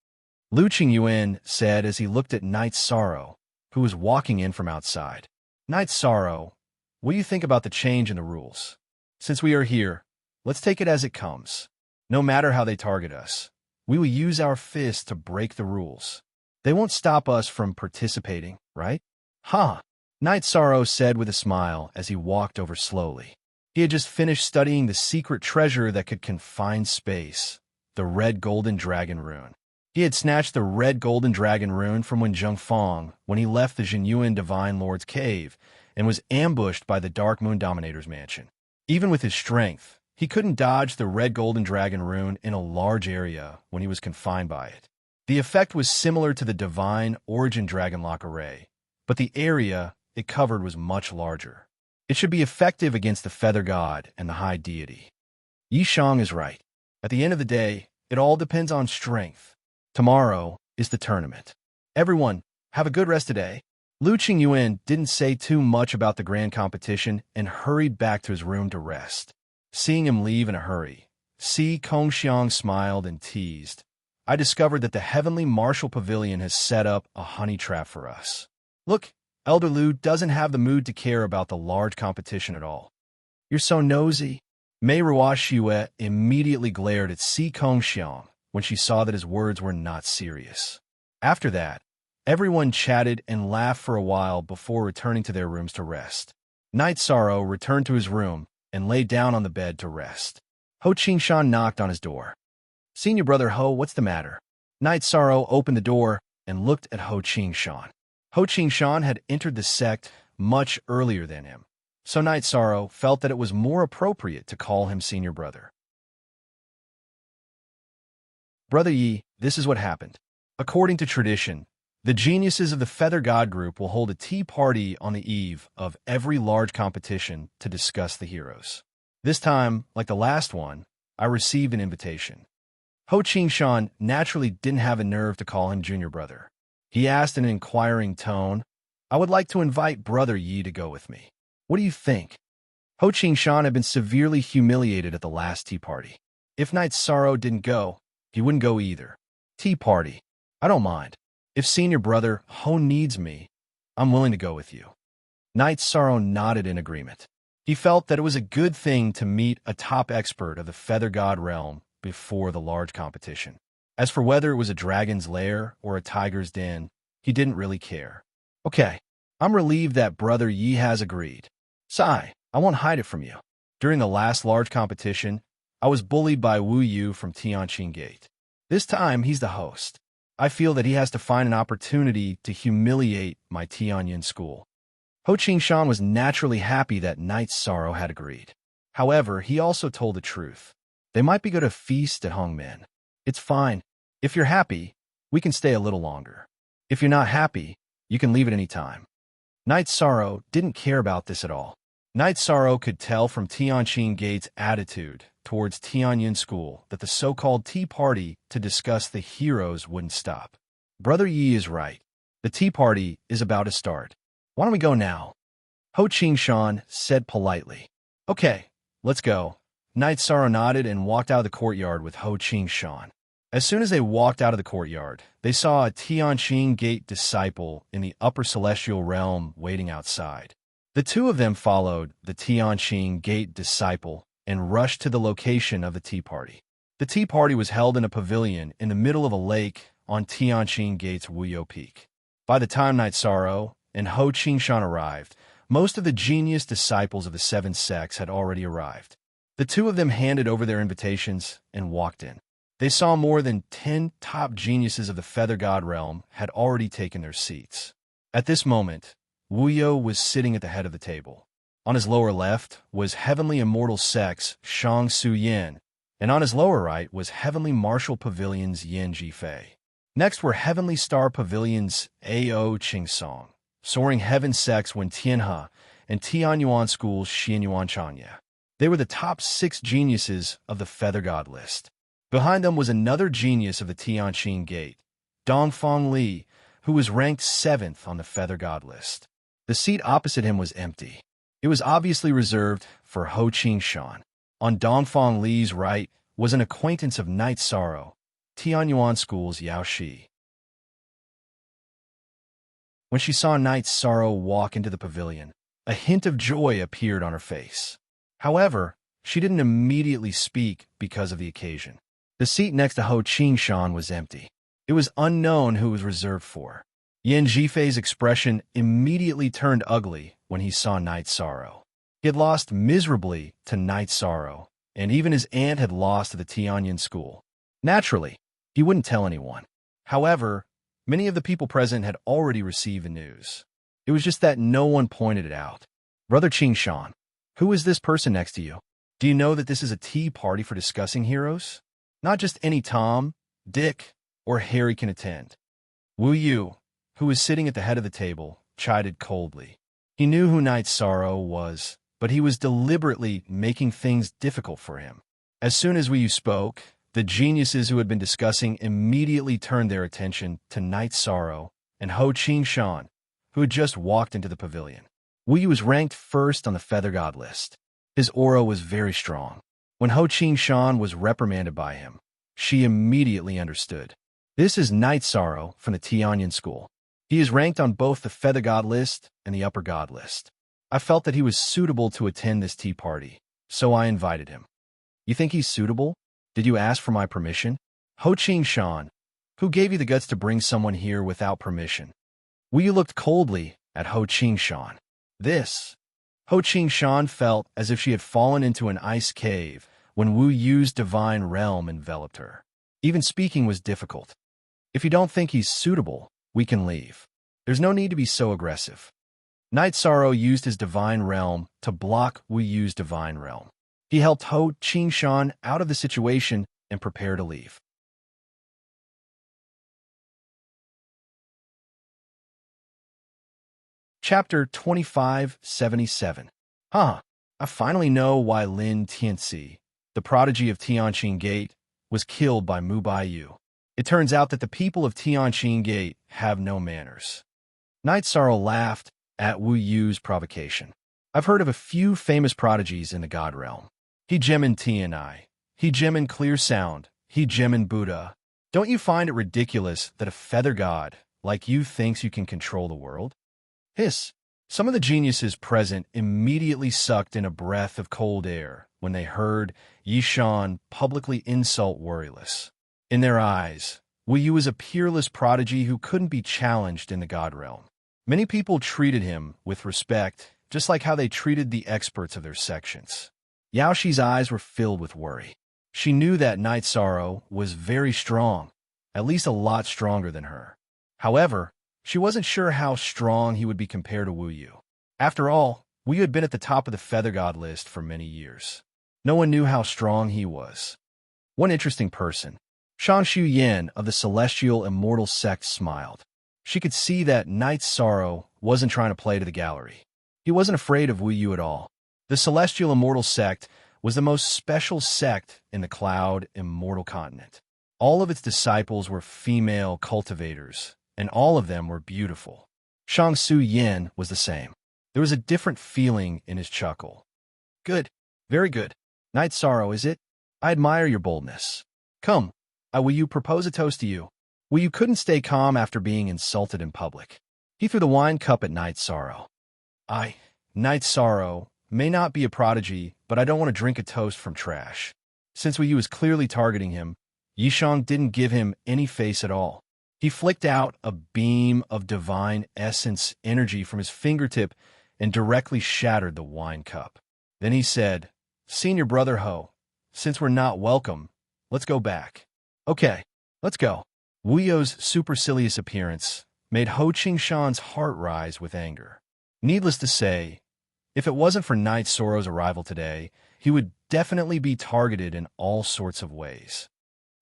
Lu Qingyuan said as he looked at Knight Soro, who was walking in from outside. Knight Soro, what do you think about the change in the rules? Since we are here, let's take it as it comes. No matter how they target us, we will use our fists to break the rules. They won't stop us from participating, right? Huh, Knight Soro said with a smile as he walked over slowly. He had just finished studying the secret treasure that could confine space, the Red Golden Dragon Rune. He had snatched the Red Golden Dragon Rune from Wen Zhengfang when he left the Jinyuan Divine Lord's cave and was ambushed by the Dark Moon Dominator's mansion. Even with his strength, he couldn't dodge the Red Golden Dragon Rune in a large area when he was confined by it. The effect was similar to the Divine Origin Dragonlock Array, but the area it covered was much larger. It should be effective against the Feather God and the High Deity. Yi Shang is right. At the end of the day, it all depends on strength. Tomorrow is the tournament. Everyone, have a good rest today. Lu Qingyuan didn't say too much about the grand competition and hurried back to his room to rest. Seeing him leave in a hurry, Si Kongxiang smiled and teased. I discovered that the Heavenly Martial Pavilion has set up a honey trap for us. Look, Elder Lu doesn't have the mood to care about the large competition at all. You're so nosy. Mei Ruoxue immediately glared at Si Kongxiang when she saw that his words were not serious. After that, everyone chatted and laughed for a while before returning to their rooms to rest. Knight Soro returned to his room and lay down on the bed to rest. Ho Qingshan knocked on his door. Senior brother Ho, what's the matter? Knight Soro opened the door and looked at Ho Qingshan. Ho Qingshan had entered the sect much earlier than him, so Knight Soro felt that it was more appropriate to call him senior brother. Brother Yi, this is what happened. According to tradition, the geniuses of the Feather God group will hold a tea party on the eve of every large competition to discuss the heroes. This time, like the last one, I received an invitation. Ho Qingshan naturally didn't have a nerve to call him junior brother. He asked in an inquiring tone, I would like to invite Brother Yi to go with me. What do you think? Ho Qingshan had been severely humiliated at the last tea party. If Knight Soro didn't go, he wouldn't go either. Tea party. I don't mind. If senior brother Ho needs me, I'm willing to go with you. Knight Soro nodded in agreement. He felt that it was a good thing to meet a top expert of the Feather God realm before the large competition. As for whether it was a dragon's lair or a tiger's den, he didn't really care. Okay, I'm relieved that Brother Yi has agreed. Sai, I won't hide it from you. During the last large competition, I was bullied by Wu Yu from Tianqing Gate. This time, he's the host. I feel that he has to find an opportunity to humiliate my Tianyin school. Ho Qingshan was naturally happy that Night Sorrow had agreed. However, he also told the truth. They might be going to feast at Hongmen. It's fine. If you're happy, we can stay a little longer. If you're not happy, you can leave at any time. Night Sorrow didn't care about this at all. Night Sorrow could tell from Tianqing Gate's attitude towards Tianyin School that the so-called tea party to discuss the heroes wouldn't stop. Brother Yi is right. The tea party is about to start. Why don't we go now? Ho Qingshan said politely. Okay, let's go. Night Sorrow nodded and walked out of the courtyard with Ho Qingshan. As soon as they walked out of the courtyard, they saw a Tianqing Gate disciple in the upper celestial realm waiting outside. The two of them followed the Tianqing Gate disciple and rushed to the location of the tea party. The tea party was held in a pavilion in the middle of a lake on Tianqing Gate's Wuyo Peak. By the time Night Sorrow and Ho Qingshan arrived, most of the genius disciples of the seven sects had already arrived. The two of them handed over their invitations and walked in. They saw more than 10 top geniuses of the Feather God realm had already taken their seats. At this moment, Wuyo was sitting at the head of the table. On his lower left was Heavenly Immortal Sect's Shang Su Yin, and on his lower right was Heavenly Martial Pavilion's Yin Jifei. Next were Heavenly Star Pavilion's A.O. Qingsong, Soaring Heaven Sect's Wen Tianhe, and Tianyuan School's Xianyuan Chanya. They were the top 6 geniuses of the Feather God list. Behind them was another genius of the Tianqing Gate, Dongfang Li, who was ranked 7th on the Feather God list. The seat opposite him was empty. It was obviously reserved for Ho Qingshan. On Dongfang Li's right was an acquaintance of Night Sorrow, Tianyuan School's Yao Shi. When she saw Night Sorrow walk into the pavilion, a hint of joy appeared on her face. However, she didn't immediately speak because of the occasion. The seat next to Ho Qingshan was empty. It was unknown who it was reserved for. Yin Jifei's expression immediately turned ugly when he saw Night Sorrow. He had lost miserably to Night Sorrow, and even his aunt had lost to the Tianyin School. Naturally, he wouldn't tell anyone. However, many of the people present had already received the news. It was just that no one pointed it out. Brother Qingshan, who is this person next to you? Do you know that this is a tea party for discussing heroes? Not just any Tom, Dick, or Harry can attend. Wu Yu, who was sitting at the head of the table, chided coldly. He knew who Night Sorrow was, but he was deliberately making things difficult for him. As soon as Wu Yu spoke, the geniuses who had been discussing immediately turned their attention to Night Sorrow and Ho Qingshan, who had just walked into the pavilion. Wu Yu was ranked 1st on the Feather God list. His aura was very strong. When Ho Qingshan was reprimanded by him, she immediately understood. This is Night Sorrow from the Tianyin School. He is ranked on both the Feather God list and the Upper God list. I felt that he was suitable to attend this tea party, so I invited him. You think he's suitable? Did you ask for my permission? Ho Qingshan, who gave you the guts to bring someone here without permission? Wu Yu looked coldly at Ho Qingshan. Ho Qingshan felt as if she had fallen into an ice cave when Wu Yu's divine realm enveloped her. Even speaking was difficult. If you don't think he's suitable, we can leave. There's no need to be so aggressive. Night Sorrow used his divine realm to block Wu Yu's divine realm. He helped Ho Qingshan out of the situation and prepared to leave. Chapter 2577. I finally know why Lin Tianxi, the prodigy of Tianqing Gate, was killed by Mu Baiyu. It turns out that the people of Tianqing Gate have no manners. Night Sorrow laughed at Wu Yu's provocation. I've heard of a few famous prodigies in the God realm. He Gemin Tianai, He Gemin Clear Sound, He Gemin Buddha. Don't you find it ridiculous that a feather god like you thinks you can control the world? Hiss. Some of the geniuses present immediately sucked in a breath of cold air when they heard Yishan publicly insult Worryless. In their eyes, Wu Yu was a peerless prodigy who couldn't be challenged in the God realm. Many people treated him with respect, just like how they treated the experts of their sections. Yao Shi's eyes were filled with worry. She knew that Night Sorrow was very strong, at least a lot stronger than her. However, she wasn't sure how strong he would be compared to Wu Yu. After all, Wu Yu had been at the top of the Feather God list for many years. No one knew how strong he was. One interesting person, Shang Shu Yin of the Celestial Immortal Sect, smiled. She could see that Knight Sorrow wasn't trying to play to the gallery. He wasn't afraid of Wu Yu at all. The Celestial Immortal Sect was the most special sect in the Cloud Immortal Continent. All of its disciples were female cultivators, and all of them were beautiful. Shang Shu Yin was the same. There was a different feeling in his chuckle. Good. Very good. Knight Sorrow, is it? I admire your boldness. Come, Wu Yu propose a toast to you. Wu Yu couldn't stay calm after being insulted in public. He threw the wine cup at Knight Sorrow. Knight Sorrow, may not be a prodigy, but I don't want to drink a toast from trash. Since Wu Yu was clearly targeting him, Yishang didn't give him any face at all. He flicked out a beam of divine essence energy from his fingertip and directly shattered the wine cup. Then he said, Senior Brother Ho, since we're not welcome, let's go back. Okay, let's go. Wu Yu's supercilious appearance made Ho Qingshan's heart rise with anger. Needless to say, if it wasn't for Knight Sorrow's arrival today, he would definitely be targeted in all sorts of ways.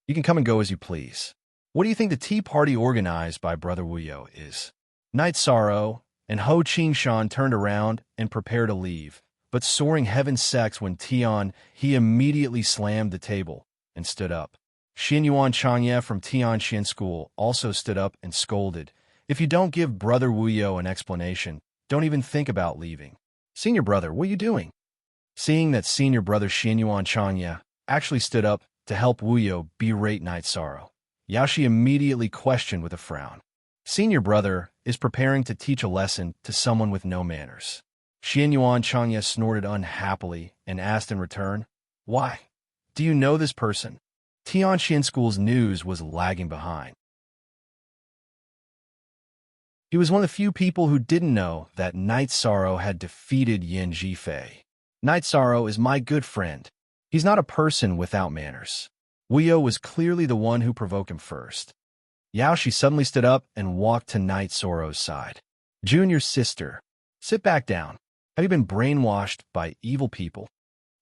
You can come and go as you please. What do you think the tea party organized by Brother Wu Yu is? Knight Sorrow and Ho Qingshan turned around and prepared to leave, but soaring heaven sects when he immediately slammed the table and stood up. Xinyuan Changye from Tianxian School also stood up and scolded, If you don't give Brother Wu Yu an explanation, don't even think about leaving. Senior Brother, what are you doing? Seeing that Senior Brother Xinyuan Changye actually stood up to help Wu Yu berate Knight Sorrow, Yaoshi immediately questioned with a frown. Senior Brother is preparing to teach a lesson to someone with no manners. Xinyuan Changye snorted unhappily and asked in return, Why? Do you know this person? Tianxian School's news was lagging behind. He was one of the few people who didn't know that Knight Sorrow had defeated Yin Jifei. Knight Sorrow is my good friend. He's not a person without manners. Wu Yu was clearly the one who provoked him first. Yaoshi suddenly stood up and walked to Knight Sorrow's side. Junior sister, sit back down. Have you been brainwashed by evil people?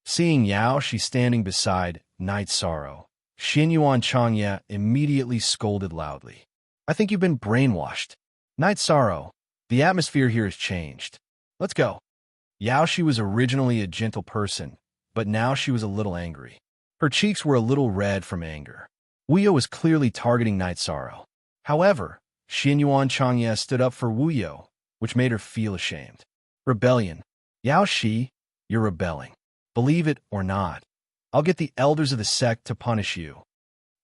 Seeing Yaoshi standing beside Knight Sorrow, Xinyuan Changye immediately scolded loudly. I think you've been brainwashed. Knight Sorrow, the atmosphere here has changed. Let's go. Yaoshi was originally a gentle person, but now she was a little angry. Her cheeks were a little red from anger. Wu Yu was clearly targeting Knight Sorrow. However, Xinyuan Changye stood up for Wu Yu, which made her feel ashamed. Rebellion. Yaoshi, you're rebelling. Believe it or not, I'll get the elders of the sect to punish you.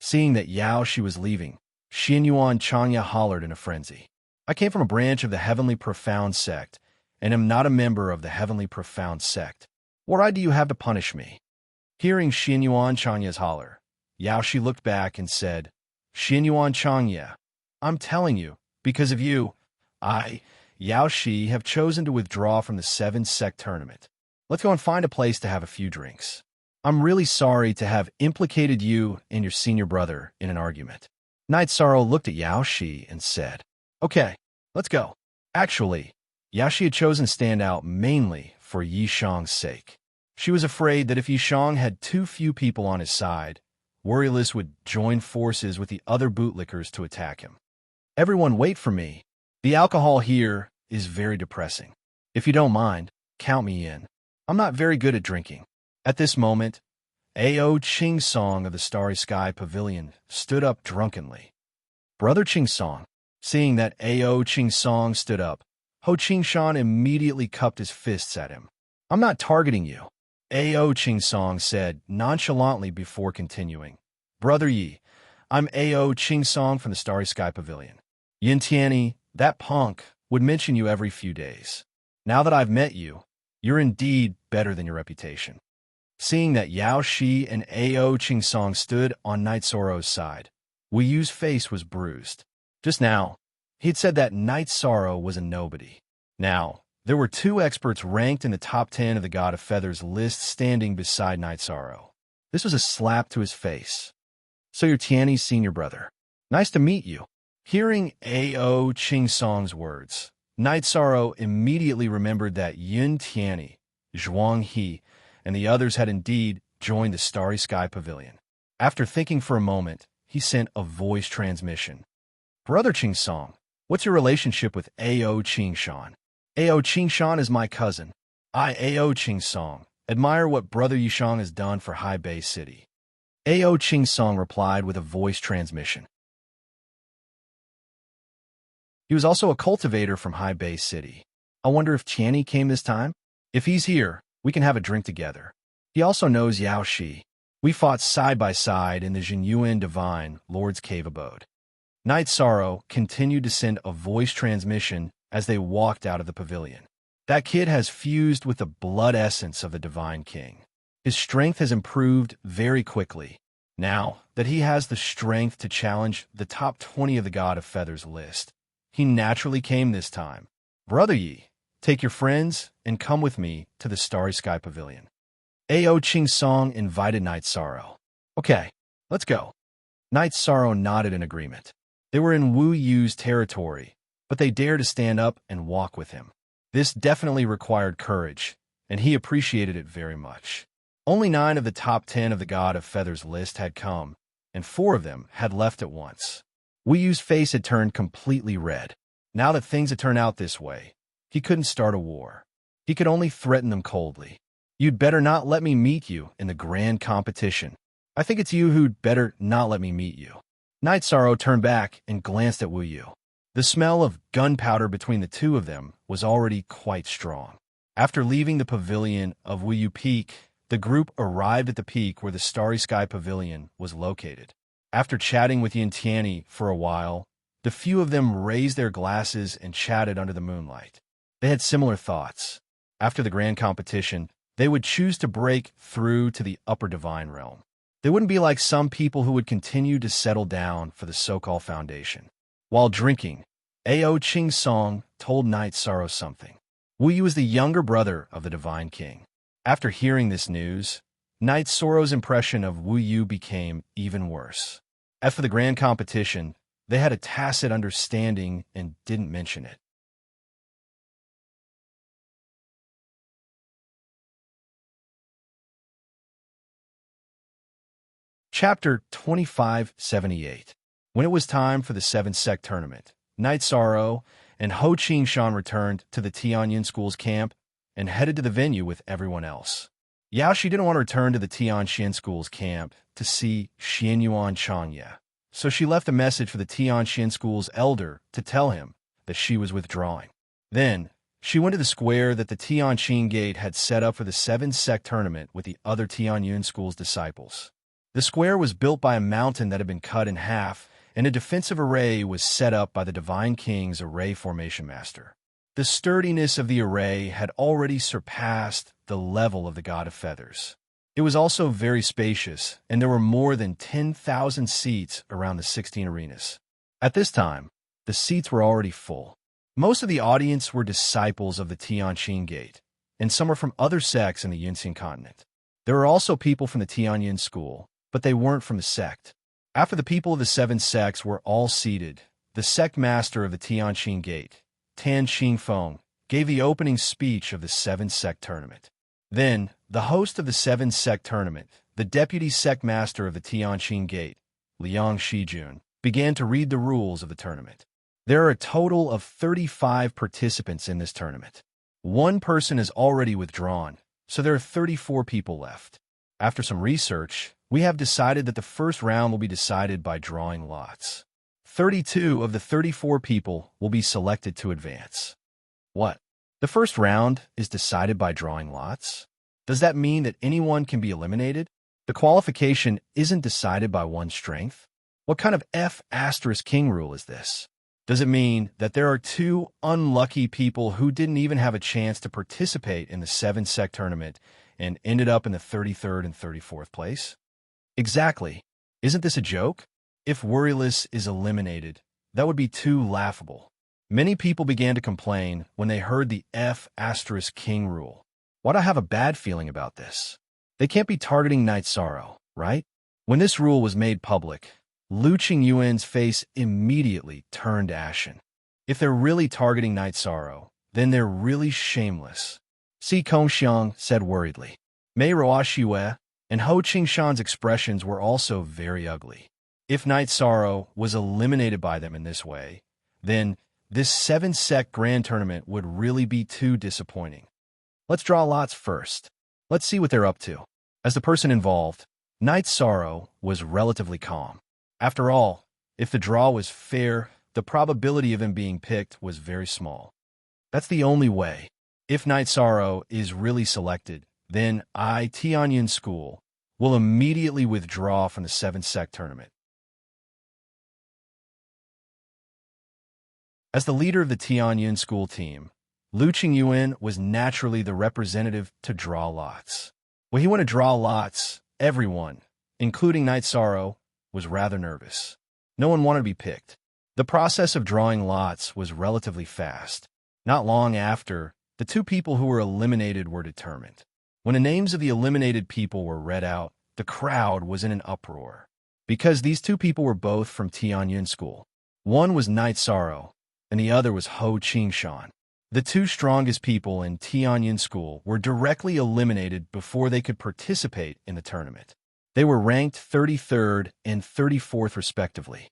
Seeing that Yaoshi was leaving, Xinyuan Changye hollered in a frenzy. I came from a branch of the Heavenly Profound Sect, and am not a member of the Heavenly Profound Sect. What right do you have to punish me? Hearing Xinyuan Changye's holler, Yaoshi looked back and said, Xinyuan Changye, I'm telling you, because of you, Yaoshi, have chosen to withdraw from the 7-sect tournament. Let's go and find a place to have a few drinks. I'm really sorry to have implicated you and your senior brother in an argument. Knight Sorrow looked at Yaoshi and said, Okay, let's go. Actually, Yaoshi had chosen to stand out mainly for Yishang's sake. She was afraid that if Yishang had too few people on his side, Worryless would join forces with the other bootlickers to attack him. Everyone wait for me. The alcohol here is very depressing. If you don't mind, count me in. I'm not very good at drinking. At this moment, Ao Ching Song of the Starry Sky Pavilion stood up drunkenly. Brother Ching Song, seeing that Ao Ching Song stood up, Ho Qingshan immediately cupped his fists at him. I'm not targeting you, Ao Ching Song said nonchalantly before continuing. Brother Yi, I'm Ao Ching Song from the Starry Sky Pavilion. Yin Tianyi, that punk, would mention you every few days. Now that I've met you, you're indeed better than your reputation. Seeing that Yao Shi and Ao Ching Song stood on Knight Sorrow's side, Wu Yu's face was bruised. Just now, he had said that Knight Sorrow was a nobody. Now, there were 2 experts ranked in the top 10 of the God of Feathers list standing beside Knight Sorrow. This was a slap to his face. So you're Tianyi's senior brother. Nice to meet you. Hearing A.O. Ching Song's words, Night Sorrow immediately remembered that Yun Tianyi, Zhuang He, and the others had indeed joined the Starry Sky Pavilion. After thinking for a moment, he sent a voice transmission. Brother Ching Song, what's your relationship with A.O. Ching Shan? A.O. Ching Shan is my cousin. I, A.O. Ching Song, admire what Brother Yishang has done for High Bay City. A.O. Ching Song replied with a voice transmission. He was also a cultivator from High Bay City. I wonder if Tianyi came this time? If he's here, we can have a drink together. He also knows Yao Shi. We fought side by side in the Jinyuan Divine Lord's Cave abode. Night Sorrow continued to send a voice transmission as they walked out of the pavilion. That kid has fused with the blood essence of the Divine King. His strength has improved very quickly. Now that he has the strength to challenge the top 20 of the God of Feathers list, he naturally came this time. Brother Yi, take your friends and come with me to the Starry Sky Pavilion. A.O. Ching Song invited Night Sorrow. Okay, let's go. Night Sorrow nodded in agreement. They were in Wu Yu's territory, but they dared to stand up and walk with him. This definitely required courage, and he appreciated it very much. Only 9 of the top 10 of the God of Feathers list had come, and 4 of them had left at once. Wu Yu's face had turned completely red. Now that things had turned out this way, he couldn't start a war. He could only threaten them coldly. You'd better not let me meet you in the grand competition. I think it's you who'd better not let me meet you. Night Sorrow turned back and glanced at Wu Yu. The smell of gunpowder between the two of them was already quite strong. After leaving the pavilion of Wu Yu Peak, the group arrived at the peak where the Starry Sky Pavilion was located. After chatting with Yun Tianyi for a while, the few of them raised their glasses and chatted under the moonlight. They had similar thoughts. After the grand competition, they would choose to break through to the upper divine realm. They wouldn't be like some people who would continue to settle down for the so-called foundation. While drinking, A.O. Ching Song told Night Sorrow something. Wu Yu is the younger brother of the Divine King. After hearing this news, Night Sorrow's impression of Wu Yu became even worse. As for the grand competition, they had a tacit understanding and didn't mention it. Chapter 2578. When it was time for the 7-sect tournament, Night Sorrow and Ho Ching Shan returned to the Tianyun School's camp and headed to the venue with everyone else. Yao Shi didn't want to return to the Tianxian School's camp to see Xianyuan Changya, so she left a message for the Tianxian School's elder to tell him that she was withdrawing. Then, she went to the square that the Tianxin Gate had set up for the 7-sect tournament with the other Tianyun School's disciples. The square was built by a mountain that had been cut in half, and a defensive array was set up by the Divine King's array formation master. The sturdiness of the array had already surpassed the level of the God of Feathers. It was also very spacious, and there were more than 10,000 seats around the 16 arenas. At this time, the seats were already full. Most of the audience were disciples of the Tianxin Gate, and some were from other sects in the Yunxian continent. There were also people from the Tianyun School, but they weren't from the sect. After the people of the 7 sects were all seated, the sect master of the Tianxin Gate, Tan Xingfeng, gave the opening speech of the 7-sect tournament. Then, the host of the 7-sect tournament, the deputy sect master of the Tianxin Gate, Liang Shijun, began to read the rules of the tournament. There are a total of 35 participants in this tournament. One person is already withdrawn, so there are 34 people left. After some research, we have decided that the first round will be decided by drawing lots. 32 of the 34 people will be selected to advance. What? The first round is decided by drawing lots? Does that mean that anyone can be eliminated? The qualification isn't decided by one's strength? What kind of F*** rule is this? Does it mean that there are 2 unlucky people who didn't even have a chance to participate in the 7-sect tournament and ended up in the 33rd and 34th place? Exactly. Isn't this a joke? If Worryless is eliminated, that would be too laughable. Many people began to complain when they heard the F*** rule. Why do I have a bad feeling about this? They can't be targeting Night Sorrow, right? When this rule was made public, Lu Qingyuan's face immediately turned ashen. If they're really targeting Night Sorrow, then they're really shameless. Si Kongxiang said worriedly. Mei Ruoxue and Ho Qingshan's expressions were also very ugly. If Night Sorrow was eliminated by them in this way, then this 7-sect grand tournament would really be too disappointing. Let's draw lots first. Let's see what they're up to. As the person involved, Night Sorrow was relatively calm. After all, if the draw was fair, the probability of him being picked was very small. That's the only way. If Night Sorrow is really selected, then Tianyun School will immediately withdraw from the 7-sect tournament. As the leader of the Tianyun School team, Lu Qingyuan was naturally the representative to draw lots. When he went to draw lots, everyone, including Night Sorrow, was rather nervous. No one wanted to be picked. The process of drawing lots was relatively fast. Not long after, the two people who were eliminated were determined. When the names of the eliminated people were read out, the crowd was in an uproar. Because these two people were both from Tianyun School. One was Night Sorrow, and the other was Ho Qingshan. The two strongest people in Tianyun School were directly eliminated before they could participate in the tournament. They were ranked 33rd and 34th respectively.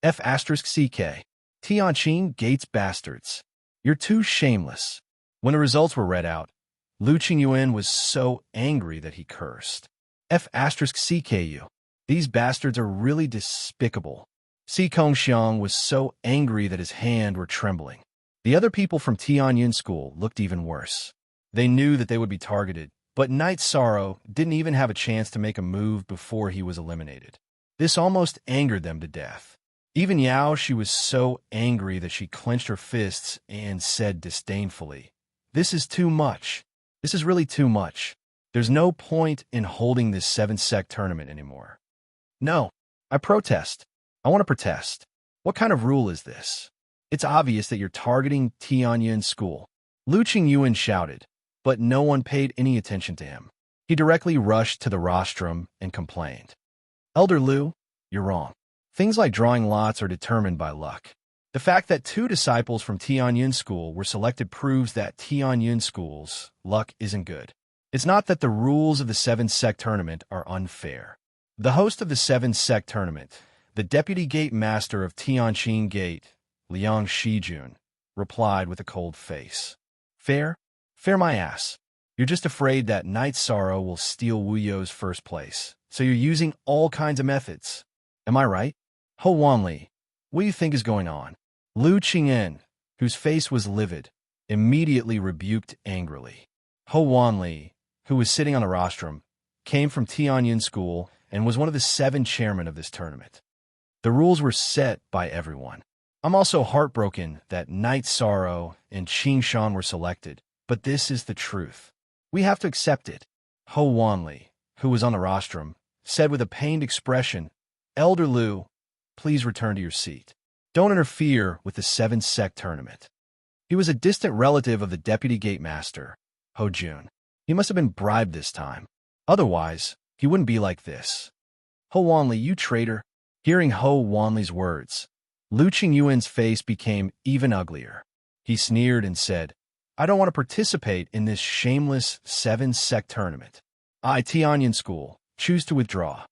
F*CK. Tianqing Gates bastards. You're too shameless. When the results were read out, Lu Qingyuan was so angry that he cursed. F*CKU. These bastards are really despicable. Si Kongxiang was so angry that his hands were trembling. The other people from Tianyun School looked even worse. They knew that they would be targeted, but Night Sorrow didn't even have a chance to make a move before he was eliminated. This almost angered them to death. Even Yao, she was so angry that she clenched her fists and said disdainfully, "This is too much. This is really too much. There's no point in holding this 7-sect tournament anymore." No, I protest. I want to protest. What kind of rule is this? It's obvious that you're targeting Tianyun School. Lu Qingyuan shouted, but no one paid any attention to him. He directly rushed to the rostrum and complained. "Elder Lu, you're wrong. Things like drawing lots are determined by luck. The fact that 2 disciples from Tianyun School were selected proves that Tianyun School's luck isn't good. It's not that the rules of the 7-sect tournament are unfair." The host of the 7-sect tournament, the deputy gate master of Tianqing Gate, Liang Shijun, replied with a cold face. "Fair? Fair my ass. You're just afraid that Night Sorrow will steal Wu You's first place, so you're using all kinds of methods. Am I right? Ho Wanli, what do you think is going on?" Lu Qing'en, whose face was livid, immediately rebuked angrily. Ho Wanli, who was sitting on the rostrum, came from Tianyun School and was one of the 7 chairmen of this tournament. The rules were set by everyone. I'm also heartbroken that Night Sorrow and Qingshan were selected, but this is the truth. We have to accept it. Ho Wanli, who was on the rostrum, said with a pained expression, "Elder Lu, please return to your seat. Don't interfere with the 7-sect tournament." He was a distant relative of the deputy gate master, Ho Jun. He must have been bribed this time. Otherwise, he wouldn't be like this. "Ho Wanli, you traitor." Hearing Ho Wanli's words, Lu Qingyuan's face became even uglier. He sneered and said, "I don't want to participate in this shameless 7-sect tournament. I, Tianyun School, choose to withdraw."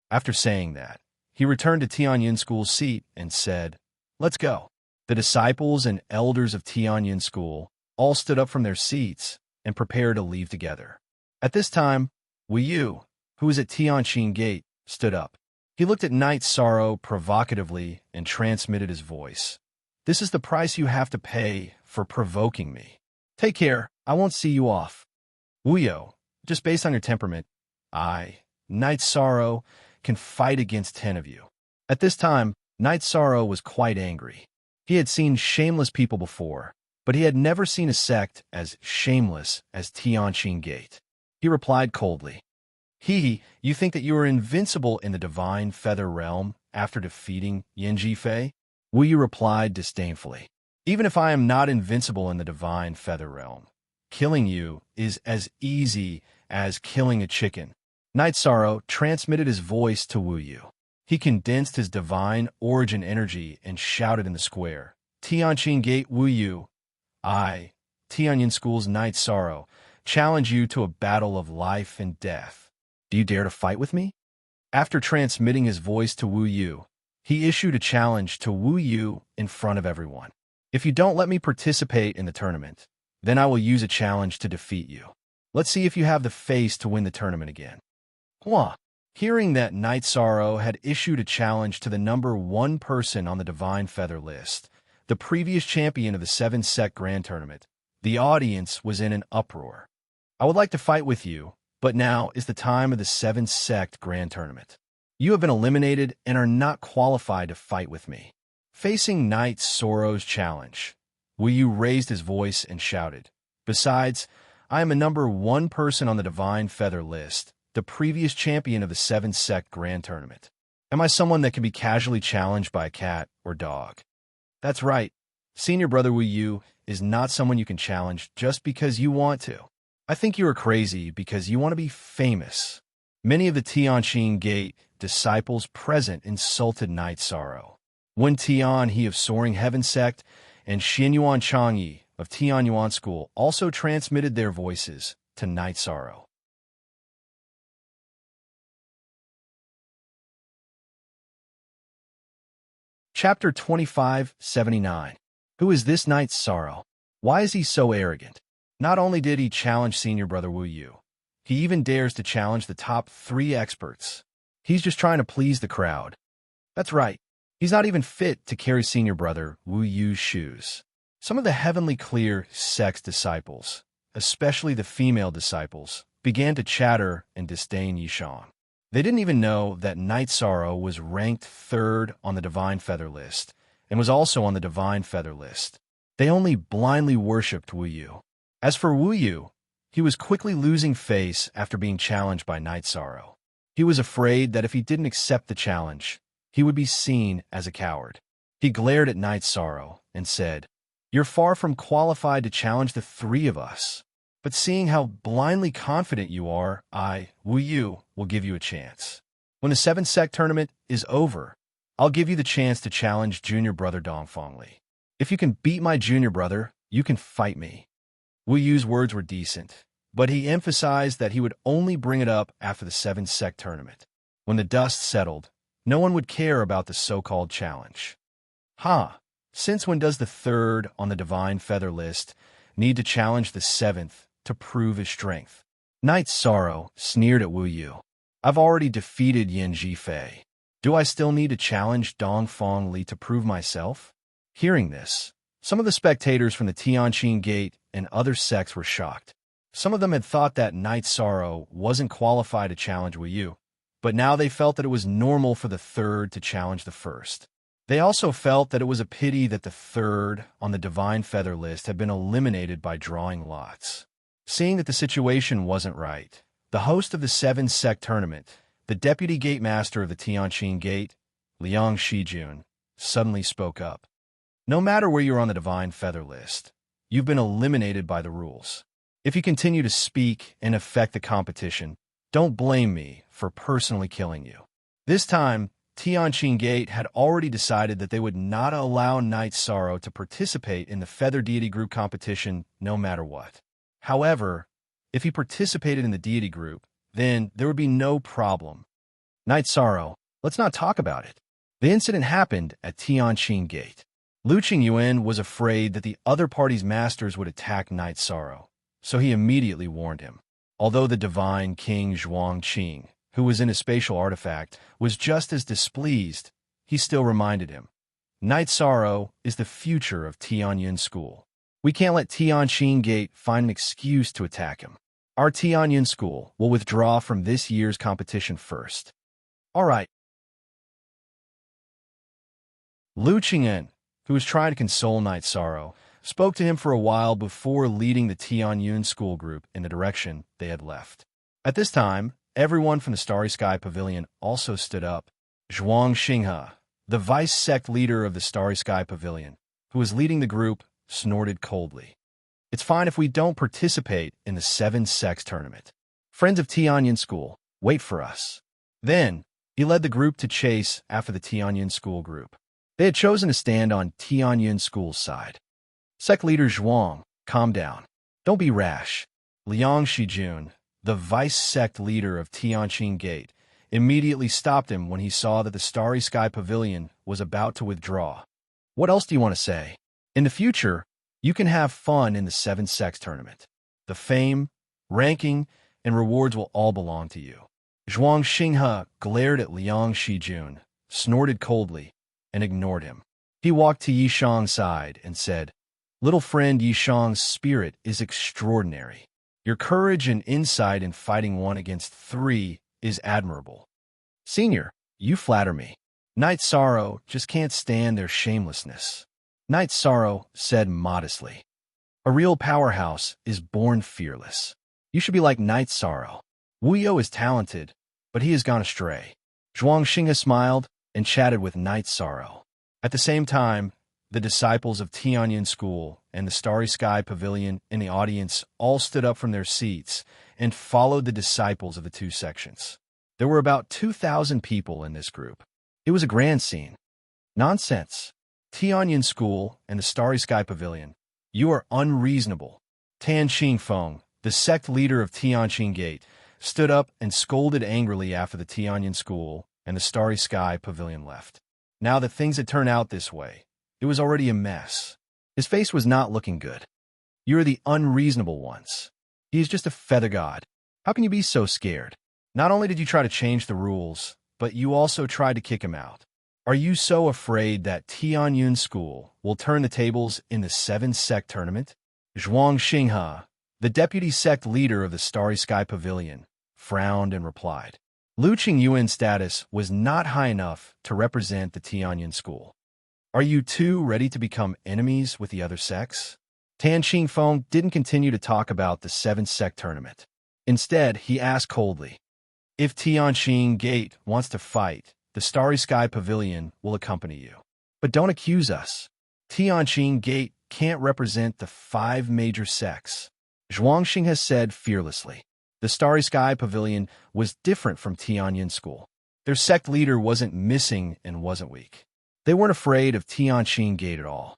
After saying that, he returned to Tianyun School's seat and said, "Let's go." The disciples and elders of Tianyun School all stood up from their seats and prepared to leave together. At this time, Wu Yu, who was at Tianqing Gate, stood up. He looked at Night Sorrow provocatively and transmitted his voice. "This is the price you have to pay for provoking me. Take care, I won't see you off." Wu Yu, just based on your temperament, Night Sorrow, can fight against 10 of you. At this time, Night Sorrow was quite angry. He had seen shameless people before, but he had never seen a sect as shameless as Tianqing Gate. He replied coldly, You think that you are invincible in the divine feather realm after defeating Yanji Fei?" Wu Yu replied disdainfully, "Even if I am not invincible in the divine feather realm, killing you is as easy as killing a chicken. Night Sorrow transmitted his voice to Wu Yu. He condensed his divine origin energy and shouted in the square, Tianqing Gate Wu Yu, I, Tianyun School's Night Sorrow, challenge you to a battle of life and death. Do you dare to fight with me? After transmitting his voice to Wu Yu, he issued a challenge to Wu Yu in front of everyone. If you don't let me participate in the tournament, then I will use a challenge to defeat you. Let's see if you have the face to win the tournament again. Hua. Hearing that Night Sorrow had issued a challenge to the number 1 person on the Divine Feather list, the previous champion of the 7-Sect Grand Tournament, the audience was in an uproar. I would like to fight with you, but now is the time of the 7-Sect Grand Tournament. You have been eliminated and are not qualified to fight with me. Facing Night Sorrow's challenge, Wu Yu raised his voice and shouted, Besides, I am a number 1 person on the Divine Feather list, the previous champion of the 7-Sect Grand Tournament. Am I someone that can be casually challenged by a cat or dog? That's right. Senior Brother Wu Yu is not someone you can challenge just because you want to. I think you are crazy because you want to be famous. Many of the Tianqing Gate disciples present insulted Night Sorrow. When Tian He of Soaring Heaven Sect and Xinyuan Changyi of Tianyuan School also transmitted their voices to Night Sorrow. Chapter 2579. Who is this Night Sorrow? Why is he so arrogant? Not only did he challenge Senior Brother Wu Yu, he even dares to challenge the top 3 experts. He's just trying to please the crowd. That's right. He's not even fit to carry Senior Brother Wu Yu's shoes. Some of the Heavenly Clear Sect's disciples, especially the female disciples, began to chatter and disdain Yishang. They didn't even know that Night Sorrow was ranked 3rd on the Divine Feather list and was also on the Divine Feather list. They only blindly worshipped Wu Yu. As for Wu Yu, he was quickly losing face after being challenged by Night Sorrow. He was afraid that if he didn't accept the challenge, he would be seen as a coward. He glared at Night Sorrow and said, You're far from qualified to challenge the 3 of us. But seeing how blindly confident you are, I, Wu Yu, will give you a chance. When the 7-Sect tournament is over, I'll give you the chance to challenge Junior Brother Dongfeng Li. If you can beat my junior brother, you can fight me. Wu Yu's words were decent, but he emphasized that he would only bring it up after the 7-Sect tournament. When the dust settled, no one would care about the so-called challenge. Since when does the 3rd on the Divine Feather list need to challenge the 7th to prove his strength? Night Sorrow sneered at Wu Yu. I've already defeated Yin Jifei. Do I still need to challenge Dongfeng Li to prove myself? Hearing this, some of the spectators from the Tianqing Gate and other sects were shocked. Some of them had thought that Night Sorrow wasn't qualified to challenge Wu Yu, but now they felt that it was normal for the 3rd to challenge the 1st. They also felt that it was a pity that the 3rd on the Divine Feather list had been eliminated by drawing lots. Seeing that the situation wasn't right, the host of the 7-Sect tournament, the deputy gate master of the Tianqing Gate, Liang Shijun, suddenly spoke up. No matter where you're on the Divine Feather list, you've been eliminated by the rules. If you continue to speak and affect the competition, don't blame me for personally killing you. This time, Tianqing Gate had already decided that they would not allow Night Sorrow to participate in the Feather Deity Group competition no matter what. However, if he participated in the Deity Group, then there would be no problem. Night Sorrow, let's not talk about it. The incident happened at Tianqing Gate. Lu Qingyuan was afraid that the other party's masters would attack Night Sorrow, so he immediately warned him. Although the divine King Zhuangqing, who was in a spatial artifact, was just as displeased, he still reminded him, Night Sorrow is the future of Tianyun School. We can't let Tianqing Gate find an excuse to attack him. Our Tianyun School will withdraw from this year's competition first. All right. Lu Qing'an, who was trying to console Night Sorrow, spoke to him for a while before leading the Tianyun School group in the direction they had left. At this time, everyone from the Starry Sky Pavilion also stood up. Zhuang Xinghe, the vice-sect leader of the Starry Sky Pavilion, who was leading the group, snorted coldly. It's fine if we don't participate in the 7 Sects tournament. Friends of Tianyun School, Wait for us. Then, he led the group to chase after the Tianyun school group. They had chosen to stand on Tianyun school's side. Sect leader Zhuang, calm down. Don't be rash. Liang Shijun, the vice-sect leader of Tianqing Gate, immediately stopped him when he saw that the Starry Sky Pavilion was about to withdraw. What else do you want to say? In the future, you can have fun in the 7 Sects tournament. The fame, ranking, and rewards will all belong to you. Zhuang Xinghe glared at Liang Shijun, snorted coldly, and ignored him. He walked to Yishang's side and said, "Little friend, Yishang's spirit is extraordinary. Your courage and insight in fighting 1 against 3 is admirable. Senior, you flatter me. Knight Sorrow just can't stand their shamelessness." Knight Sorrow said modestly, "A real powerhouse is born fearless. You should be like Knight Sorrow. Wu Yo is talented, but he has gone astray." Zhuang Xinghe smiled and chatted with Knight Sorrow. At the same time, the disciples of Tianyun School and the Starry Sky Pavilion in the audience all stood up from their seats and followed the disciples of the 2 sections. There were about 2,000 people in this group. It was a grand scene. "Nonsense. Tianyun School and the Starry Sky Pavilion. You are unreasonable." Tan Qingfeng, the sect leader of Tianqing Gate, stood up and scolded angrily after the Tianyun School and the Starry Sky Pavilion left. Now that things had turned out this way, it was already a mess. His face was not looking good. "You are the unreasonable ones. He is just a feather god. How can you be so scared? Not only did you try to change the rules, but you also tried to kick him out. Are you so afraid that Tianyun School will turn the tables in the 7 Sect tournament?" Zhuang Xinghe, the deputy sect leader of the Starry Sky Pavilion, frowned and replied. Lu Qingyuan's status was not high enough to represent the Tianyun School. "Are you two ready to become enemies with the other sects?" Tan Qingfeng didn't continue to talk about the 7 Sect tournament. Instead, he asked coldly, "If Tianqing Gate wants to fight, the Starry Sky Pavilion will accompany you. But don't accuse us. Tianqing Gate can't represent the 5 major sects." Zhuang Xing has said fearlessly. The Starry Sky Pavilion was different from Tianyun School. Their sect leader wasn't missing and wasn't weak. They weren't afraid of Tianqing Gate at all.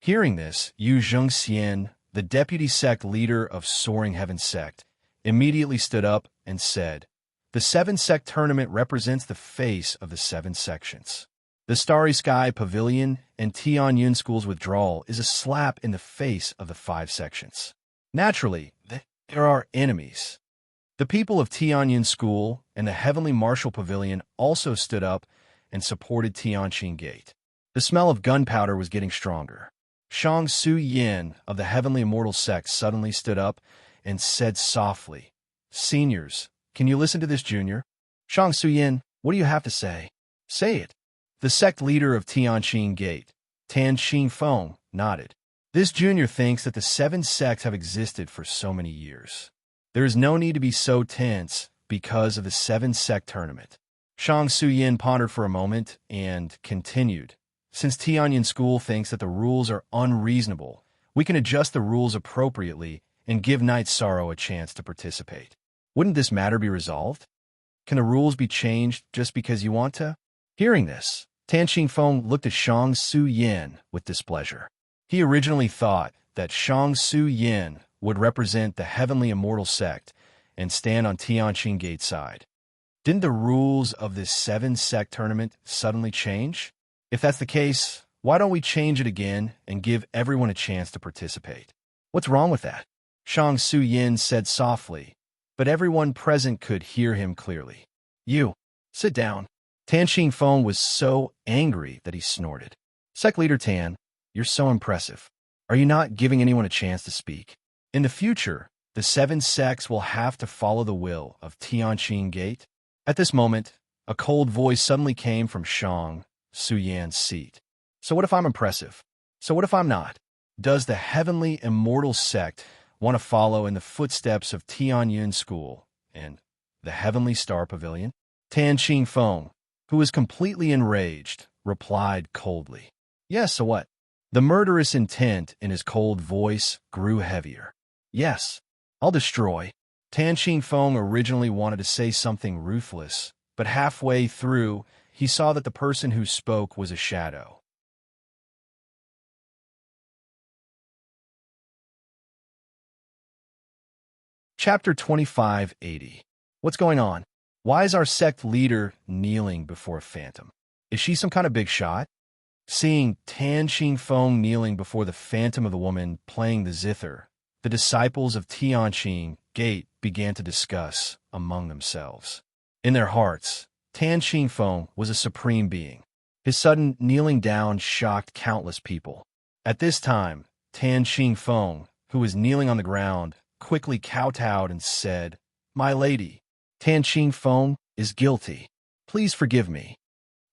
Hearing this, Yu Zhengxian, the deputy sect leader of Soaring Heaven Sect, immediately stood up and said, "The 7 Sect tournament represents the face of the 7 sections. The Starry Sky Pavilion and Tianyun School's withdrawal is a slap in the face of the 5 sections. Naturally, there are enemies." The people of Tianyun School and the Heavenly Martial Pavilion also stood up and supported Tianqing Gate. The smell of gunpowder was getting stronger. Shang Su Yin of the Heavenly Immortal Sect suddenly stood up and said softly, "Seniors, can you listen to this junior?" "Shang Su Yin, what do you have to say?" "Say it." The sect leader of Tianqing Gate, Tan Qingfeng, nodded. "This junior thinks that the 7 sects have existed for so many years. There is no need to be so tense because of the 7 Sect tournament." Shang Su Yin pondered for a moment and continued, "Since Tianyun School thinks that the rules are unreasonable, we can adjust the rules appropriately and give Knight Sorrow a chance to participate. Wouldn't this matter be resolved? Can the rules be changed just because you want to?" Hearing this, Tan Qingfeng looked at Shang Su Yin with displeasure. He originally thought that Shang Su Yin would represent the Heavenly Immortal Sect and stand on Tianqing Gate's side. Didn't the rules of this 7 Sect tournament suddenly change? If that's the case, why don't we change it again and give everyone a chance to participate? What's wrong with that? Shang Su Yin said softly, but everyone present could hear him clearly. "You, sit down." Tan Qingfeng was so angry that he snorted. "Sect Leader Tan, you're so impressive. Are you not giving anyone a chance to speak? In the future, the 7 sects will have to follow the will of Tianqing Gate." At this moment, a cold voice suddenly came from Shang Su Yin's seat. "So what if I'm impressive? So what if I'm not? Does the Heavenly Immortal Sect want to follow in the footsteps of Tianyun School and the Heavenly Star Pavilion?" Tan Qingfeng, who was completely enraged, replied coldly, "Yes, so what?" The murderous intent in his cold voice grew heavier. "Yes, I'll destroy Tan Feng originally wanted to say something ruthless, but halfway through, he saw that the person who spoke was a shadow. Chapter 2580. What's going on? Why is our sect leader kneeling before a phantom? Is she some kind of big shot? Seeing Tan Feng kneeling before the phantom of the woman playing the zither, the disciples of Tianqing Gate began to discuss among themselves. In their hearts, Tan Feng was a supreme being. His sudden kneeling down shocked countless people. At this time, Tan Feng, who was kneeling on the ground, quickly kowtowed and said, "My lady, Tan Feng is guilty. Please forgive me."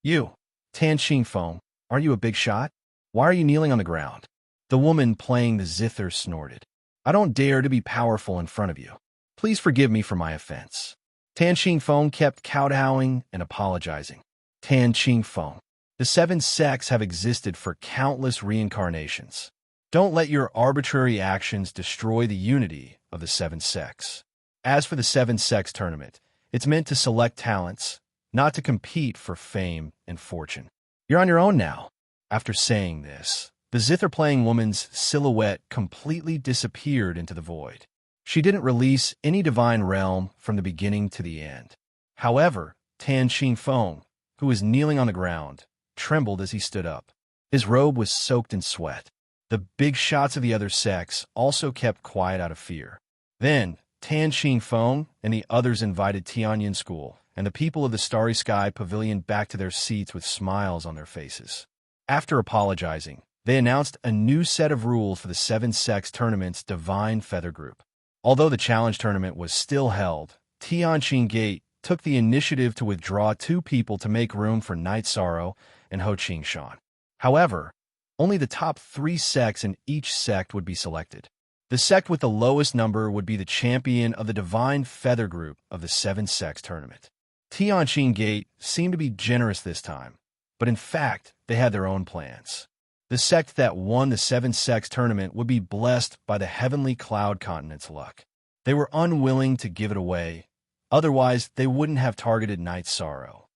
"You, Tan Feng, are you a big shot? Why are you kneeling on the ground?" The woman playing the zither snorted. "I don't dare to be powerful in front of you. Please forgive me for my offense." Tan Feng kept kowtowing and apologizing. Tan Feng, the 7 sects have existed for countless reincarnations. Don't let your arbitrary actions destroy the unity of the 7 sects. As for the 7 sects tournament, it's meant to select talents, not to compete for fame and fortune. You're on your own now. After saying this, the zither-playing woman's silhouette completely disappeared into the void. She didn't release any divine realm from the beginning to the end. However, Tan Feng, who was kneeling on the ground, trembled as he stood up. His robe was soaked in sweat. The big shots of the other sects also kept quiet out of fear. Then, Tan Feng and the others invited Tianyin School and the people of the Starry Sky Pavilion back to their seats with smiles on their faces. After apologizing, they announced a new set of rules for the 7 sects tournament's Divine Feather Group. Although the challenge tournament was still held, Tianqing Gate took the initiative to withdraw 2 people to make room for Night Sorrow and Ho Shan. However, only the top 3 sects in each sect would be selected. The sect with the lowest number would be the champion of the Divine Feather Group of the 7 sects tournament. Tianqing Gate seemed to be generous this time, but in fact, they had their own plans. The sect that won the 7 sects tournament would be blessed by the Heavenly Cloud Continent's luck. They were unwilling to give it away, otherwise they wouldn't have targeted Night Sorrow.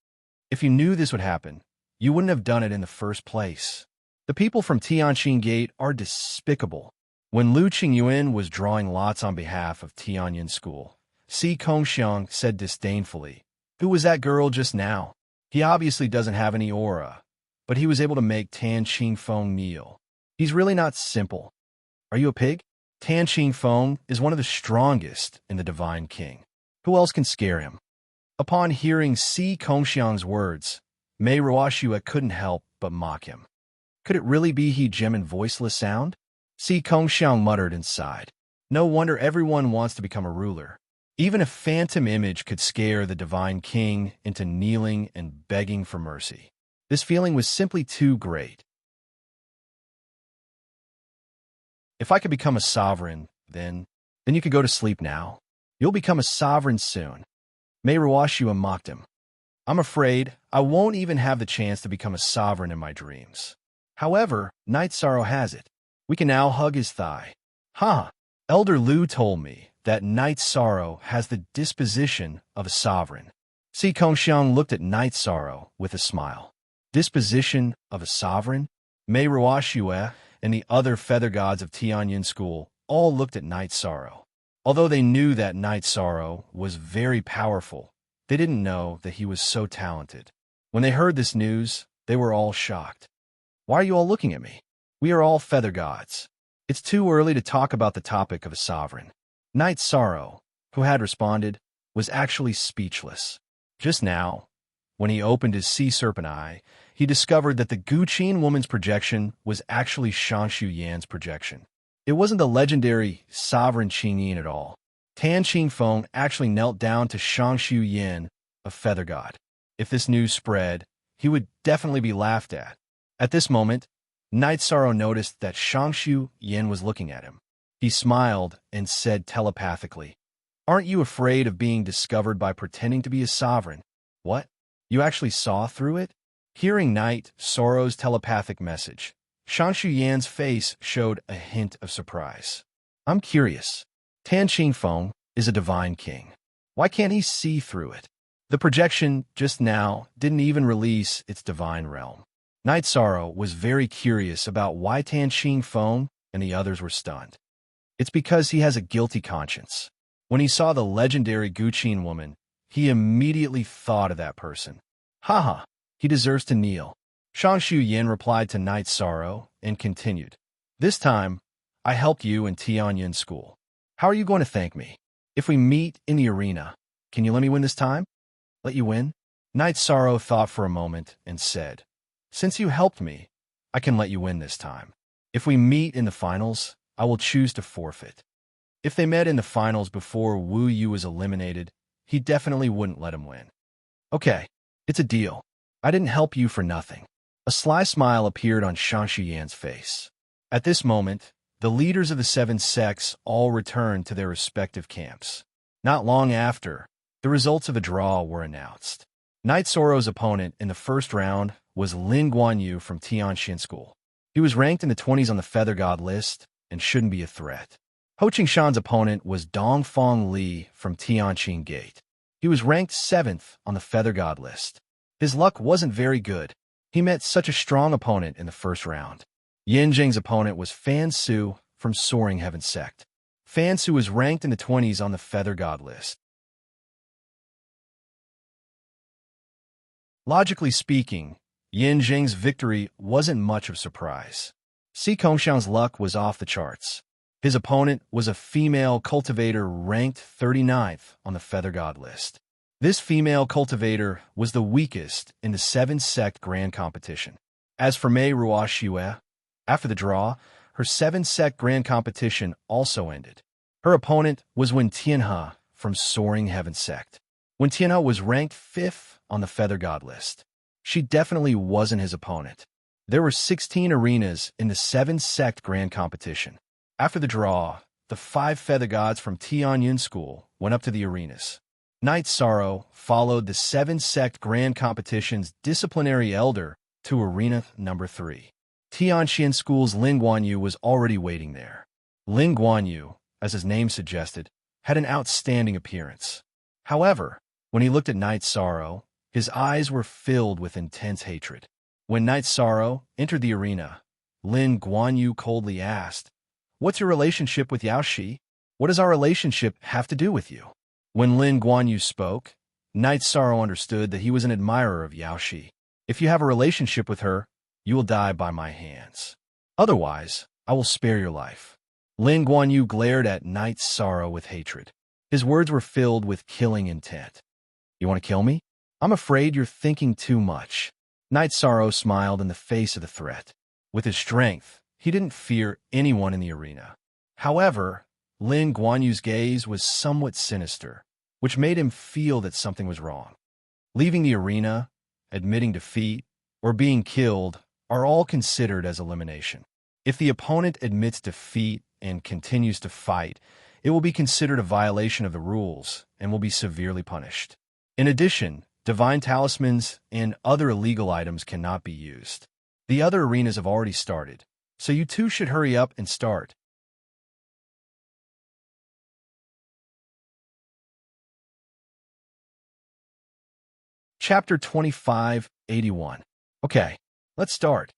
If you knew this would happen, you wouldn't have done it in the first place. The people from Tianqing Gate are despicable. When Lu Qingyuan was drawing lots on behalf of Tianyin School, Si Kongxiang said disdainfully, "Who was that girl just now? He obviously doesn't have any aura, but he was able to make Tan Feng kneel. He's really not simple. Are you a pig? Tan Feng is one of the strongest in the Divine King. Who else can scare him?" Upon hearing Si Kongxiang's words, Mei Ruoxue couldn't help but mock him. Could it really be he gem and voiceless sound? Si Kongxiang muttered and sighed. No wonder everyone wants to become a ruler. Even a phantom image could scare the Divine King into kneeling and begging for mercy. This feeling was simply too great. If I could become a sovereign, then you could go to sleep now. You'll become a sovereign soon. Mei Ruoxue mocked him. I'm afraid I won't even have the chance to become a sovereign in my dreams. However, Night Sorrow has it. We can now hug his thigh. Ha! Elder Lu told me that Night Sorrow has the disposition of a sovereign. Si Kongxiang looked at Night Sorrow with a smile. Disposition of a sovereign? Mei Ruoxue and the other feather gods of Tianyin School all looked at Night Sorrow. Although they knew that Night Sorrow was very powerful, they didn't know that he was so talented. When they heard this news, they were all shocked. Why are you all looking at me? We are all feather gods. It's too early to talk about the topic of a sovereign. Night Sorrow, who had responded, was actually speechless. Just now, when he opened his sea serpent eye, he discovered that the Guqin woman's projection was actually Shangshu Yan's projection. It wasn't the legendary sovereign Qingyin at all. Tan Feng actually knelt down to Shangshu Yan, a feather god. If this news spread, he would definitely be laughed at. At this moment, Night Sorrow noticed that Shangshu Yan was looking at him. He smiled and said telepathically, "Aren't you afraid of being discovered by pretending to be a sovereign?" "What? You actually saw through it?" Hearing Night Sorrow's telepathic message, Shangshu Yan's face showed a hint of surprise. "I'm curious. Tan Feng, is a divine king. Why can't he see through it? The projection, just now, didn't even release its divine realm. Night Sorrow was very curious about why Tan Xing phoned and the others were stunned. It's because he has a guilty conscience. When he saw the legendary Guqin woman, he immediately thought of that person. Haha, he deserves to kneel. Shangshu Yin replied to Night Sorrow and continued. This time, I helped you in Tianyun school. How are you going to thank me? If we meet in the arena, can you let me win this time? Let you win? Night Sorrow thought for a moment and said, Since you helped me, I can let you win this time. If we meet in the finals, I will choose to forfeit. If they met in the finals before Wu Yu was eliminated, he definitely wouldn't let him win. Okay, it's a deal. I didn't help you for nothing. A sly smile appeared on Shangshu Yan's face. At this moment, the leaders of the 7 sects all returned to their respective camps. Not long after, the results of a draw were announced. Night Sorrow's opponent in the first round was Lin Guanyu from Tianxin School. He was ranked in the 20s on the Feather God list and shouldn't be a threat. Ho Qingshan's opponent was Dongfang Li from Tianqing Gate. He was ranked 7th on the Feather God list. His luck wasn't very good. He met such a strong opponent in the first round. Yin Jing's opponent was Fan Su from Soaring Heaven Sect. Fan Su was ranked in the 20s on the Feather God list. Logically speaking, Yin Jing's victory wasn't much of a surprise. Si Kongshan's luck was off the charts. His opponent was a female cultivator ranked 39th on the Feather God list. This female cultivator was the weakest in the 7-sect grand competition. As for Mei Ruoxue, after the draw, her 7-sect grand competition also ended. Her opponent was Wen Tianhe from Soaring Heaven Sect. Wen Tianhe was ranked 5th on the Feather God list. She definitely wasn't his opponent. There were 16 arenas in the 7-sect grand competition. After the draw, the 5 Feather Gods from Tianyun School went up to the arenas. Night Sorrow followed the 7-sect grand competition's disciplinary elder to arena number 3. Tianxin School's Lin Guanyu was already waiting there. Lin Guanyu, as his name suggested, had an outstanding appearance. However, when he looked at Night Sorrow, his eyes were filled with intense hatred. When Night Sorrow entered the arena, Lin Guanyu coldly asked, "What's your relationship with Yao Shi? What does our relationship have to do with you?" When Lin Guanyu spoke, Night Sorrow understood that he was an admirer of Yao Shi. If you have a relationship with her, you will die by my hands. Otherwise, I will spare your life. Lin Guanyu glared at Night Sorrow with hatred. His words were filled with killing intent. You want to kill me? I'm afraid you're thinking too much. Night Sorrow smiled in the face of the threat. With his strength, he didn't fear anyone in the arena. However, Lin Guanyu's gaze was somewhat sinister, which made him feel that something was wrong. Leaving the arena, admitting defeat, or being killed are all considered as elimination. If the opponent admits defeat and continues to fight, it will be considered a violation of the rules and will be severely punished. In addition, divine talismans and other illegal items cannot be used. The other arenas have already started, so you two should hurry up and start. Chapter 2581. Okay, let's start.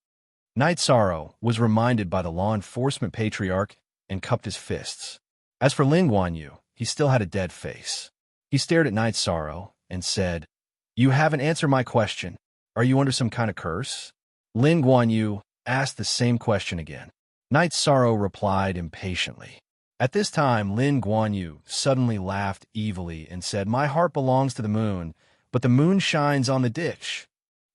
Night Sorrow was reminded by the law enforcement patriarch and cupped his fists. As for Lin Guanyu, he still had a dead face. He stared at Night Sorrow and said, "You haven't answered my question. Are you under some kind of curse?" Lin Guanyu asked the same question again. Night Sorrow replied impatiently. At this time, Lin Guanyu suddenly laughed evilly and said, "My heart belongs to the moon, but the moon shines on the ditch.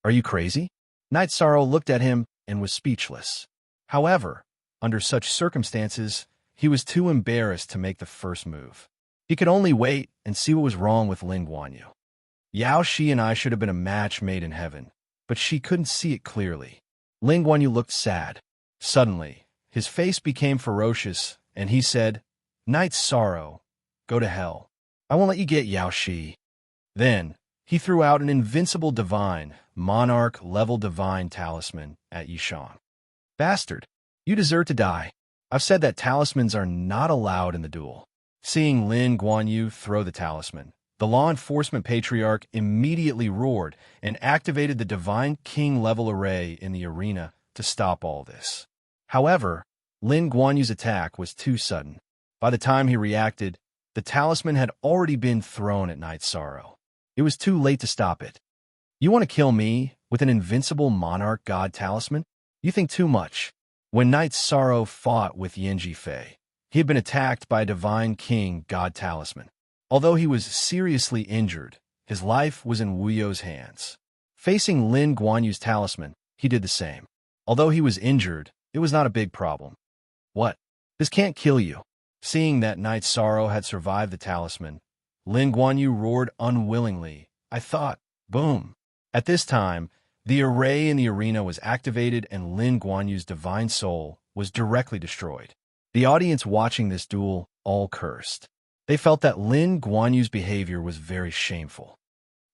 Are you crazy?" Night Sorrow looked at him and was speechless. However, under such circumstances, he was too embarrassed to make the first move. He could only wait and see what was wrong with Lin Guanyu. Yao Shi and I should have been a match made in heaven, but she couldn't see it clearly. Lin Guanyu looked sad. Suddenly, his face became ferocious, and he said, "Night Sorrow, go to hell. I won't let you get Yao Shi." Then, he threw out an invincible divine, monarch-level divine talisman at Yishang. "Bastard, you deserve to die. I've said that talismans are not allowed in the duel." Seeing Lin Guanyu throw the talisman, the law enforcement patriarch immediately roared and activated the Divine King level array in the arena to stop all this. However, Lin Guanyu's attack was too sudden. By the time he reacted, the talisman had already been thrown at Night Sorrow. It was too late to stop it. You want to kill me with an invincible monarch god talisman? You think too much. When Night Sorrow fought with Yanji Fei, he had been attacked by a Divine King god talisman. Although he was seriously injured, his life was in Wu You's hands. Facing Lin Guanyu's talisman, he did the same. Although he was injured, it was not a big problem. What? This can't kill you. Seeing that Night Sorrow had survived the talisman, Lin Guanyu roared unwillingly. I thought, boom. At this time, the array in the arena was activated and Lin Guanyu's divine soul was directly destroyed. The audience watching this duel all cursed. They felt that Lin Guanyu's behavior was very shameful.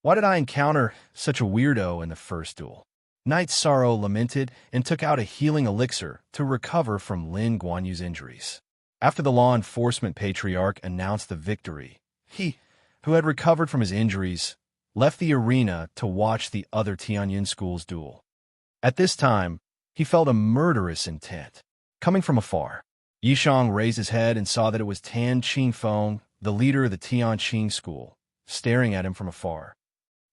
Why did I encounter such a weirdo in the first duel? Night Sorrow lamented and took out a healing elixir to recover from Lin Guanyu's injuries. After the law enforcement patriarch announced the victory, he, who had recovered from his injuries, left the arena to watch the other Tianyin school's duel. At this time, he felt a murderous intent. Coming from afar, Yishang raised his head and saw that it was Tan Qingfeng, the leader of the Tianqing school, staring at him from afar.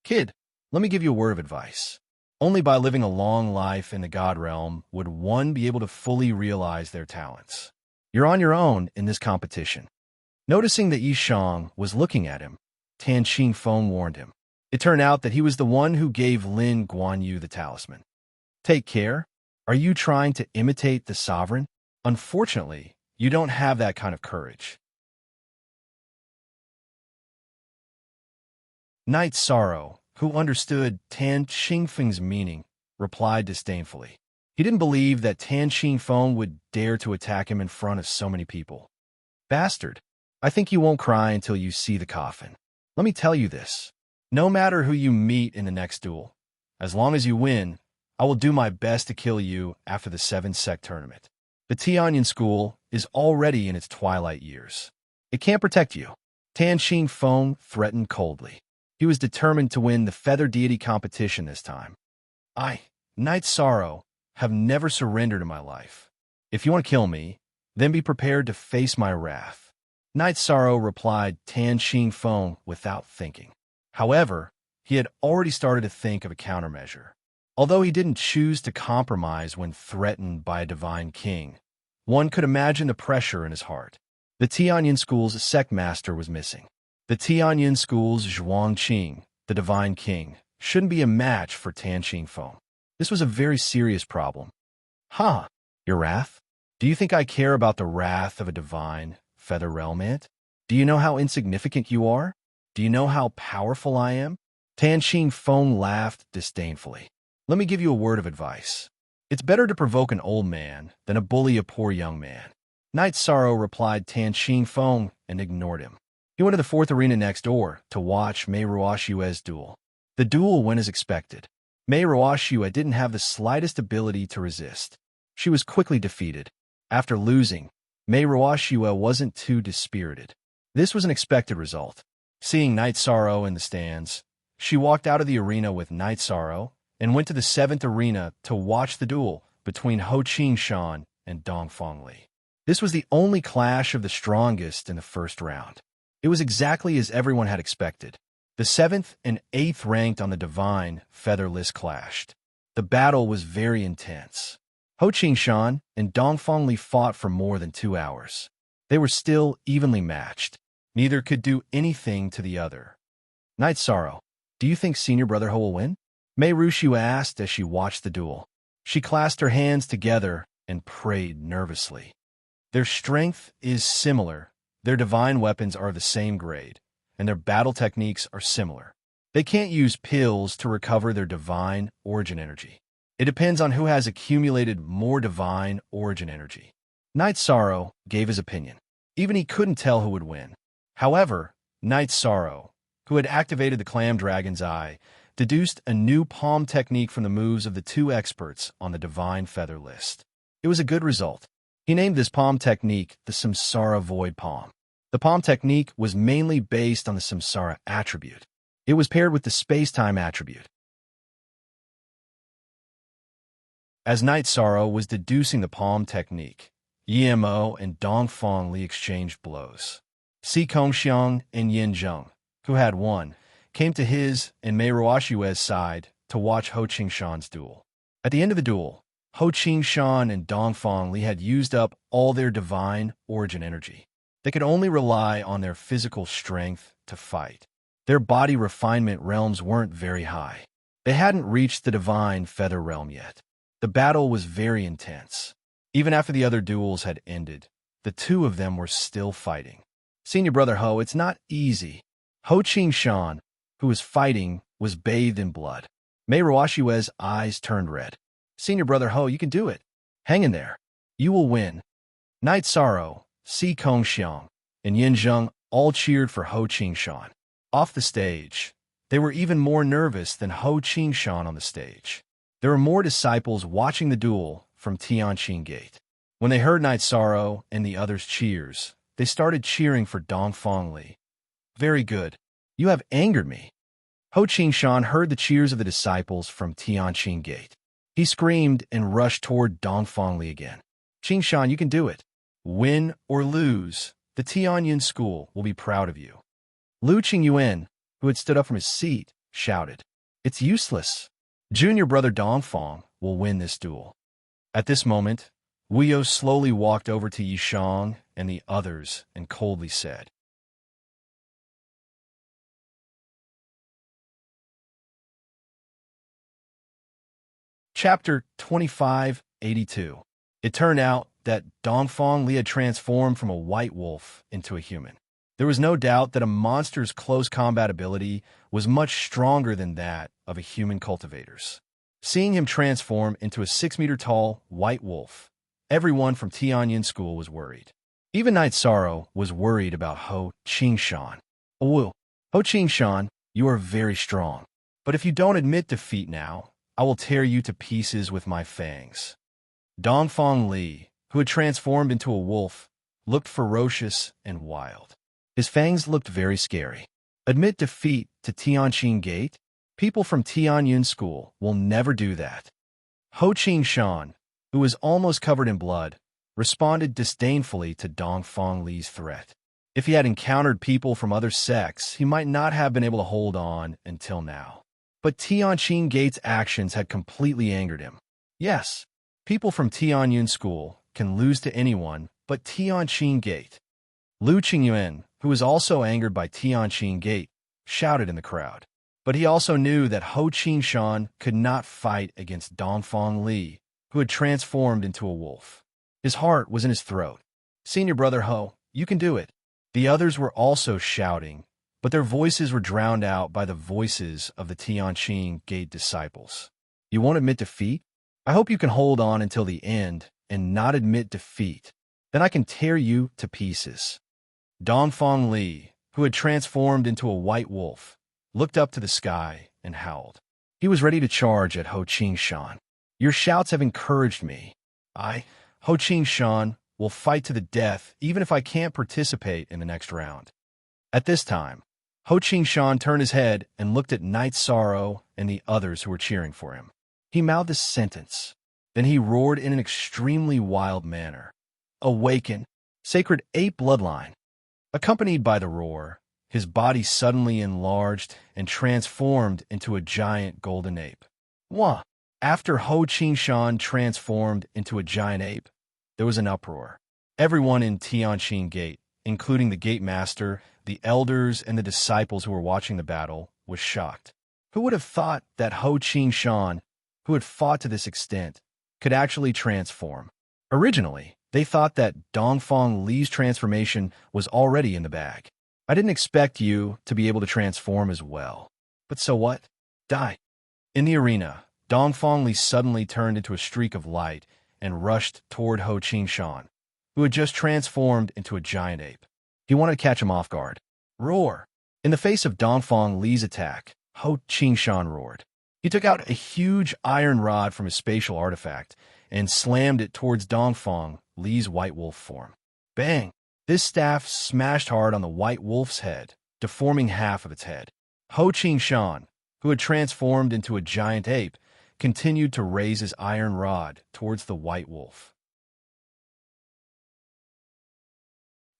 Kid, let me give you a word of advice. Only by living a long life in the God realm would one be able to fully realize their talents. You're on your own in this competition. Noticing that Yishang was looking at him, Tan Qingfeng warned him. It turned out that he was the one who gave Lin Guanyu the talisman. Take care. Are you trying to imitate the sovereign? Unfortunately, you don't have that kind of courage. Night Sorrow, who understood Tan Qingfeng's meaning, replied disdainfully. He didn't believe that Tan Qingfeng would dare to attack him in front of so many people. Bastard, I think you won't cry until you see the coffin. Let me tell you this. No matter who you meet in the next duel, as long as you win, I will do my best to kill you after the 7-sect tournament. The Tianyin school is already in its twilight years. It can't protect you. Tan Qingfeng threatened coldly. He was determined to win the Feather Deity competition this time. I, Night Sorrow, have never surrendered in my life. If you want to kill me, then be prepared to face my wrath. Night Sorrow replied Tan Qingfeng without thinking. However, he had already started to think of a countermeasure. Although he didn't choose to compromise when threatened by a divine king, one could imagine the pressure in his heart. The Tianyin school's sect master was missing. The Tianyin school's Zhuangqing, the divine king, shouldn't be a match for Tan Qingfeng. This was a very serious problem. Huh, your wrath? Do you think I care about the wrath of a divine feather realm ant? Do you know how insignificant you are? Do you know how powerful I am? Tan Qingfeng laughed disdainfully. Let me give you a word of advice. It's better to provoke an old man than to bully a poor young man. Night Sorrow replied Tan Qingfeng and ignored him. He went to the 4th arena next door to watch Mei Ruoshue's duel. The duel went as expected. Mei Ruoshue didn't have the slightest ability to resist. She was quickly defeated. After losing, Mei Ruoshue wasn't too dispirited. This was an expected result. Seeing Night Sorrow in the stands, she walked out of the arena with Night Sorrow and went to the 7th arena to watch the duel between Ho Qingshan and Dongfeng Li. This was the only clash of the strongest in the first round. It was exactly as everyone had expected. The 7th and 8th ranked on the Divine Feather list clashed. The battle was very intense. Ho Qingshan and Dongfeng Li fought for more than 2 hours. They were still evenly matched. Neither could do anything to the other. Night Sorrow, do you think Senior Brother Ho will win? Mei Ruoshue asked as she watched the duel. She clasped her hands together and prayed nervously. Their strength is similar, their divine weapons are of the same grade, and their battle techniques are similar. They can't use pills to recover their divine origin energy. It depends on who has accumulated more divine origin energy. Night Sorrow gave his opinion. Even he couldn't tell who would win. However, Night Sorrow, who had activated the Clam Dragon's Eye, deduced a new palm technique from the moves of the 2 experts on the Divine Feather list. It was a good result. He named this palm technique the Samsara Void Palm. The palm technique was mainly based on the samsara attribute. It was paired with the space-time attribute. As Night Sorrow was deducing the palm technique, Yimo and Dongfang Li exchanged blows. Si Kongxiang and Yin Zheng, who had won, came to his and Mei Ruoshue's side to watch Ho Qingshan's duel. At the end of the duel, Ho Qingshan and Dongfang Li had used up all their divine origin energy. They could only rely on their physical strength to fight. Their body refinement realms weren't very high. They hadn't reached the divine feather realm yet. The battle was very intense. Even after the other duels had ended, the two of them were still fighting. Senior brother Ho, it's not easy. Ho Qingshan, who was fighting, was bathed in blood. Mei Ruoshue's eyes turned red. Senior brother Ho, you can do it. Hang in there. You will win. Night Sorrow, Si Kongxiang, and Yin Zheng all cheered for Ho Qingshan. Off the stage, they were even more nervous than Ho Qingshan on the stage. There were more disciples watching the duel from Tianqing Gate. When they heard Night Sorrow and the others' cheers, they started cheering for Dongfang Li. Very good. You have angered me. Ho Qingshan heard the cheers of the disciples from Tianqing Gate. He screamed and rushed toward Dongfang Li again. Qingshan, you can do it. Win or lose, the Tianyun school will be proud of you. Lu Qingyuan, who had stood up from his seat, shouted, It's useless. Junior brother Dongfang will win this duel. At this moment, Wuyo slowly walked over to Yishang and the others and coldly said, Chapter 2582. It turned out that Dongfang Li had transformed from a white wolf into a human. There was no doubt that a monster's close combat ability was much stronger than that of a human cultivator's. Seeing him transform into a 6-meter-tall white wolf, everyone from Tianyun School was worried. Even Night Sorrow was worried about Ho Qingshan. Ho Qingshan, you are very strong. But if you don't admit defeat now, I will tear you to pieces with my fangs. Dongfang Li, who had transformed into a wolf, looked ferocious and wild. His fangs looked very scary. Admit defeat to Tianqing Gate? People from Tianyun School will never do that. Ho Qingshan, who was almost covered in blood, responded disdainfully to Dongfang Li's threat. If he had encountered people from other sects, he might not have been able to hold on until now. But Tianqing Gate's actions had completely angered him. Yes, people from Tianyun School can lose to anyone but Tianqing Gate. Lu Qingyuan, who was also angered by Tianqing Gate, shouted in the crowd. But he also knew that Ho Qingshan could not fight against Dongfang Li, who had transformed into a wolf. His heart was in his throat. Senior brother Ho, you can do it. The others were also shouting, but their voices were drowned out by the voices of the Tianqing Gate disciples. You won't admit defeat? I hope you can hold on until the end and not admit defeat. Then I can tear you to pieces. Dongfang Li, who had transformed into a white wolf, looked up to the sky and howled. He was ready to charge at Ho Qingshan. Your shouts have encouraged me. I, Ho Qingshan, will fight to the death even if I can't participate in the next round. At this time, Ho Qingshan turned his head and looked at Night Sorrow and the others who were cheering for him. He mouthed a sentence. Then he roared in an extremely wild manner. Awaken, sacred ape bloodline. Accompanied by the roar, his body suddenly enlarged and transformed into a giant golden ape. Wah! After Ho Qingshan transformed into a giant ape, there was an uproar. Everyone in Tianqing Gate, including the gate master, the elders, and the disciples who were watching the battle, was shocked. Who would have thought that Ho Qingshan, who had fought to this extent, could actually transform? Originally, they thought that Dongfang Li's transformation was already in the bag. I didn't expect you to be able to transform as well. But so what? Die. In the arena, Dongfang Li suddenly turned into a streak of light and rushed toward Ho Qingshan, who had just transformed into a giant ape. He wanted to catch him off guard. Roar! In the face of Dongfang Li's attack, Ho Qingshan roared. He took out a huge iron rod from his spatial artifact and slammed it towards Dongfang Li's white wolf form. Bang! This staff smashed hard on the white wolf's head, deforming half of its head. Ho Qing-shan, who had transformed into a giant ape, continued to raise his iron rod towards the white wolf.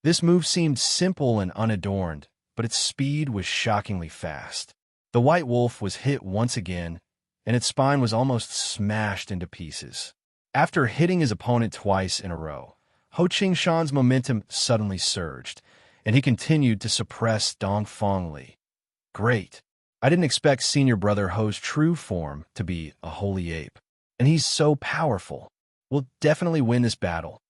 This move seemed simple and unadorned, but its speed was shockingly fast. The white wolf was hit once again, and its spine was almost smashed into pieces. After hitting his opponent twice in a row, Ho Qing-shan's momentum suddenly surged, and he continued to suppress Dongfang Li. Great. I didn't expect senior brother Ho's true form to be a holy ape, and he's so powerful. We'll definitely win this battle.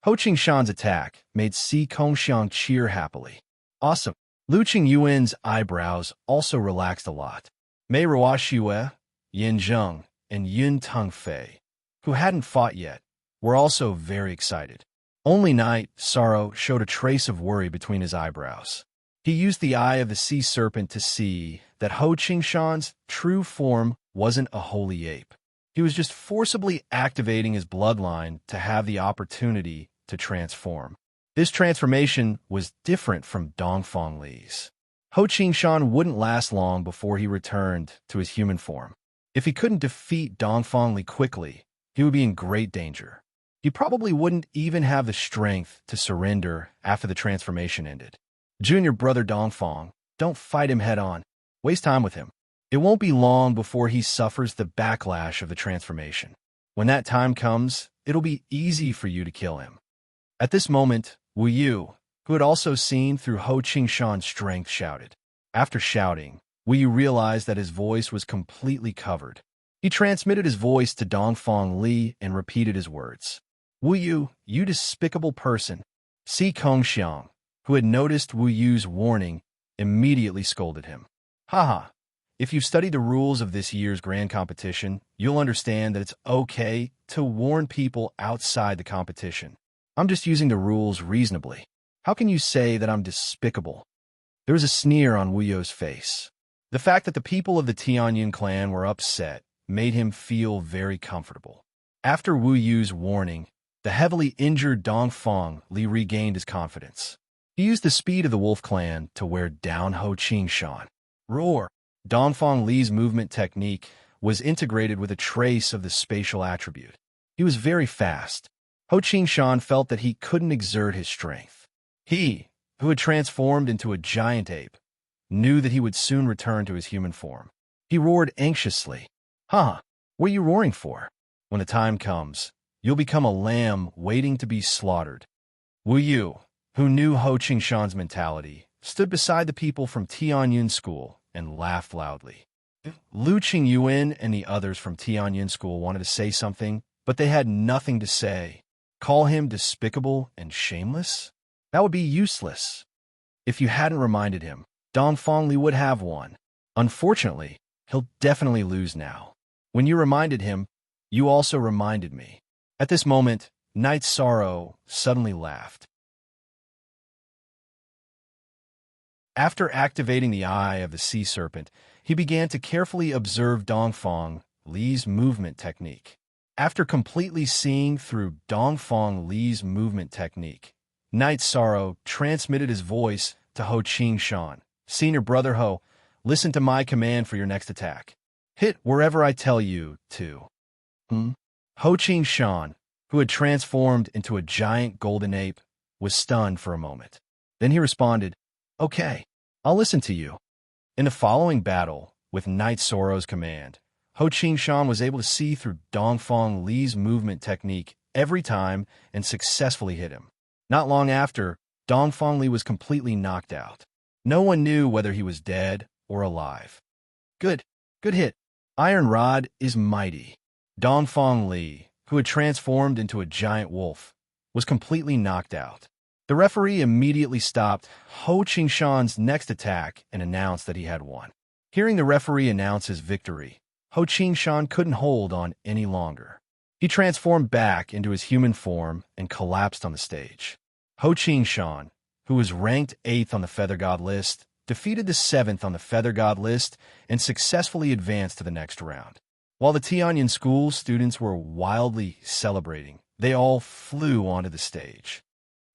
Ho Qing-shan's attack made Si Kongxiang cheer happily. Awesome. Lu Qingyuan's eyebrows also relaxed a lot. Mei Ruoxue, Yin Zheng, and Yun Tengfei, who hadn't fought yet, were also very excited. Only Knight Sorrow showed a trace of worry between his eyebrows. He used the eye of the sea serpent to see that Ho Qing-shan's true form wasn't a holy ape. He was just forcibly activating his bloodline to have the opportunity to transform. This transformation was different from Dongfang Li's. Ho Qing-shan wouldn't last long before he returned to his human form. If he couldn't defeat Dongfang Li quickly, he would be in great danger. He probably wouldn't even have the strength to surrender after the transformation ended. Junior brother Dongfang, don't fight him head-on. Waste time with him. It won't be long before he suffers the backlash of the transformation. When that time comes, it'll be easy for you to kill him. At this moment, Wu Yu, who had also seen through Ho Qing-shan's strength, shouted. After shouting, Wu Yu realized that his voice was completely covered. He transmitted his voice to Dongfang Li and repeated his words. Wu Yu, you despicable person. Si Kongxiang, who had noticed Wu Yu's warning, immediately scolded him. Haha, if you've studied the rules of this year's grand competition, you'll understand that it's okay to warn people outside the competition. I'm just using the rules reasonably. How can you say that I'm despicable? There was a sneer on Wu Yu's face. The fact that the people of the Tianyun clan were upset made him feel very comfortable. After Wu Yu's warning, the heavily injured Dongfang Li regained his confidence. He used the speed of the Wolf Clan to wear down Ho Qing-shan. Roar! Dongfang Li's movement technique was integrated with a trace of the spatial attribute. He was very fast. Ho Qing-shan felt that he couldn't exert his strength. He, who had transformed into a giant ape, knew that he would soon return to his human form. He roared anxiously. Huh, what are you roaring for? When the time comes, you'll become a lamb waiting to be slaughtered. Wu Yu, who knew Ho Qing-shan's mentality, stood beside the people from Tianyun School and laughed loudly. Lu Qingyuan and the others from Tianyun School wanted to say something, but they had nothing to say. Call him despicable and shameless? That would be useless. If you hadn't reminded him, Dongfang Li would have won. Unfortunately, he'll definitely lose now. When you reminded him, you also reminded me. At this moment, Knight Sorrow suddenly laughed. After activating the eye of the sea serpent, he began to carefully observe Dongfang Li's movement technique. After completely seeing through Dongfang Li's movement technique, Knight Sorrow transmitted his voice to Ho Qing-shan. Senior brother Ho, listen to my command for your next attack. Hit wherever I tell you to. Ho Qing-shan, who had transformed into a giant golden ape, was stunned for a moment. Then he responded, Okay, I'll listen to you. In the following battle, with Knight Sorrow's command, Ho Qing-shan was able to see through Dongfang Li's movement technique every time and successfully hit him. Not long after, Dongfang Li was completely knocked out. No one knew whether he was dead or alive. Good hit. Iron Rod is mighty. Dongfang Li, who had transformed into a giant wolf, was completely knocked out. The referee immediately stopped Ho Qing-shan's next attack and announced that he had won. Hearing the referee announce his victory, Ho Qing-shan couldn't hold on any longer. He transformed back into his human form and collapsed on the stage. Ho Qing-shan, who was ranked 8th on the Feather God list, defeated the 7th on the Feather God list and successfully advanced to the next round. While the Tianyun School students were wildly celebrating, they all flew onto the stage.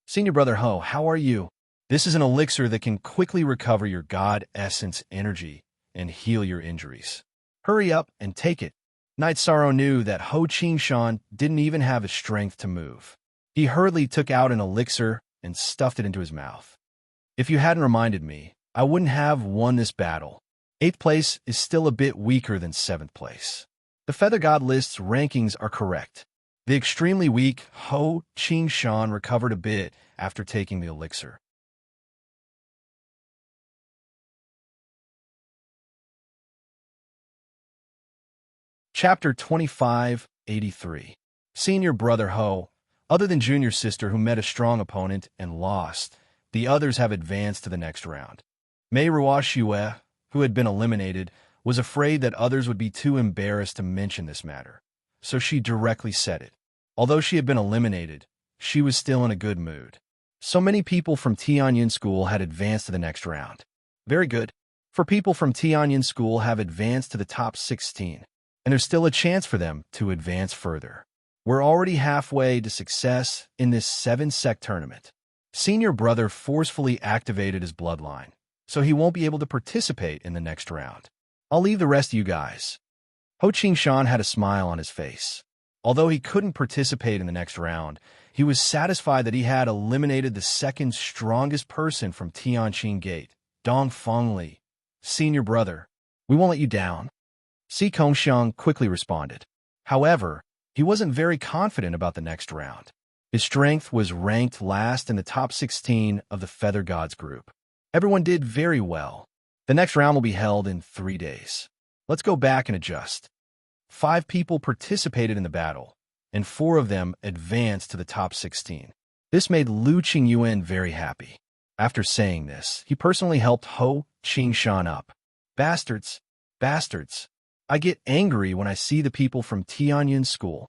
Senior Brother Ho, how are you? This is an elixir that can quickly recover your God Essence energy and heal your injuries. Hurry up and take it. Night Sorrow knew that Ho Shan didn't even have the strength to move. He hurriedly took out an elixir and stuffed it into his mouth. If you hadn't reminded me, I wouldn't have won this battle. 8th place is still a bit weaker than 7th place. The Feather God list's rankings are correct. The extremely weak Ho Shan recovered a bit after taking the elixir. Chapter 2583. Senior Brother Ho. Other than Junior Sister, who met a strong opponent and lost, the others have advanced to the next round. Mei Ruoxue, who had been eliminated, was afraid that others would be too embarrassed to mention this matter, so she directly said it. Although she had been eliminated, she was still in a good mood. So many people from Tianyin School had advanced to the next round. Very good. For people from Tianyin School have advanced to the top 16, and there's still a chance for them to advance further. We're already halfway to success in this 7-sec tournament. Senior Brother forcefully activated his bloodline, so he won't be able to participate in the next round. I'll leave the rest of you guys. Ho Shan had a smile on his face. Although he couldn't participate in the next round, he was satisfied that he had eliminated the second strongest person from Tianqing Gate, Dong Fengli. Senior Brother, we won't let you down. Si Kongxiang quickly responded. However, he wasn't very confident about the next round. His strength was ranked last in the top 16 of the Feather Gods group. Everyone did very well. The next round will be held in 3 days. Let's go back and adjust. 5 people participated in the battle, and 4 of them advanced to the top 16. This made Lu Qingyuan very happy. After saying this, he personally helped Ho Shan up. Bastards, bastards. I get angry when I see the people from Tianyin School.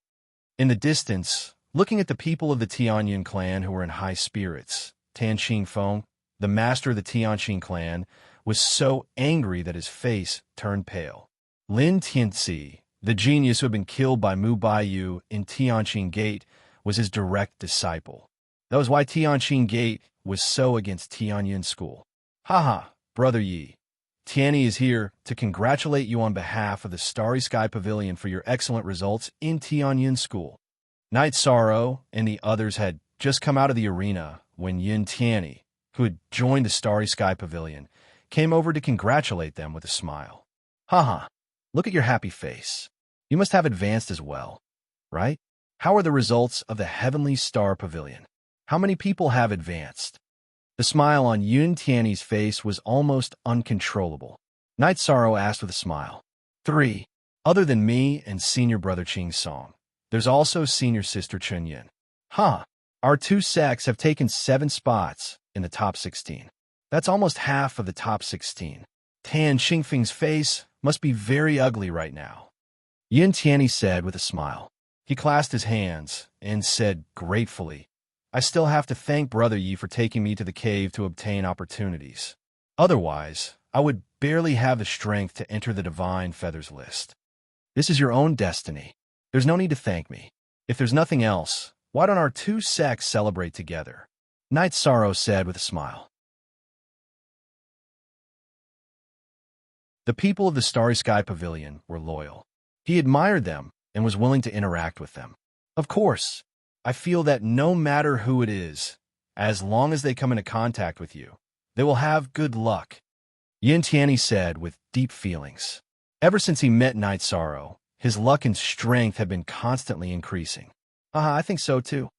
In the distance, looking at the people of the Tianyin clan who were in high spirits, Tan Xingfeng, the master of the Tianqing clan, was so angry that his face turned pale. Lin Tianxi, the genius who had been killed by Mu Baiyu in Tianqing Gate, was his direct disciple. That was why Tianqing Gate was so against Tianyin School. Haha, Brother Yi. Tianyi is here to congratulate you on behalf of the Starry Sky Pavilion for your excellent results in Tianyin School. Night Sorrow and the others had just come out of the arena when Yin Tianyi, who had joined the Starry Sky Pavilion, came over to congratulate them with a smile. Haha, look at your happy face. You must have advanced as well, right? How are the results of the Heavenly Star Pavilion? How many people have advanced? The smile on Yun Tianyi's face was almost uncontrollable. Night Sorrow asked with a smile. 3. Other than me and Senior Brother Qing Song, there's also Senior Sister Chen Yin. Huh. Our 2 sects have taken 7 spots in the top 16. That's almost half of the top 16. Tan Xingfeng's face must be very ugly right now. Yin Tianyi said with a smile. He clasped his hands and said gratefully, I still have to thank Brother Yi for taking me to the cave to obtain opportunities. Otherwise, I would barely have the strength to enter the Divine Feathers list. This is your own destiny. There's no need to thank me. If there's nothing else, why don't our 2 sects celebrate together? Night Sorrow said with a smile. The people of the Starry Sky Pavilion were loyal. He admired them and was willing to interact with them. Of course, I feel that no matter who it is, as long as they come into contact with you, they will have good luck. Yin Tianyi said with deep feelings. Ever since he met Night Sorrow, his luck and strength have been constantly increasing. I think so too.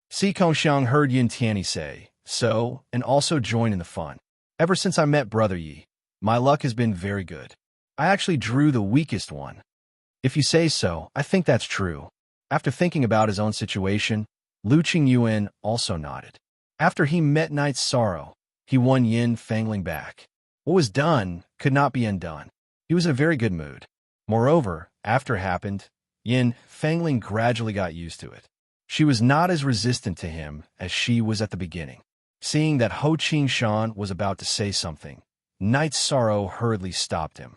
Si Kongxiang heard Yin Tianyi say so and also joined in the fun. Ever since I met Brother Yi, my luck has been very good. I actually drew the weakest one. If you say so, I think that's true. After thinking about his own situation, Lu Qingyuan also nodded. After he met Night Sorrow, he won Yin Fengling back. What was done could not be undone. He was in a very good mood. Moreover, after it happened, Yin Fengling gradually got used to it. She was not as resistant to him as she was at the beginning. Seeing that Ho Shan was about to say something, Night Sorrow hurriedly stopped him.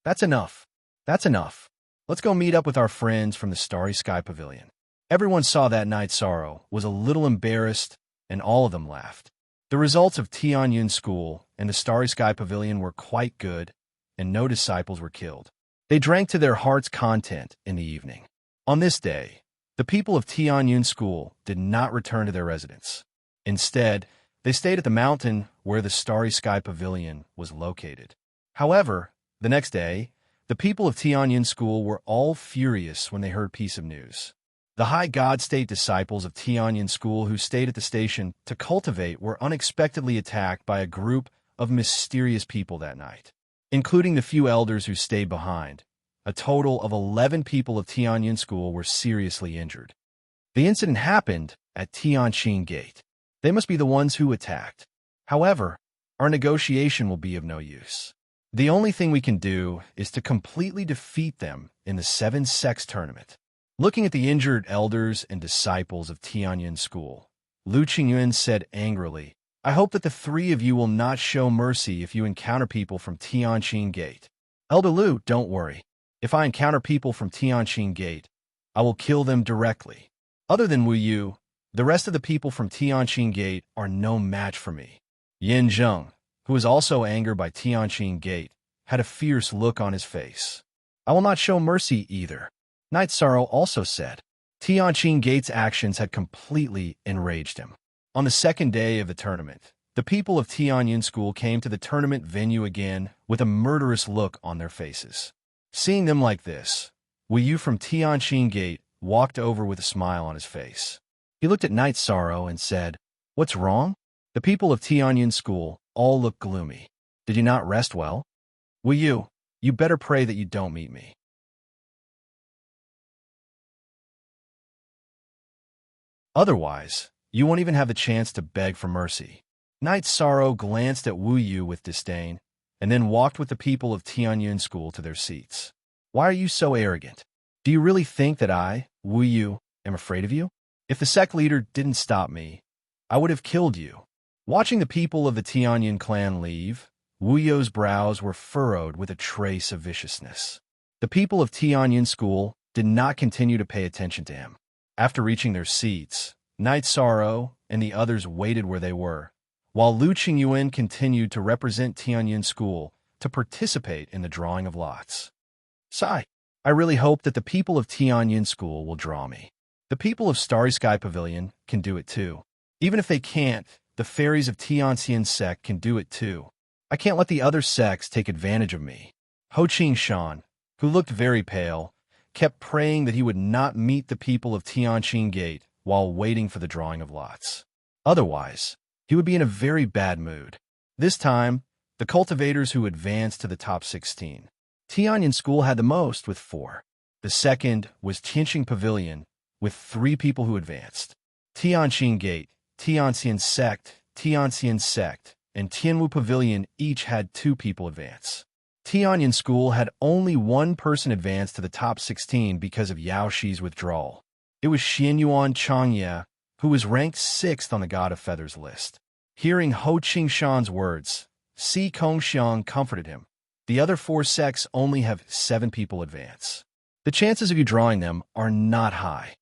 That's enough. That's enough. Let's go meet up with our friends from the Starry Sky Pavilion. Everyone saw that Night Sorrow was a little embarrassed and all of them laughed. The results of Tianyun School and the Starry Sky Pavilion were quite good, and no disciples were killed. They drank to their heart's content in the evening. On this day, the people of Tianyun School did not return to their residence. Instead, they stayed at the mountain where the Starry Sky Pavilion was located. However, the next day, the people of Tianyun School were all furious when they heard piece of news. The High God State disciples of Tianyun School who stayed at the station to cultivate were unexpectedly attacked by a group of mysterious people that night, including the few elders who stayed behind. A total of 11 people of Tianyun School were seriously injured. The incident happened at Tianqing Gate. They must be the ones who attacked. However, our negotiation will be of no use. The only thing we can do is to completely defeat them in the 7 Sects tournament. Looking at the injured elders and disciples of Tianyun School, Lu Qingyuan said angrily, "I hope that the 3 of you will not show mercy if you encounter people from Tianqing Gate. Elder Lu, don't worry. If I encounter people from Tianqing Gate, I will kill them directly. Other than Wu Yu, the rest of the people from Tianqing Gate are no match for me." Yin Zheng, who was also angered by Tianqing Gate, had a fierce look on his face. "I will not show mercy either," Night Sorrow also said. Tianqing Gate's actions had completely enraged him. On the second day of the tournament, the people of Tianyun School came to the tournament venue again with a murderous look on their faces. Seeing them like this, Wu Yu from Tianqing Gate walked over with a smile on his face. He looked at Night Sorrow and said, "What's wrong?" The people of Tianyun School all looked gloomy. "Did you not rest well? Wu Yu, you better pray that you don't meet me." Otherwise, you won't even have the chance to beg for mercy. Night Sorrow glanced at Wu Yu with disdain, and then walked with the people of Tianyun School to their seats. "Why are you so arrogant? Do you really think that I, Wu Yu, am afraid of you? If the sect leader didn't stop me, I would have killed you." Watching the people of the Tianyun clan leave, Wu Yu's brows were furrowed with a trace of viciousness. The people of Tianyun School did not continue to pay attention to him. After reaching their seats, Night Sorrow and the others waited where they were, while Lu Qingyuan continued to represent Tianyun School to participate in the drawing of lots. "Sigh, I really hope that the people of Tianyun School will draw me. The people of Starry Sky Pavilion can do it too. Even if they can't, the fairies of Tianxian Sect can do it too. I can't let the other sects take advantage of me." Ho Qing Shan, who looked very pale, kept praying that he would not meet the people of Tianqing Gate while waiting for the drawing of lots. Otherwise, he would be in a very bad mood. This time, the cultivators who advanced to the top 16. Tianyun School had the most with 4. The second was Tianqing Pavilion with 3 people who advanced. Tianqing Gate, Tianxian Sect, and Tianwu Pavilion each had 2 people advance. Tianyun School had only 1 person advance to the top 16 because of Yao Shi's withdrawal. It was Xianyuan Changye, who was ranked 6th on the God of Feathers list. Hearing Ho Qing Shan's words, Si Kongxiang comforted him. The other 4 sects only have 7 people advance. The chances of you drawing them are not high.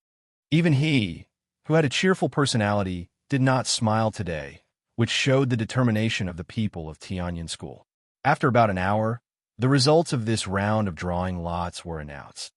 Even he, who had a cheerful personality, did not smile today, which showed the determination of the people of Tianyun School. After about an hour, the results of this round of drawing lots were announced.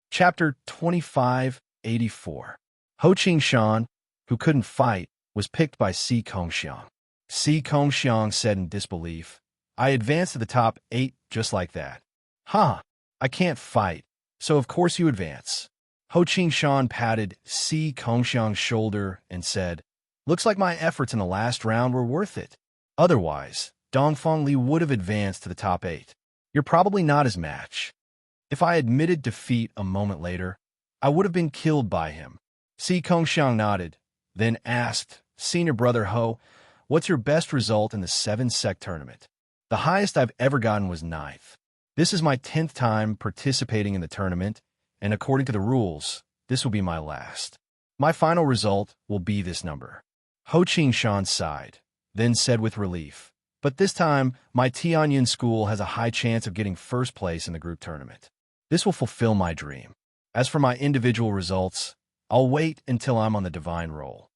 Chapter 2584. Ho Qing Shan, who couldn't fight, was picked by Si Kongxiang. Si Kongxiang said in disbelief, "I advanced to the top 8 just like that." "Huh, I can't fight, so of course you advance." Ho Qing Shan patted Si Kongxiang's shoulder and said, "Looks like my efforts in the last round were worth it. Otherwise, Dongfeng Li would have advanced to the top 8. You're probably not his match. If I admitted defeat a moment later, I would have been killed by him." Si Kongxiang nodded, then asked, "Senior brother Ho, what's your best result in the 7 Sect tournament?" "The highest I've ever gotten was 9th. This is my 10th time participating in the tournament, and according to the rules, this will be my last. My final result will be this number." Ho Qing Shan sighed, then said with relief, "But this time, my Tianyun School has a high chance of getting first place in the group tournament. This will fulfill my dream. As for my individual results, I'll wait until I'm on the divine roll.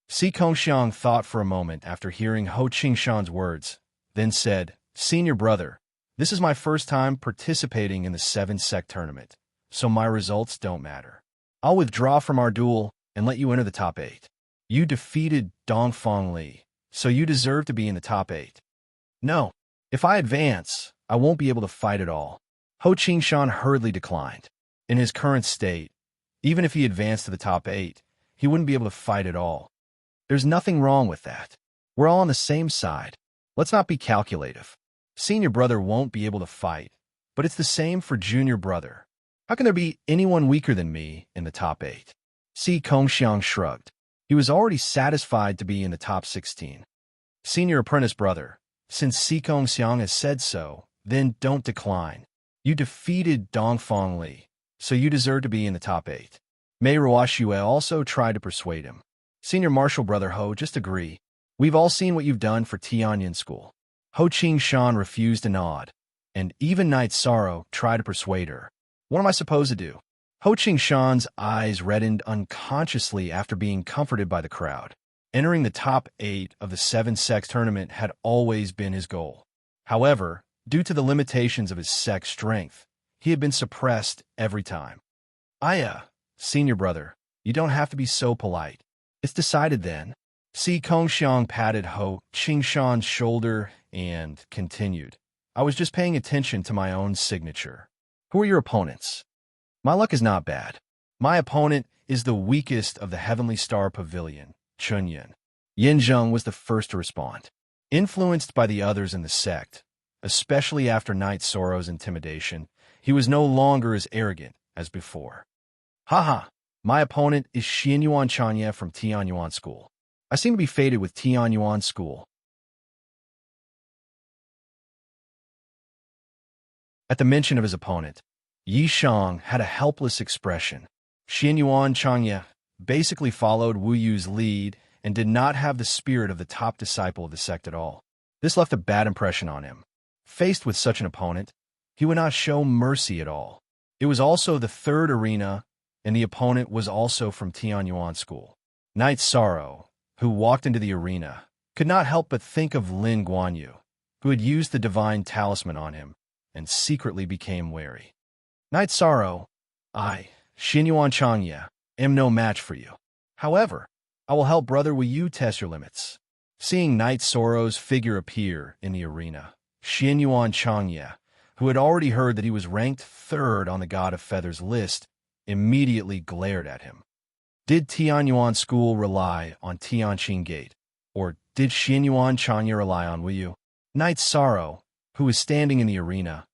Si Kongxiang thought for a moment after hearing Ho Qingshan's words, then said, Senior brother, this is my first time participating in the 7-sect tournament, so my results don't matter. I'll withdraw from our duel and let you enter the top 8. You defeated Dongfang Li, so you deserve to be in the top 8. No, if I advance, I won't be able to fight at all. Ho Qingshan hurriedly declined. In his current state, even if he advanced to the top 8, he wouldn't be able to fight at all. There's nothing wrong with that. We're all on the same side. Let's not be calculative. Senior brother won't be able to fight, but it's the same for junior brother. How can there be anyone weaker than me in the top 8? Si Kongxiang shrugged. He was already satisfied to be in the top 16. Senior apprentice brother, since Si Kongxiang has said so, then don't decline. You defeated Dongfang Li, so you deserve to be in the top 8. Mei Ruoxue also tried to persuade him. Senior martial brother Ho, just agree. We've all seen what you've done for Tianyin School. Ho Qingshan refused to nod, and even Night Sorrow tried to persuade her. What am I supposed to do? Ho Qingshan's eyes reddened unconsciously after being comforted by the crowd. Entering the top 8 of the 7-sect tournament had always been his goal. However, due to the limitations of his sect strength, he had been suppressed every time. Senior brother, you don't have to be so polite. It's decided then. Si Kongxiang patted Ho Qingshan's shoulder and continued. I was just paying attention to my own signature. Who are your opponents? My luck is not bad. My opponent is the weakest of the Heavenly Star Pavilion, Chunyan. Yin Zheng was the first to respond. Influenced by the others in the sect, especially after Night Sorrow's intimidation, he was no longer as arrogant as before. Haha, my opponent is Xianyuan Chanya from Tianyuan School. I seem to be fated with Tianyuan School. At the mention of his opponent, Yi Shang had a helpless expression. Xianyuan Chanya basically followed Wu Yu's lead and did not have the spirit of the top disciple of the sect at all. This left a bad impression on him. Faced with such an opponent, he would not show mercy at all. It was also the 3rd arena, and the opponent was also from Tianyuan School. Night Sorrow, who walked into the arena, could not help but think of Lin Guanyu, who had used the divine talisman on him, and secretly became wary. Night Sorrow, I, Xianyuan Changya, am no match for you. However, I will help Brother Wu Yu test your limits. Seeing Night Sorrow's figure appear in the arena, Xianyuan Changya, who had already heard that he was ranked 3rd on the God of Feathers list, immediately glared at him. Did Tianyuan School rely on Tianqing Gate, or did Xianyuan Changya rely on Wu Yu? Night Sorrow, who was standing in the arena,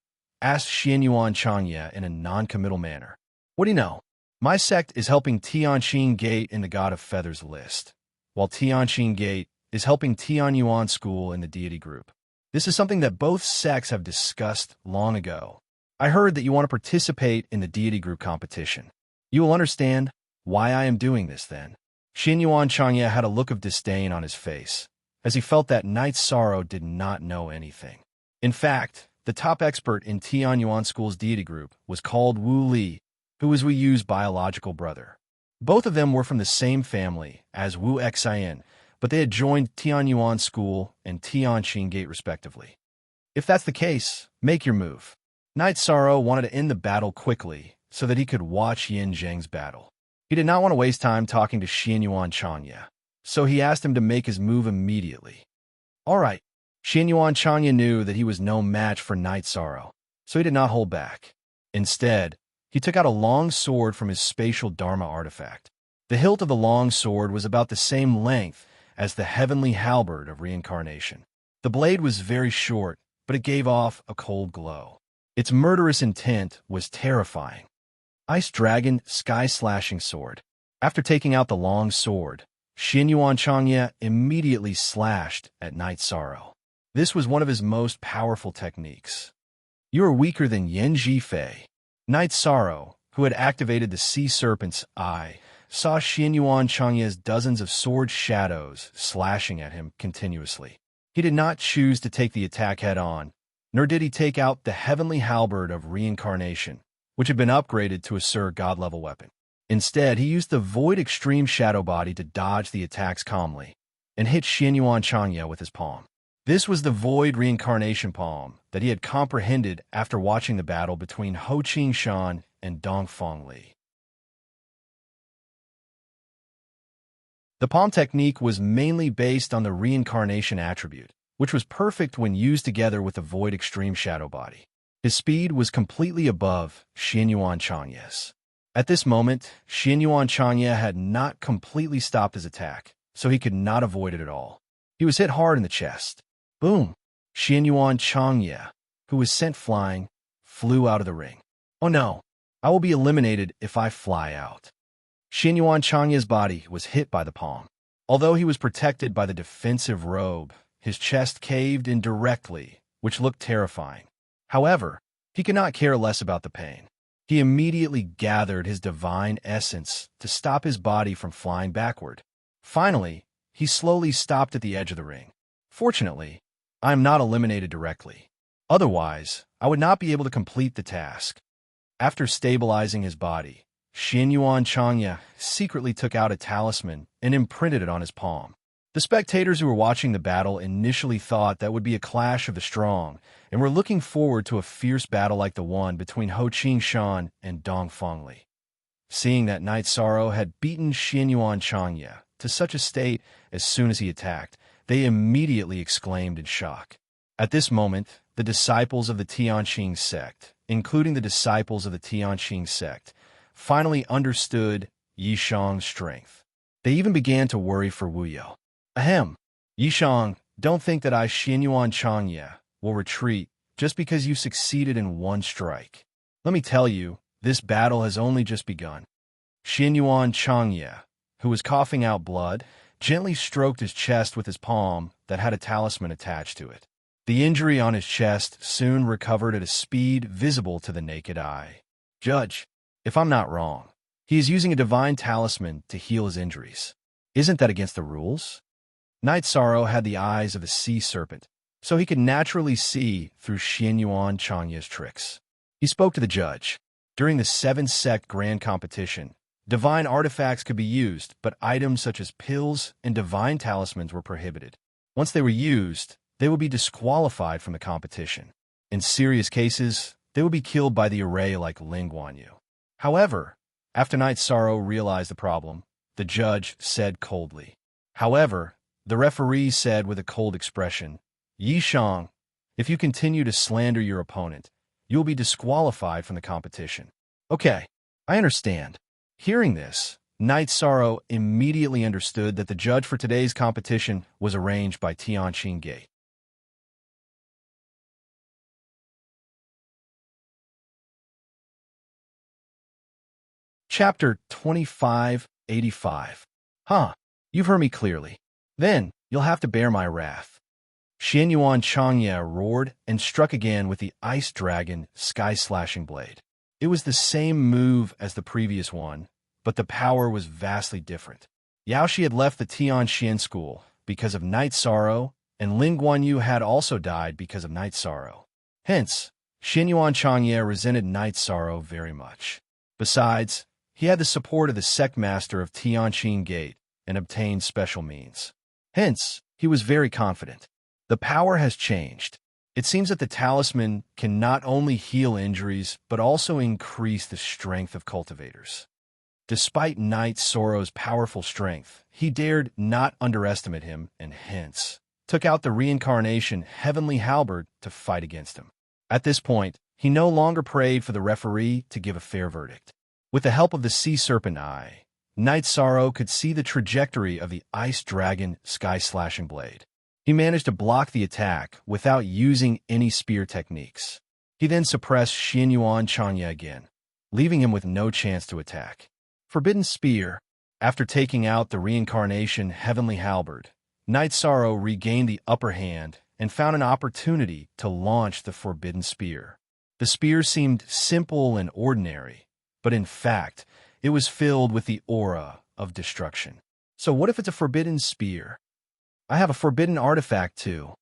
asked Xianyuan Changya in a non-committal manner. What do you know? My sect is helping Tianqing Gate in the God of Feathers list, while Tianqing Gate is helping Tianyuan School in the deity group. This is something that both sects have discussed long ago. I heard that you want to participate in the deity group competition. You will understand why I am doing this then. Xianyuan Changya had a look of disdain on his face, as he felt that Night Sorrow did not know anything. In fact, the top expert in Tianyuan School's deity group was called Wu Li, who was Wu Yu's biological brother. Both of them were from the same family as Wu Xian, but they had joined Tianyuan School and Tianqing Gate respectively. If that's the case, make your move. Night Sorrow wanted to end the battle quickly so that he could watch Yin Zheng's battle. He did not want to waste time talking to Xianyuan Changya, so he asked him to make his move immediately. All right. Xianyuan Changya knew that he was no match for Night Sorrow, so he did not hold back. Instead, he took out a long sword from his spatial Dharma artifact. The hilt of the long sword was about the same length as the heavenly halberd of reincarnation. The blade was very short, but it gave off a cold glow. Its murderous intent was terrifying. Ice Dragon Sky-Slashing Sword. After taking out the long sword, Xianyuan Changya immediately slashed at Night Sorrow. This was one of his most powerful techniques. You are weaker than Yen Zhifei. Night Sorrow, who had activated the Sea Serpent's eye, saw Xianyuan Changya's dozens of sword shadows slashing at him continuously. He did not choose to take the attack head-on, nor did he take out the heavenly halberd of reincarnation, which had been upgraded to a Sir God-level weapon. Instead, he used the Void Extreme Shadow Body to dodge the attacks calmly and hit Xianyuan Changya with his palm. This was the Void Reincarnation Palm that he had comprehended after watching the battle between Ho Qing and Dongfeng Li. The palm technique was mainly based on the reincarnation attribute, which was perfect when used together with the Void Extreme Shadow Body. His speed was completely above Xianyuan Changya's. At this moment, Xianyuan Changya had not completely stopped his attack, so he could not avoid it at all. He was hit hard in the chest. Boom! Xianyuan Changya, who was sent flying, flew out of the ring. Oh no! I will be eliminated if I fly out. Xianyuan Changya's body was hit by the palm. Although he was protected by the defensive robe, his chest caved in directly, which looked terrifying. However, he could not care less about the pain. He immediately gathered his divine essence to stop his body from flying backward. Finally, he slowly stopped at the edge of the ring. Fortunately, I am not eliminated directly. Otherwise, I would not be able to complete the task. After stabilizing his body, Xianyuan Changya secretly took out a talisman and imprinted it on his palm. The spectators who were watching the battle initially thought that would be a clash of the strong and were looking forward to a fierce battle like the one between Ho Qing and Dongfeng Li. Seeing that Night Sorrow had beaten Xianyuan Changya to such a state as soon as he attacked, they immediately exclaimed in shock. At this moment, the disciples of the Tianqing sect, including the disciples of the Tianqing sect, finally understood Yishang's strength. They even began to worry for Wu Yao. Ahem, Yishang, don't think that Xianyuan Changya will retreat just because you succeeded in one strike. Let me tell you, this battle has only just begun. Xianyuan Changya, who was coughing out blood, gently stroked his chest with his palm that had a talisman attached to it. The injury on his chest soon recovered at a speed visible to the naked eye. Judge, if I'm not wrong, he is using a divine talisman to heal his injuries. Isn't that against the rules? Night Sorrow had the eyes of a sea serpent, so he could naturally see through Xianyuan Changya's tricks. He spoke to the judge. During the 7-sect grand competition, divine artifacts could be used, but items such as pills and divine talismans were prohibited. Once they were used, they would be disqualified from the competition. In serious cases, they would be killed by the array like Ling Guanyu. However, after Night Sorrow realized the problem, the judge said coldly. However, the referee said with a cold expression, Yishang, if you continue to slander your opponent, you will be disqualified from the competition. Okay, I understand. Hearing this, Night Sorrow immediately understood that the judge for today's competition was arranged by Tianqing Gate. Chapter 2585. Huh, you've heard me clearly. Then, you'll have to bear my wrath. Xianyuan Changya roared and struck again with the Ice Dragon Sky-Slashing Blade. It was the same move as the previous one, but the power was vastly different. Yaoshi had left the Tianqian school because of Night Sorrow, and Ling Guanyu had also died because of Night Sorrow. Hence, Xianyuan Changya resented Night Sorrow very much. Besides, he had the support of the sect master of Tianqing Gate and obtained special means. Hence, he was very confident. The power has changed. It seems that the talisman can not only heal injuries, but also increase the strength of cultivators. Despite Night Sorrow's powerful strength, he dared not underestimate him and hence took out the reincarnation Heavenly Halberd to fight against him. At this point, he no longer prayed for the referee to give a fair verdict. With the help of the Sea Serpent Eye, Night Sorrow could see the trajectory of the Ice Dragon Sky-Slashing Blade. He managed to block the attack without using any spear techniques. He then suppressed Xianyuan Changya again, leaving him with no chance to attack. Forbidden Spear. After taking out the reincarnation Heavenly Halberd, Night Sorrow regained the upper hand and found an opportunity to launch the Forbidden Spear. The spear seemed simple and ordinary, but in fact, it was filled with the aura of destruction. So what if it's a forbidden spear? I have a forbidden artifact too.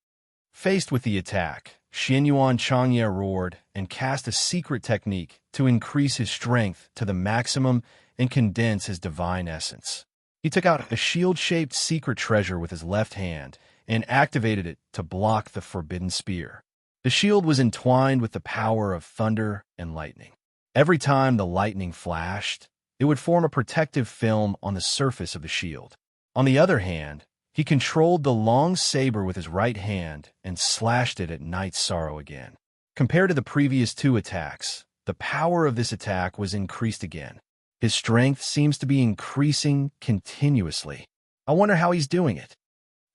Faced with the attack, Xianyuan Changye roared and cast a secret technique to increase his strength to the maximum and condense his divine essence. He took out a shield-shaped secret treasure with his left hand and activated it to block the forbidden spear. The shield was entwined with the power of thunder and lightning. Every time the lightning flashed, it would form a protective film on the surface of the shield. On the other hand, he controlled the long saber with his right hand and slashed it at Night Sorrow again. Compared to the previous two attacks, the power of this attack was increased again. His strength seems to be increasing continuously. I wonder how he's doing it.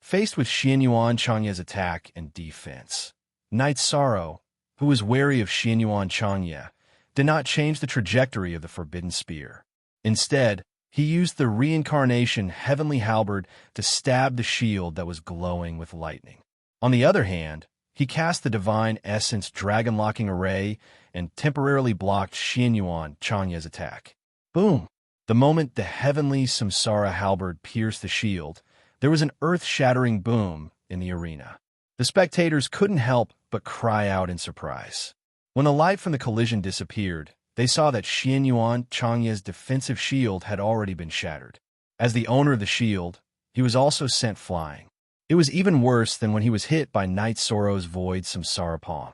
Faced with Xianyuan Changye's attack and defense, Night Sorrow, who was wary of Xianyuan Changye, did not change the trajectory of the forbidden spear. Instead, he used the reincarnation heavenly halberd to stab the shield that was glowing with lightning. On the other hand, he cast the divine essence dragon-locking array and temporarily blocked Xianyuan Changye's attack. Boom! The moment the heavenly samsara halberd pierced the shield, there was an earth-shattering boom in the arena. The spectators couldn't help but cry out in surprise. When the light from the collision disappeared, they saw that Xianyuan Changye's defensive shield had already been shattered. As the owner of the shield, he was also sent flying. It was even worse than when he was hit by Night Sorrow's void samsara palm.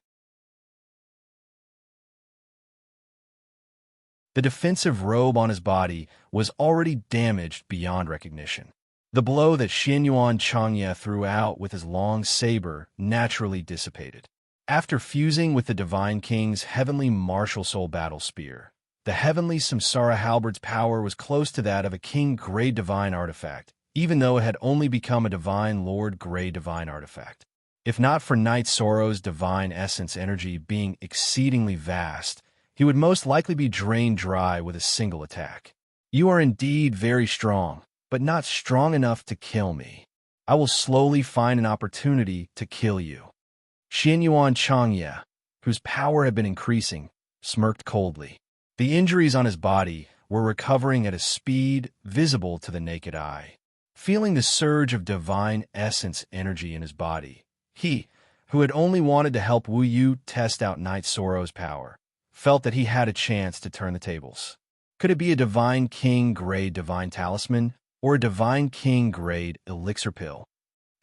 The defensive robe on his body was already damaged beyond recognition. The blow that Xianyuan Changye threw out with his long saber naturally dissipated. After fusing with the Divine King's heavenly martial soul battle spear, the heavenly samsara halberd's power was close to that of a king-grade divine artifact, even though it had only become a divine lord-grade divine artifact. If not for Night Sorrow's divine essence energy being exceedingly vast, he would most likely be drained dry with a single attack. You are indeed very strong, but not strong enough to kill me. I will slowly find an opportunity to kill you. Xianyuan Changye, whose power had been increasing, smirked coldly. The injuries on his body were recovering at a speed visible to the naked eye. Feeling the surge of divine essence energy in his body, he, who had only wanted to help Wu Yu test out Night Sorrow's power, felt that he had a chance to turn the tables. Could it be a Divine King-grade divine talisman or a Divine King-grade elixir pill?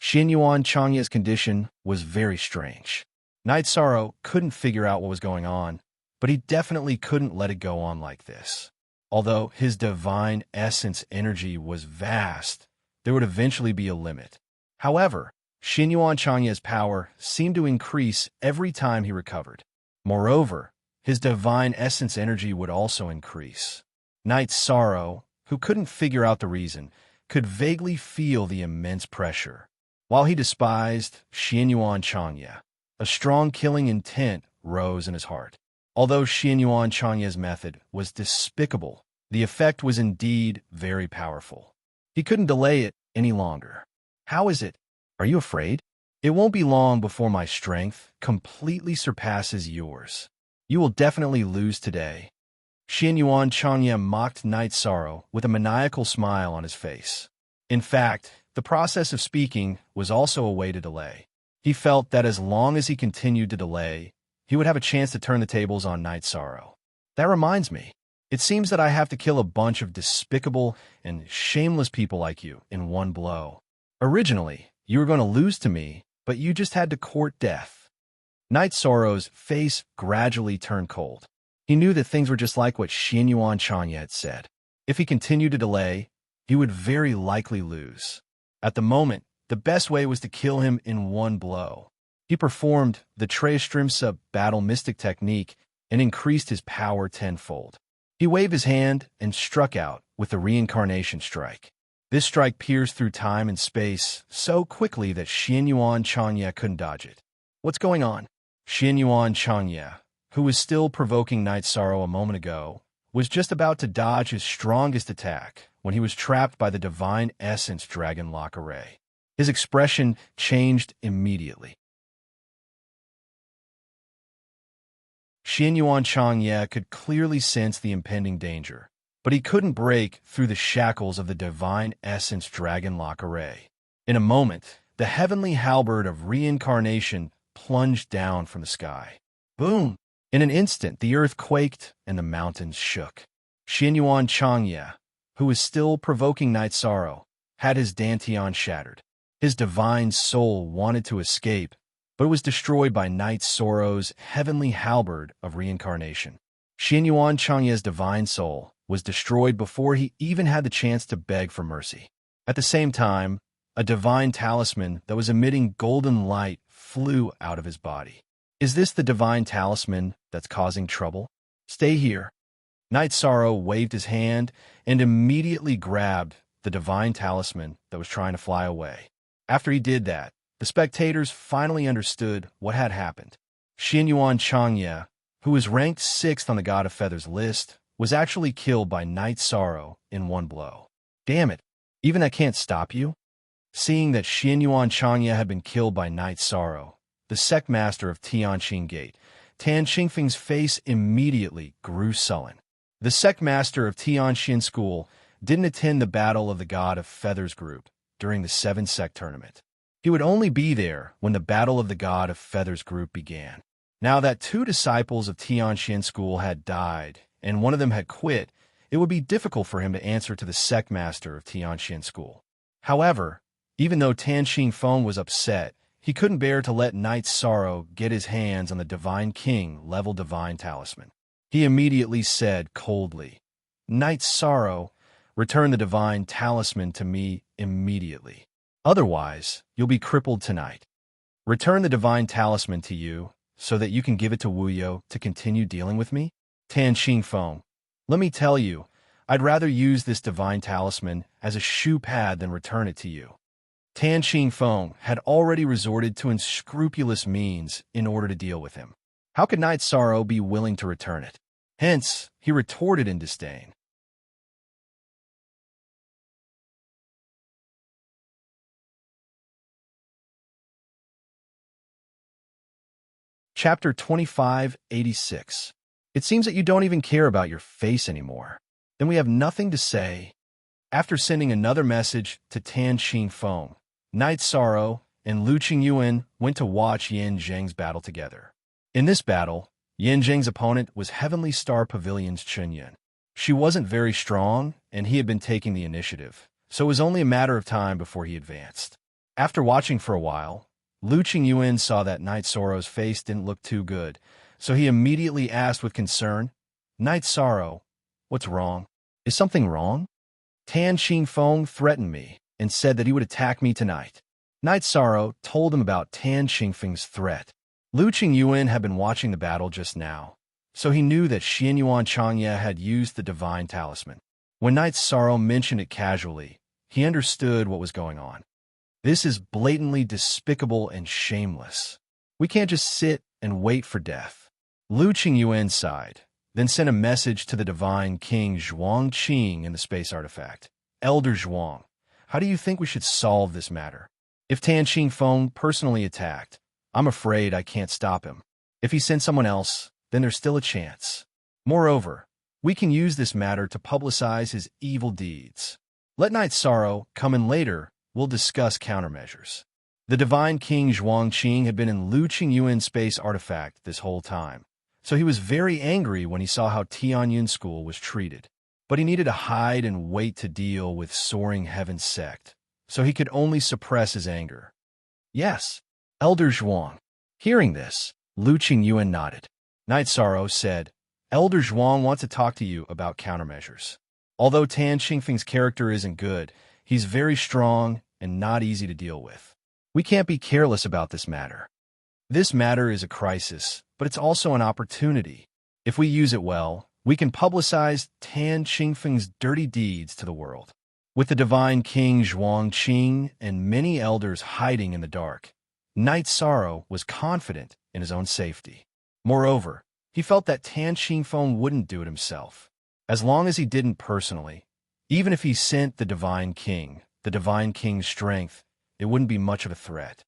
Xianyuan Changye's condition was very strange. Night Sorrow couldn't figure out what was going on, but he definitely couldn't let it go on like this. Although his divine essence energy was vast, there would eventually be a limit. However, Xianyuan Changye's power seemed to increase every time he recovered. Moreover, his divine essence energy would also increase. Night Sorrow, who couldn't figure out the reason, could vaguely feel the immense pressure. While he despised Xianyuan Changye, a strong killing intent rose in his heart. Although Xianyuan Changye's method was despicable, the effect was indeed very powerful. He couldn't delay it any longer. How is it? Are you afraid? It won't be long before my strength completely surpasses yours. You will definitely lose today. Xianyuan Changye mocked Night Sorrow with a maniacal smile on his face. In fact, the process of speaking was also a way to delay. He felt that as long as he continued to delay, he would have a chance to turn the tables on Night Sorrow. That reminds me, it seems that I have to kill a bunch of despicable and shameless people like you in one blow. Originally, you were going to lose to me, but you just had to court death. Night Sorrow's face gradually turned cold. He knew that things were just like what Xianyuan Changye had said. If he continued to delay, he would very likely lose. At the moment, the best way was to kill him in one blow. He performed the Trestrimsa battle mystic technique and increased his power tenfold. He waved his hand and struck out with the reincarnation strike. This strike pierced through time and space so quickly that Xianyuan Changye couldn't dodge it. What's going on? Xianyuan Changye, who was still provoking Night Sorrow a moment ago, was just about to dodge his strongest attack when he was trapped by the Divine Essence Dragon Lock Array. His expression changed immediately. Xianyuan Changye could clearly sense the impending danger, but he couldn't break through the shackles of the Divine Essence Dragon Lock Array. In a moment, the heavenly halberd of reincarnation plunged down from the sky. Boom! In an instant, the earth quaked and the mountains shook. Xianyuan Changye, who was still provoking Night Sorrow, had his dantian shattered. His divine soul wanted to escape, but it was destroyed by Night Sorrow's heavenly halberd of reincarnation. Xianyuan Changye's divine soul was destroyed before he even had the chance to beg for mercy. At the same time, a divine talisman that was emitting golden light flew out of his body. Is this the divine talisman that's causing trouble? Stay here. Night Sorrow waved his hand and immediately grabbed the divine talisman that was trying to fly away. After he did that, the spectators finally understood what had happened. Xianyuan Changye, who was ranked 6th on the God of Feathers list, was actually killed by Night Sorrow in one blow. Damn it, even that can't stop you? Seeing that Xianyuan Changye had been killed by Night Sorrow, the sect master of Tianqing Gate, Tan Xingfeng's face immediately grew sullen. The sect master of Tianqing School didn't attend the Battle of the God of Feathers group during the 7-sect tournament. He would only be there when the Battle of the God of Feathers group began. Now that 2 disciples of Tianqing School had died and one of them had quit, it would be difficult for him to answer to the sect master of Tianqing School. However, even though Tan Xingfeng was upset, he couldn't bear to let Night Sorrow get his hands on the Divine King level Divine Talisman. He immediately said coldly, "Night Sorrow, return the Divine Talisman to me immediately. Otherwise, you'll be crippled tonight. Return the Divine Talisman to you so that you can give it to Wuyo to continue dealing with me?" Tan Xingfeng, let me tell you, I'd rather use this Divine Talisman as a shoe pad than return it to you. Tan Xingfeng had already resorted to unscrupulous means in order to deal with him. How could Night Sorrow be willing to return it? Hence, he retorted in disdain. Chapter 2586. It seems that you don't even care about your face anymore. Then we have nothing to say. After sending another message to Tan Xingfeng, Night Sorrow and Lu Qingyuan went to watch Yan Zheng's battle together. In this battle, Yan Zheng's opponent was Heavenly Star Pavilion's Chunyan. She wasn't very strong, and he had been taking the initiative, so it was only a matter of time before he advanced. After watching for a while, Lu Qingyuan saw that Night Sorrow's face didn't look too good, so he immediately asked with concern, "Night Sorrow, what's wrong? Is something wrong?" Tan Xingfeng threatened me and said that he would attack me tonight. Night Sorrow told him about Tan Xingfeng's threat. Lu Qingyuan had been watching the battle just now, so he knew that Xianyuan Changye had used the Divine Talisman. When Night Sorrow mentioned it casually, he understood what was going on. This is blatantly despicable and shameless. We can't just sit and wait for death. Lu Qingyuan sighed, then sent a message to the Divine King Zhuang Qing in the space artifact. "Elder Zhuang, how do you think we should solve this matter? If Tan Xingfeng personally attacked, I'm afraid I can't stop him. If he sends someone else, then there's still a chance. Moreover, we can use this matter to publicize his evil deeds. Let Night Sorrow come in later, we'll discuss countermeasures." The Divine King Zhuang Qing had been in Lu Qingyuan's space artifact this whole time, so he was very angry when he saw how Tianyun School was treated. But he needed to hide and wait to deal with Soaring Heaven Sect, so he could only suppress his anger. "Yes, Elder Zhuang." Hearing this, Lu Qingyuan nodded. Night Sorrow said, "Elder Zhuang wants to talk to you about countermeasures. Although Tan Xingfeng's character isn't good, he's very strong and not easy to deal with. We can't be careless about this matter. This matter is a crisis, but it's also an opportunity. If we use it well, we can publicize Tan Xingfeng's dirty deeds to the world." With the Divine King Zhuang Qing and many elders hiding in the dark, Night Sorrow was confident in his own safety. Moreover, he felt that Tan Xingfeng wouldn't do it himself. As long as he didn't personally, even if he sent the Divine King's strength, it wouldn't be much of a threat.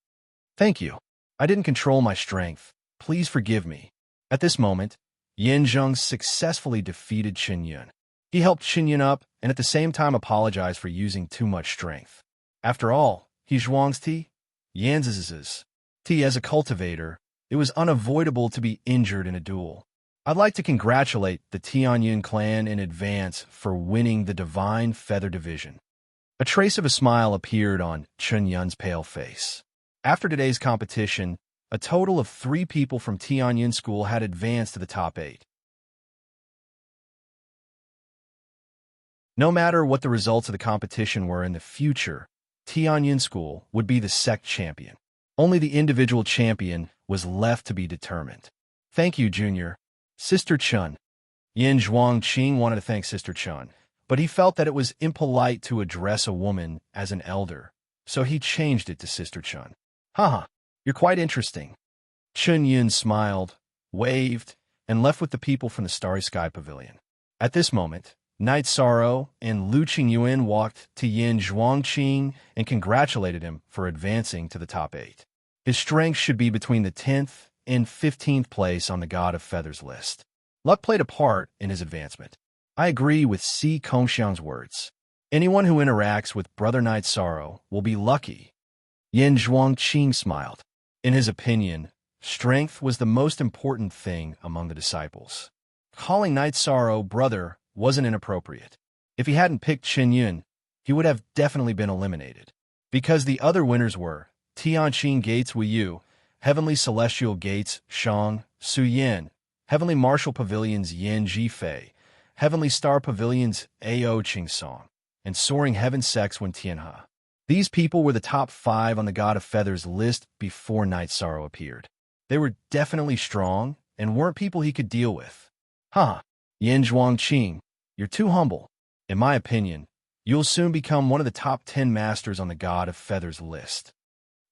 "Thank you. I didn't control my strength. Please forgive me." At this moment, Yan Zheng successfully defeated Qinyun. He helped Qinyun up and at the same time apologized for using too much strength. After all, he's Zhuang's T, Yan's. As a cultivator, it was unavoidable to be injured in a duel. I'd like to congratulate the Tianyun clan in advance for winning the Divine Feather Division. A trace of a smile appeared on Chunyun's pale face. After today's competition, a total of 3 people from Tianyun School had advanced to the top 8. No matter what the results of the competition were in the future, Tianyun School would be the sect champion. Only the individual champion was left to be determined. Thank you, Junior. Sister Chun. Yin Zhuangqing wanted to thank Sister Chun, but he felt that it was impolite to address a woman as an elder, so he changed it to Sister Chun. Haha, you're quite interesting. Chun Yun smiled, waved, and left with the people from the Starry Sky Pavilion. At this moment, Night Sorrow and Lu Qingyuan walked to Yin Zhuangqing and congratulated him for advancing to the top 8. His strength should be between the 10th and 15th place on the God of Feathers list. Luck played a part in his advancement. I agree with Si Kongxiang's words. Anyone who interacts with Brother Night Sorrow will be lucky. Yin Zhuangqing smiled. In his opinion, strength was the most important thing among the disciples. Calling Night Sorrow brother wasn't inappropriate. If he hadn't picked Qin Yun, he would have definitely been eliminated. Because the other winners were Tianqing Gates Wu Yu, Heavenly Celestial Gates Shang Su Yin, Heavenly Martial Pavilions Yin Jifei, Heavenly Star Pavilions Ao Qing Song, and Soaring Heaven Sects Wen Tianhe. These people were the top 5 on the God of Feathers list before Night Sorrow appeared. They were definitely strong and weren't people he could deal with. Yin Zhuangqing, you're too humble. In my opinion, you'll soon become one of the top 10 masters on the God of Feathers list.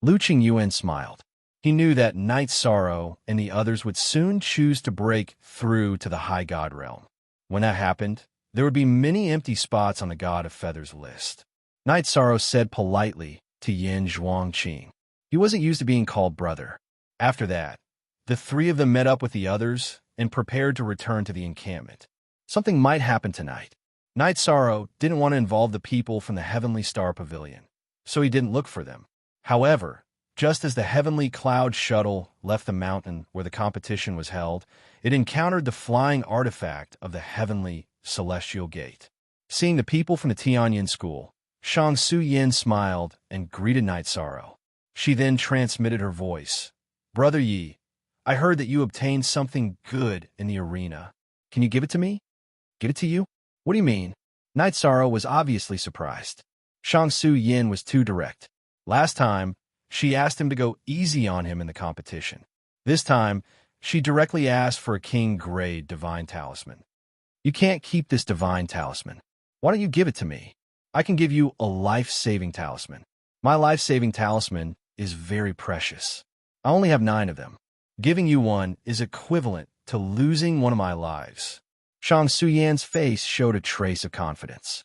Lu Qingyuan smiled. He knew that Night Sorrow and the others would soon choose to break through to the High God realm. When that happened, there would be many empty spots on the God of Feathers list. Night Sorrow said politely to Yin Zhuangqing. He wasn't used to being called brother. After that, the 3 of them met up with the others and prepared to return to the encampment. Something might happen tonight. Night Sorrow didn't want to involve the people from the Heavenly Star Pavilion, so he didn't look for them. However, just as the Heavenly Cloud Shuttle left the mountain where the competition was held, it encountered the flying artifact of the Heavenly Celestial Gate. Seeing the people from the Tianyun School, Shang Su Yin smiled and greeted Night Sorrow. She then transmitted her voice. Brother Yi, I heard that you obtained something good in the arena. Can you give it to me? Give it to you? What do you mean? Night Sorrow was obviously surprised. Shang Su Yin was too direct. Last time, she asked him to go easy on him in the competition. This time, she directly asked for a king-grade divine talisman. You can't keep this divine talisman. Why don't you give it to me? I can give you a life-saving talisman. My life-saving talisman is very precious. I only have 9 of them. Giving you one is equivalent to losing one of my lives. Shang Suyan's face showed a trace of confidence.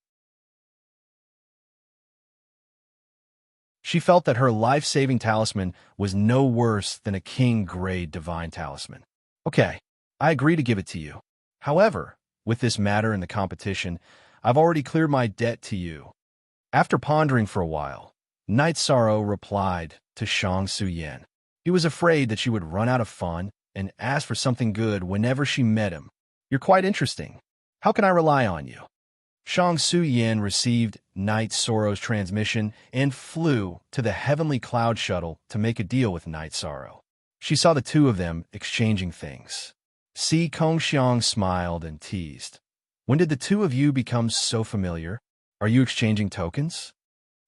She felt that her life-saving talisman was no worse than a king-grade divine talisman. Okay, I agree to give it to you. However, with this matter in the competition, I've already cleared my debt to you. After pondering for a while, Night Sorrow replied to Shang Suyan. He was afraid that she would run out of fun and ask for something good whenever she met him. You're quite interesting. How can I rely on you? Shang Suyan received Night Sorrow's transmission and flew to the Heavenly Cloud Shuttle to make a deal with Night Sorrow. She saw the 2 of them exchanging things. Si Kongxiang smiled and teased. When did the 2 of you become so familiar? Are you exchanging tokens?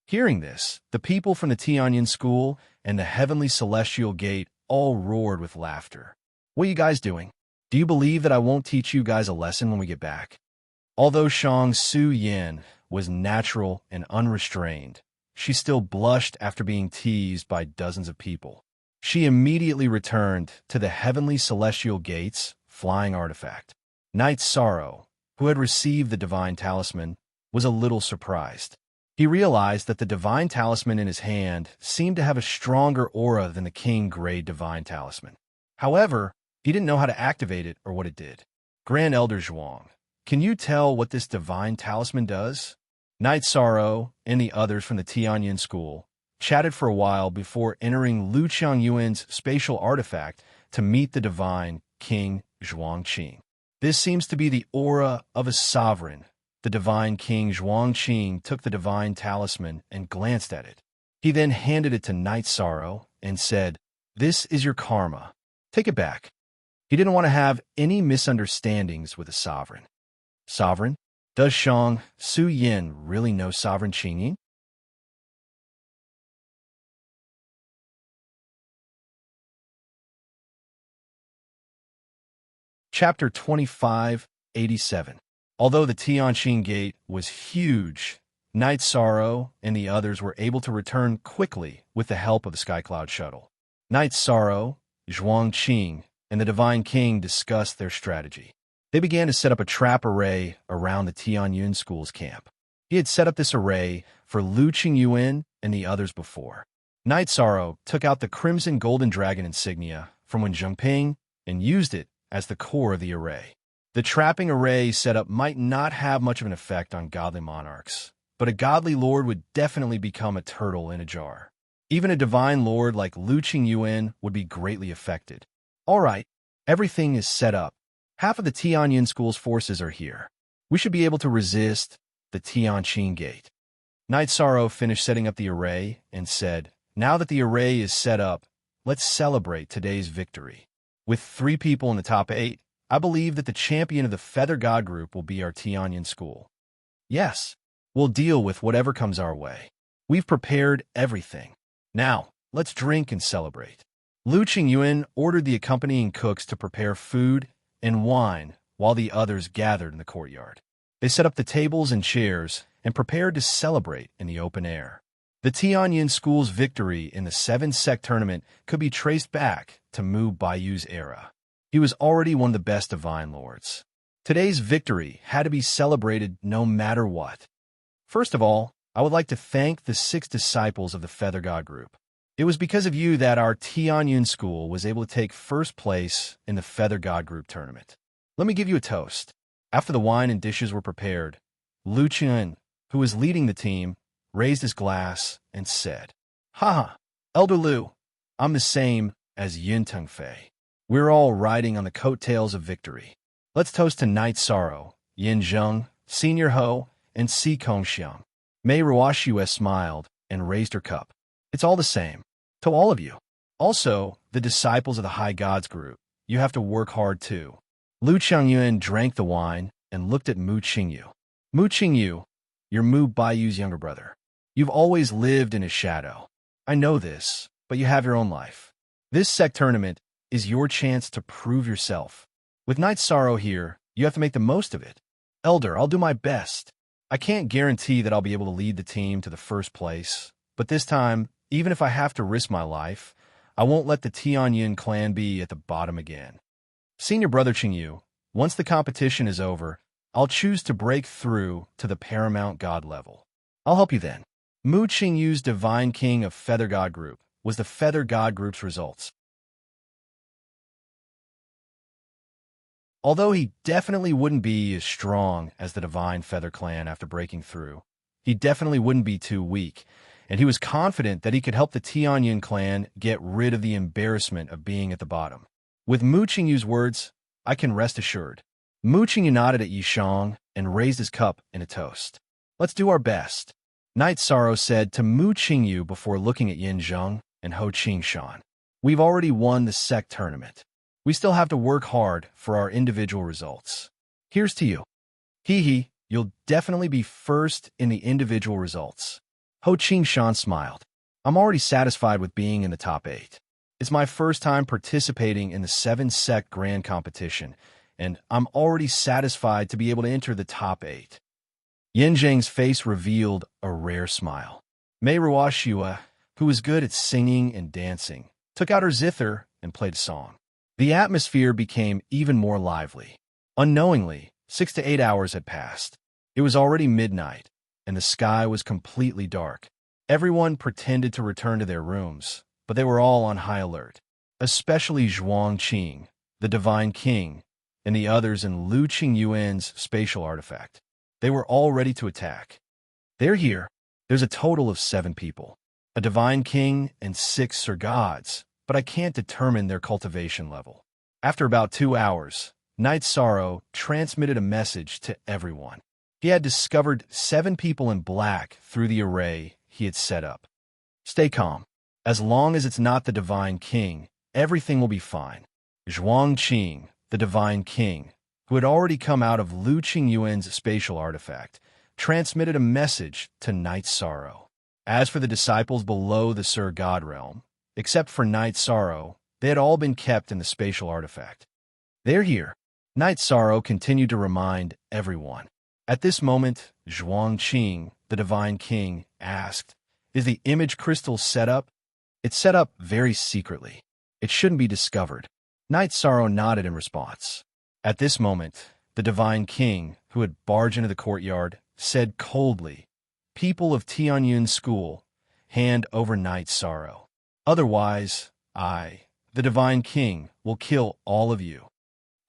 Hearing this, the people from the Tianyun School and the Heavenly Celestial Gate all roared with laughter. What are you guys doing? Do you believe that I won't teach you guys a lesson when we get back? Although Shang Su Yin was natural and unrestrained, she still blushed after being teased by dozens of people. She immediately returned to the Heavenly Celestial Gate's flying artifact. Night Sorrow, who had received the divine talisman, was a little surprised. He realized that the divine talisman in his hand seemed to have a stronger aura than the king-grade divine talisman. However, he didn't know how to activate it or what it did. Grand Elder Zhuang, can you tell what this divine talisman does? Night Sorrow and the others from the Tianyun School chatted for a while before entering Lu Qiangyuan's spatial artifact to meet the divine King Zhuangqing. This seems to be the aura of a sovereign. The divine King Zhuangqing took the divine talisman and glanced at it. He then handed it to Night Sorrow and said, "This is your karma. Take it back." He didn't want to have any misunderstandings with a sovereign. Sovereign? Does Shang Su Yin really know Sovereign Qingyin? Chapter 2587. Although the Tianqing Gate was huge, Night Sorrow and the others were able to return quickly with the help of the Skycloud shuttle. Night Sorrow, Zhuangqing, and the Divine King discussed their strategy. They began to set up a trap array around the Tianyun School's camp. He had set up this array for Lu Qingyuan and the others before. Night Sorrow took out the Crimson Golden Dragon insignia from Wen Zhengping and used it as the core of the array. The trapping array setup might not have much of an effect on godly monarchs, but a godly lord would definitely become a turtle in a jar. Even a divine lord like Lu Qingyuan would be greatly affected. All right, everything is set up. Half of the Tianyun School's forces are here. We should be able to resist the Tianqing Gate. Night Sorrow finished setting up the array and said, "Now that the array is set up, let's celebrate today's victory. With 3 people in the top 8, I believe that the champion of the Feather God group will be our Tianyun School. Yes, we'll deal with whatever comes our way. We've prepared everything. Now, let's drink and celebrate." Lu Qingyuan ordered the accompanying cooks to prepare food and wine while the others gathered in the courtyard. They set up the tables and chairs and prepared to celebrate in the open air. The Tianyun School's victory in the 7-sect tournament could be traced back to Mu Baiyu's era. He was already one of the best divine lords. Today's victory had to be celebrated no matter what. First of all, I would like to thank the 6 disciples of the Feather God group. It was because of you that our Tianyun School was able to take first place in the Feather God group tournament. Let me give you a toast. After the wine and dishes were prepared, Lu Qian, who was leading the team, raised his glass and said, "Haha, Elder Lu, I'm the same as Yin Tengfei. We're all riding on the coattails of victory. Let's toast to Night Sorrow, Yin Zheng, Senior Ho, and Si Kongxiang." Mei Ruoxue smiled and raised her cup. "It's all the same. To all of you. Also, the disciples of the High Gods group, you have to work hard too." Lu Qiangyuan drank the wine and looked at Mu Qingyu. "Mu Qingyu, you're Mu Baiyu's younger brother. You've always lived in his shadow. I know this, but you have your own life. This sect tournament is your chance to prove yourself. With Night Sorrow here, you have to make the most of it. Elder, I'll do my best. I can't guarantee that I'll be able to lead the team to the first place, but this time, even if I have to risk my life, I won't let the Tianyun clan be at the bottom again. Senior Brother Qingyu, once the competition is over, I'll choose to break through to the Paramount God level. I'll help you then." Mu Qingyu's Divine King of Feather God Group was the Feather God Group's results. Although he definitely wouldn't be as strong as the Divine Feather Clan after breaking through, he definitely wouldn't be too weak, and he was confident that he could help the Tianyun clan get rid of the embarrassment of being at the bottom. With Mu Qingyu's words, I can rest assured. Mu Qingyu nodded at Yishang and raised his cup in a toast. "Let's do our best," Night Sorrow said to Mu Qingyu before looking at Yin Zheng and Ho Qingshan. "We've already won the sect tournament. We still have to work hard for our individual results. Here's to you. Hee, you'll definitely be first in the individual results." Ho Qingshan smiled. "I'm already satisfied with being in the top 8. It's my first time participating in the 7-sect grand competition, and I'm already satisfied to be able to enter the top 8. Yin Zheng's face revealed a rare smile. Mei Ruoxue, who was good at singing and dancing, took out her zither and played a song. The atmosphere became even more lively. Unknowingly, 6 to 8 hours had passed. It was already midnight, and the sky was completely dark. Everyone pretended to return to their rooms, but they were all on high alert, especially Zhuangqing, the Divine King, and the others in Lu Qingyuan's spatial artifact. They were all ready to attack. "They're here. There's a total of 7 people. A divine king and 6 are gods, but I can't determine their cultivation level. After about 2 hours, Night Sorrow transmitted a message to everyone. He had discovered 7 people in black through the array he had set up. Stay calm. As long as it's not the divine king, everything will be fine. Zhuang Qing, the divine king, who had already come out of Lu Qingyuan's spatial artifact, transmitted a message to Night Sorrow. As for the disciples below the Sir God realm, except for Night Sorrow, they had all been kept in the spatial artifact. They're here. Night Sorrow continued to remind everyone. At this moment, Zhuang Qing, the divine king, asked, "Is the image crystal set up?" "It's set up very secretly. It shouldn't be discovered." Night Sorrow nodded in response. At this moment, the divine king, who had barged into the courtyard, said coldly, "People of Tianyun School, hand over Night Sorrow. Otherwise, I, the divine king, will kill all of you."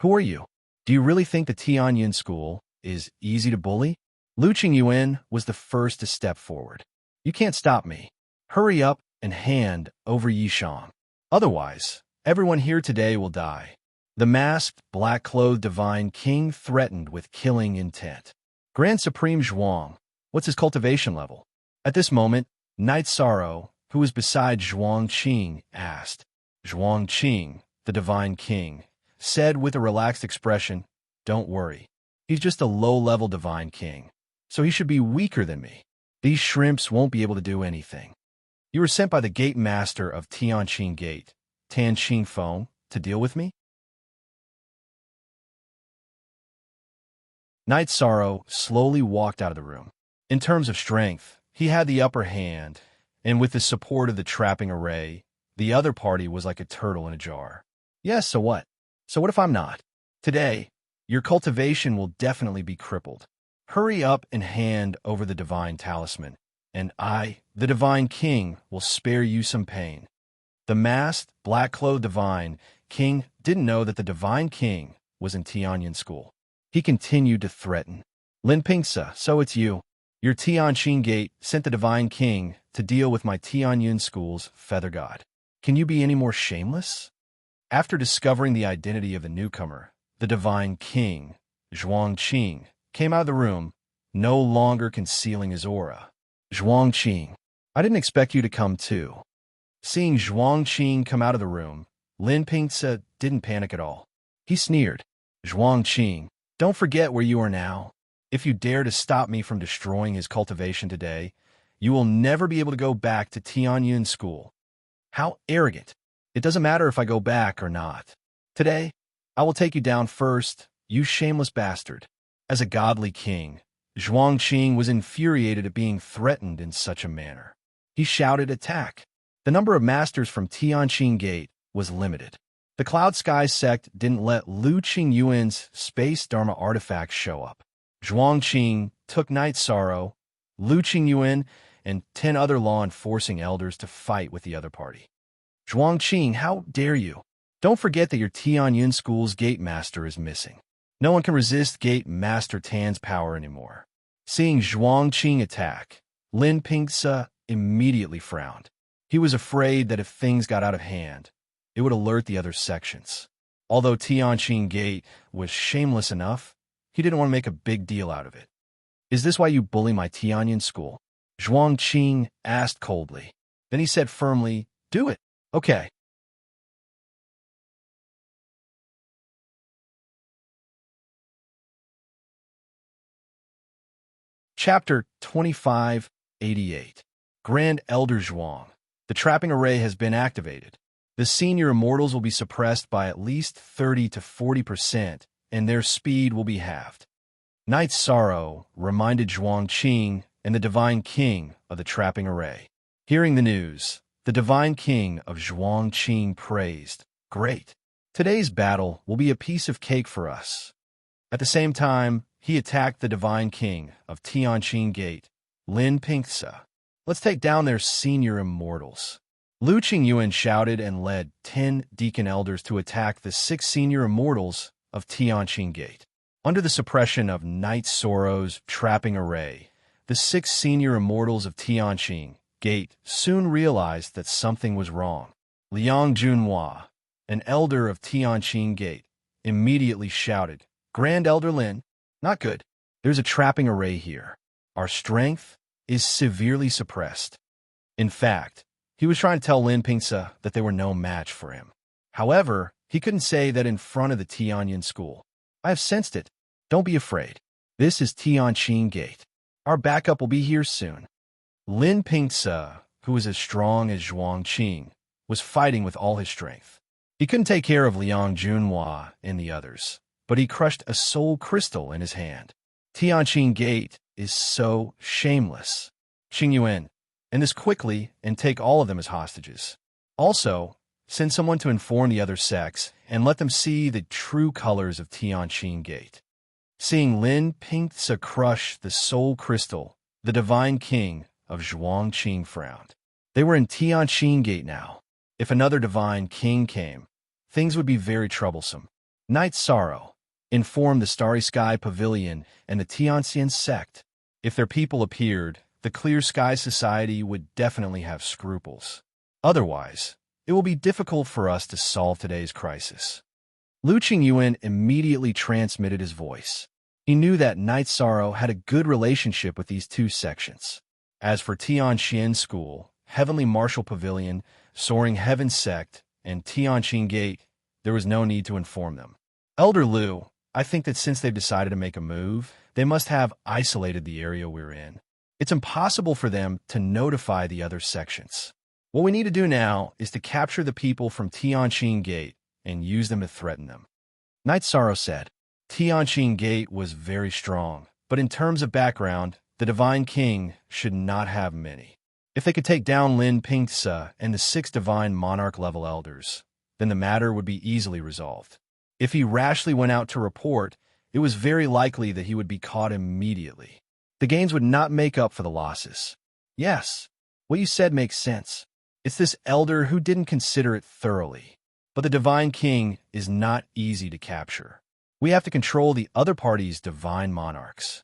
"Who are you? Do you really think the Tianyun School is easy to bully?" Lu Qingyuan was the first to step forward. "You can't stop me. Hurry up and hand over Yishang. Otherwise, everyone here today will die." The masked, black-clothed divine king threatened with killing intent. "Grand Supreme Zhuang, what's his cultivation level?" At this moment, Night Sorrow, who was beside Zhuang Qing, asked. Zhuang Qing, the divine king, said with a relaxed expression, "Don't worry. He's just a low-level divine king, so he should be weaker than me. These shrimps won't be able to do anything." "You were sent by the gate master of Tianqing Gate, Tan Qingfeng, to deal with me?" Night Sorrow slowly walked out of the room. In terms of strength, he had the upper hand, and with the support of the trapping array, the other party was like a turtle in a jar. "Yes, so what? So what if I'm not? Today, your cultivation will definitely be crippled. Hurry up and hand over the divine talisman, and I, the divine king, will spare you some pain." The masked, black-clothed divine king didn't know that the divine king was in Tianyun School. He continued to threaten. "Lin Pingsa, so it's you. Your Tianqing Gate sent the divine king to deal with my Tianyun School's feather god. Can you be any more shameless?" After discovering the identity of the newcomer, the divine king, Zhuang Qing, came out of the room, no longer concealing his aura. "Zhuang Qing, I didn't expect you to come too." Seeing Zhuang Qing come out of the room, Lin Pingsa didn't panic at all. He sneered. "Zhuang Qing, don't forget where you are now. If you dare to stop me from destroying his cultivation today, you will never be able to go back to Tianyun School." "How arrogant. It doesn't matter if I go back or not. Today, I will take you down first, you shameless bastard." As a godly king, Zhuang Qing was infuriated at being threatened in such a manner. He shouted, "Attack!" The number of masters from Tianqing Gate was limited. The Cloud Sky sect didn't let Lu Qingyuan's Space Dharma artifact show up. Zhuang Qing took Night Sorrow, Lu Qingyuan, and 10 other law-enforcing elders to fight with the other party. "Zhuang Qing, how dare you? Don't forget that your Tianyun School's Gate Master is missing. No one can resist Gate Master Tan's power anymore." Seeing Zhuang Qing attack, Lin Pingsa immediately frowned. He was afraid that if things got out of hand, it would alert the other sections. Although Tianqing Gate was shameless enough, he didn't want to make a big deal out of it. "Is this why you bully my Tianyun School?" Zhuang Qing asked coldly. Then he said firmly, "Do it. Okay." Chapter 2588. Grand Elder Zhuang. The trapping array has been activated. The senior immortals will be suppressed by at least 30 to 40%, and their speed will be halved. Night Sorrow reminded Zhuang Qing and the Divine King of the trapping array. Hearing the news, the Divine King of Zhuang Qing praised, "Great. Today's battle will be a piece of cake for us." At the same time, he attacked the Divine King of Tianqing Gate, Lin Pingsa. "Let's take down their senior immortals." Lu Qingyuan shouted and led 10 deacon elders to attack the 6 senior immortals of Tianqing Gate. Under the suppression of Night Sorrow's trapping array, the 6 senior immortals of Tianqing Gate soon realized that something was wrong. Liang Junhua, an elder of Tianqing Gate, immediately shouted, "Grand Elder Lin, not good. There's a trapping array here. Our strength is severely suppressed." In fact, he was trying to tell Lin Pingce that they were no match for him. However, he couldn't say that in front of the Tianyin school. "I have sensed it. Don't be afraid. This is Tianqing Gate. Our backup will be here soon." Lin Pingce, who was as strong as Zhuang Qing, was fighting with all his strength. He couldn't take care of Liang Junhua and the others, but he crushed a soul crystal in his hand. Tianqing Gate is so shameless. Qing Yuan, end this quickly and take all of them as hostages. Also, send someone to inform the other sects and let them see the true colors of Tianqing Gate. Seeing Lin Pingce crush the soul crystal, the divine king of Zhuang Qing frowned. They were in Tianqing Gate now. If another divine king came, things would be very troublesome. Night Sorrow informed the Starry Sky Pavilion and the Tianxian sect. If their people appeared, the Clear Sky Society would definitely have scruples. Otherwise, it will be difficult for us to solve today's crisis. Lu Qingyuan immediately transmitted his voice. He knew that Night Sorrow had a good relationship with these two sections. As for Tianxian School, Heavenly Martial Pavilion, Soaring Heaven Sect, and Tianqing Gate, there was no need to inform them. Elder Lu, I think that since they've decided to make a move, they must have isolated the area we're in. It's impossible for them to notify the other sections. What we need to do now is to capture the people from Tianqing Gate and use them to threaten them. Night Sorrow said, Tianqing Gate was very strong, but in terms of background, the Divine King should not have many. If they could take down Lin Pingce and the 6 Divine Monarch-level elders, then the matter would be easily resolved. If he rashly went out to report, it was very likely that he would be caught immediately. The gains would not make up for the losses. Yes, what you said makes sense. It's this elder who didn't consider it thoroughly. But the Divine King is not easy to capture. We have to control the other party's divine monarchs.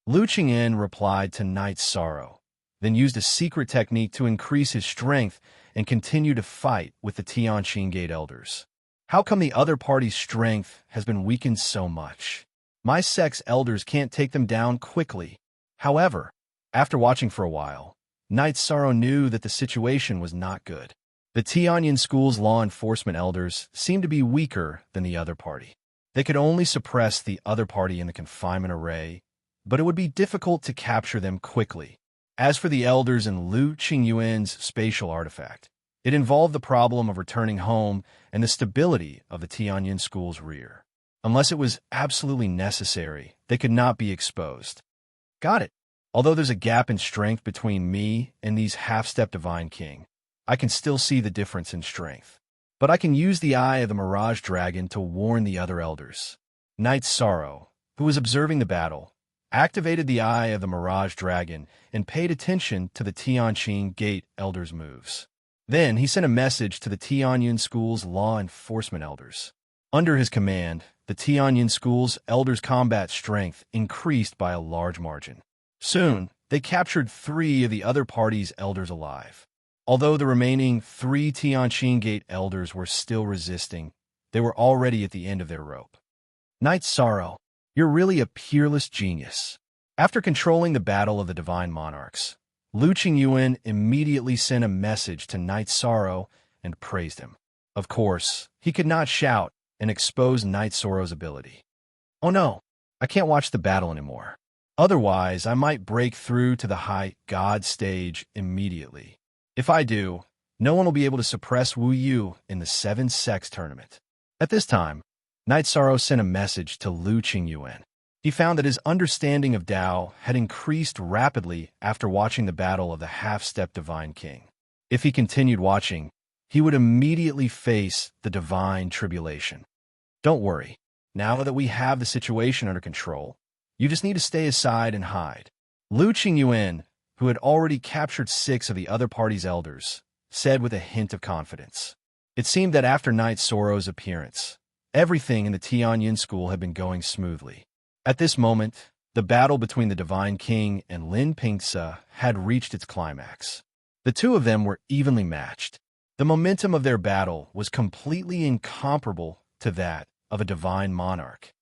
Lu Qingyan replied to Night Sorrow, then used a secret technique to increase his strength and continue to fight with the Tianqing Gate elders. How come the other party's strength has been weakened so much? My sect's elders can't take them down quickly. However, after watching for a while, Night Sorrow knew that the situation was not good. The Tianyin School's law enforcement elders seemed to be weaker than the other party. They could only suppress the other party in the confinement array, but it would be difficult to capture them quickly. As for the elders in Lu Qingyuan's spatial artifact, it involved the problem of returning home and the stability of the Tianyin School's rear. Unless it was absolutely necessary, they could not be exposed. Got it. Although there's a gap in strength between me and these half-step Divine King, I can still see the difference in strength. But I can use the eye of the Mirage Dragon to warn the other elders. Night Sorrow, who was observing the battle, activated the eye of the Mirage Dragon and paid attention to the Tianqing Gate elders' moves. Then he sent a message to the Tianyin School's law enforcement elders. Under his command, the Tianyin School's elders' combat strength increased by a large margin. Soon, they captured 3 of the other party's elders alive. Although the remaining 3 Tianqing Gate elders were still resisting, they were already at the end of their rope. Night Sorrow, you're really a peerless genius. After controlling the battle of the Divine Monarchs, Lu Qingyuan immediately sent a message to Night Sorrow and praised him. Of course, he could not shout and expose Night Sorrow's ability. Oh no, I can't watch the battle anymore. Otherwise, I might break through to the high God stage immediately. If I do, no one will be able to suppress Wu Yu in the 7 Sex tournament. At this time, Night Sorrow sent a message to Lu Qingyuan. He found that his understanding of Tao had increased rapidly after watching the battle of the half-step Divine King. If he continued watching, he would immediately face the divine tribulation. Don't worry. Now that we have the situation under control, you just need to stay aside and hide. Lu Qingyuan, who had already captured 6 of the other party's elders, said with a hint of confidence. It seemed that after Night Sorrow's appearance, everything in the Tianyin School had been going smoothly. At this moment, The battle between the Divine King and Lin Pingse had reached its climax. The two of them were evenly matched. The momentum of their battle was completely incomparable to that of a divine monarch.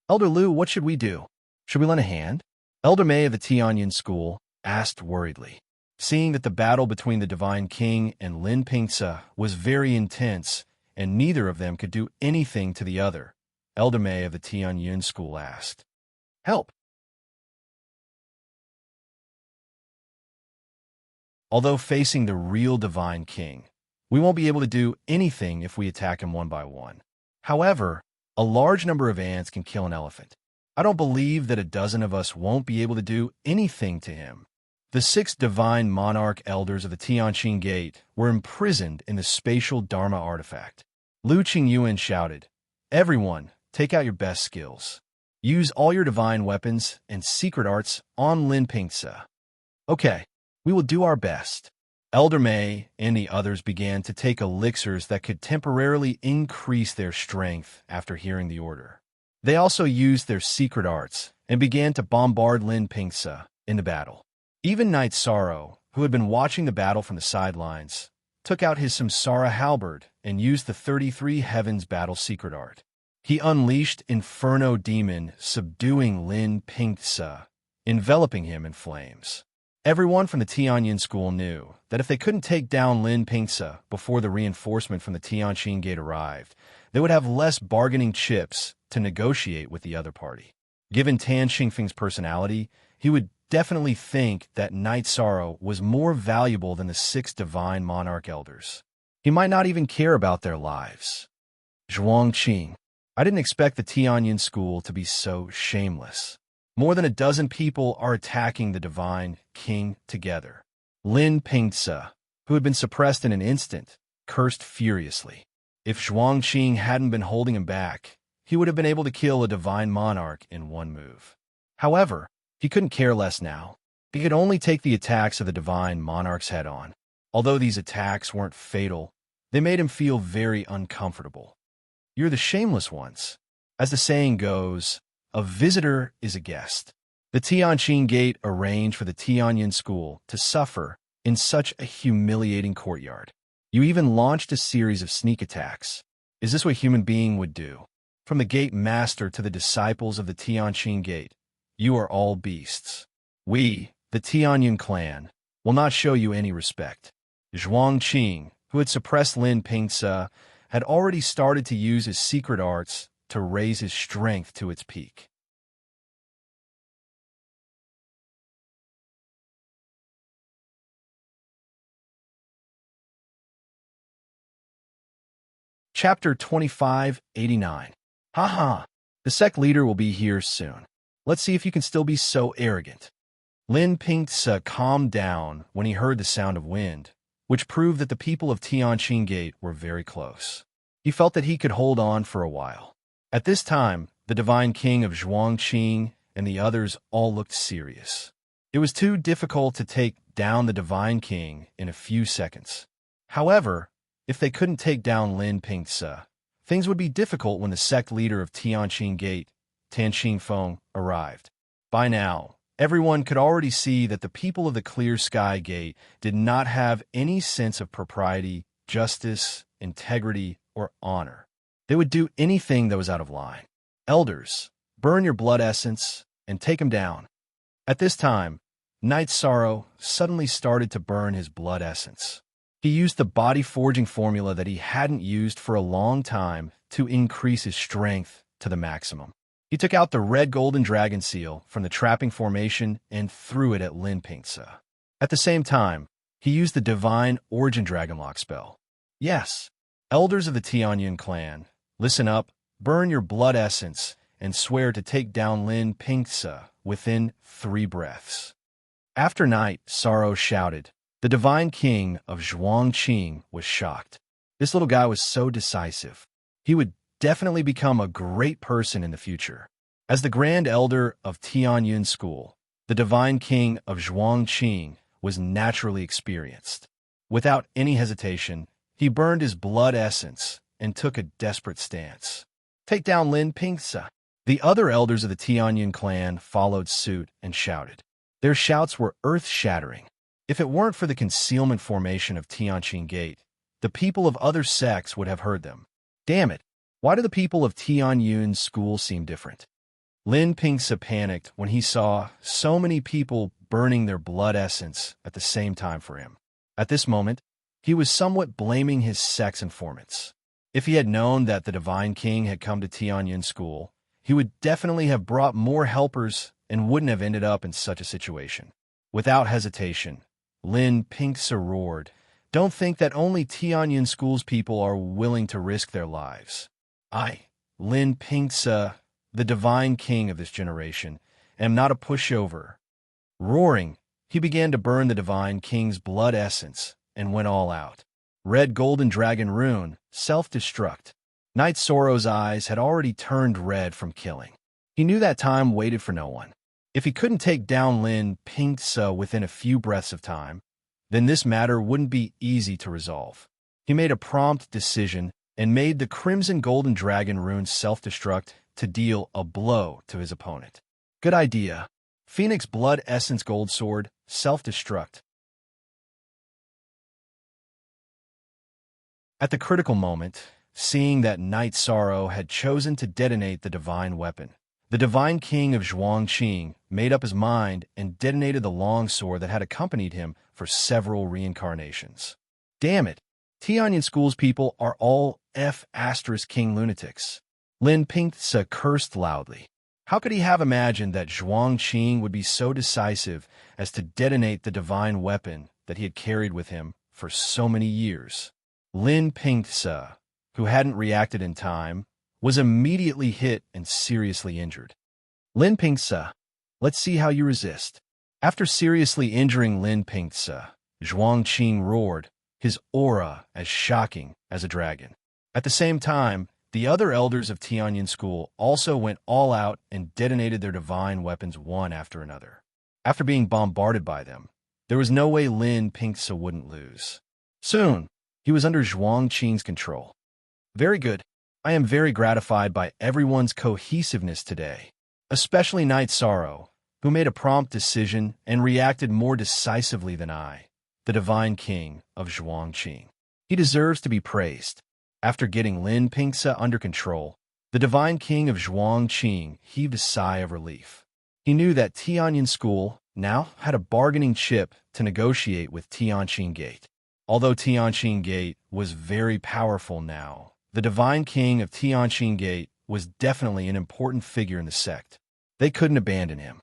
Elder Lu, what should we do? Should we lend a hand? Elder Mei of the Tianyun school asked worriedly. Seeing that the battle between the Divine King and Lin Pingse was very intense, and neither of them could do anything to the other, Elder Mei of the Tianyun school asked. Help! Although facing the real Divine King, we won't be able to do anything if we attack him one by one. However, a large number of ants can kill an elephant. I don't believe that a dozen of us won't be able to do anything to him. The 6 divine monarch elders of the Tianqing Gate were imprisoned in the spatial Dharma artifact. Lu Qingyuan shouted, "Everyone, take out your best skills. Use all your divine weapons and secret arts on Lin Pingse." Okay, we will do our best. Elder Mei and the others began to take elixirs that could temporarily increase their strength after hearing the order. They also used their secret arts and began to bombard Lin Pingse in the battle. Even Knight Sorrow, who had been watching the battle from the sidelines, took out his Samsara halberd and used the 33 Heavens battle secret art. He unleashed Inferno Demon, subduing Lin Pingse, enveloping him in flames. Everyone from the Tianyun school knew that if they couldn't take down Lin Pingse before the reinforcement from the Tianqing Gate arrived, they would have less bargaining chips to negotiate with the other party. Given Tan Xingfeng's personality, he would definitely think that Knight Sorrow was more valuable than the 6 divine monarch elders. He might not even care about their lives. Zhuangqing. I didn't expect the Tianyun school to be so shameless. More than a dozen people are attacking the Divine King together. Lin Pingse, who had been suppressed in an instant, cursed furiously. If Zhuangqing hadn't been holding him back, he would have been able to kill a divine monarch in one move. However, he couldn't care less now. He could only take the attacks of the divine monarchs head on. Although these attacks weren't fatal, they made him feel very uncomfortable. You're the shameless ones. As the saying goes, a visitor is a guest. The Tianqing Gate arranged for the Tianyun school to suffer in such a humiliating courtyard. You even launched a series of sneak attacks. Is this what a human being would do? From the gate master to the disciples of the Tianqing Gate, you are all beasts. We, the Tianyun clan, will not show you any respect. Zhuangqing, who had suppressed Lin Pingse, had already started to use his secret arts to raise his strength to its peak. Chapter 2589. Haha, the sect leader will be here soon. Let's see if you can still be so arrogant. Lin Pingse calmed down when he heard the sound of wind, which proved that the people of Tianqing Gate were very close. He felt that he could hold on for a while. At this time, the Divine King of Zhuangqing and the others all looked serious. It was too difficult to take down the Divine King in a few seconds. However, if they couldn't take down Lin Pingse, things would be difficult when the sect leader of Tianqing Gate, Tan Xingfeng, arrived. By now, everyone could already see that the people of the Clear Sky Gate did not have any sense of propriety, justice, integrity, or honor. They would do anything that was out of line. Elders, burn your blood essence and take him down. At this time, Knight Sorrow suddenly started to burn his blood essence. He used the body forging formula that he hadn't used for a long time to increase his strength to the maximum. He took out the red golden dragon seal from the trapping formation and threw it at Lin Pingse. At the same time, he used the divine origin dragonlock spell. Yes, elders of the Tianyun clan, listen up, burn your blood essence, and swear to take down Lin Pingse within 3 breaths. After Knight Sorrow shouted, the Divine King of Zhuangqing was shocked. This little guy was so decisive. He would definitely become a great person in the future. As the Grand Elder of Tianyun School, the Divine King of Zhuangqing was naturally experienced. Without any hesitation, he burned his blood essence and took a desperate stance. Take down Lin Pingse. The other elders of the Tianyun clan followed suit and shouted. Their shouts were earth-shattering. If it weren't for the concealment formation of Tianqing Gate, the people of other sects would have heard them. Damn it, why do the people of Tianyun's school seem different? Lin Pingse panicked when he saw so many people burning their blood essence at the same time for him. At this moment, he was somewhat blaming his sect's informants. If he had known that the Divine King had come to Tianyun school, he would definitely have brought more helpers and wouldn't have ended up in such a situation. Without hesitation, Lin Pingse roared, "Don't think that only Tianyun school's people are willing to risk their lives. I, Lin Pingse, the Divine King of this generation, am not a pushover." Roaring, he began to burn the Divine King's blood essence and went all out. Red Golden Dragon Rune, self-destruct. Knight Sorrow's eyes had already turned red from killing. He knew that time waited for no one. If he couldn't take down Lin Pingse within a few breaths of time, then this matter wouldn't be easy to resolve. He made a prompt decision and made the Crimson Golden Dragon Rune self-destruct to deal a blow to his opponent. Good idea. Phoenix Blood Essence Gold Sword, self-destruct. At the critical moment, seeing that Knight Sorrow had chosen to detonate the divine weapon, the Divine King of Zhuangqing made up his mind and detonated the longsword that had accompanied him for several reincarnations. Damn it! Tianyun School's people are all F***King lunatics. Lin Pingse cursed loudly. How could he have imagined that Zhuangqing would be so decisive as to detonate the divine weapon that he had carried with him for so many years? Lin Pingse, who hadn't reacted in time, was immediately hit and seriously injured. Lin Pingse, let's see how you resist. After seriously injuring Lin Pingse, Zhuangqing roared, his aura as shocking as a dragon. At the same time, the other elders of Tianyun School also went all out and detonated their divine weapons one after another. After being bombarded by them, there was no way Lin Pingse wouldn't lose. Soon, he was under Zhuangqing's control. Very good. I am very gratified by everyone's cohesiveness today, especially Knight Sorrow, who made a prompt decision and reacted more decisively than I, the Divine King of Zhuangqing. He deserves to be praised. After getting Lin Pingse under control, the Divine King of Zhuangqing heaved a sigh of relief. He knew that Tianyun School now had a bargaining chip to negotiate with Tianqing Gate. Although Tianqing Gate was very powerful now, the Divine King of Tianqing Gate was definitely an important figure in the sect. They couldn't abandon him.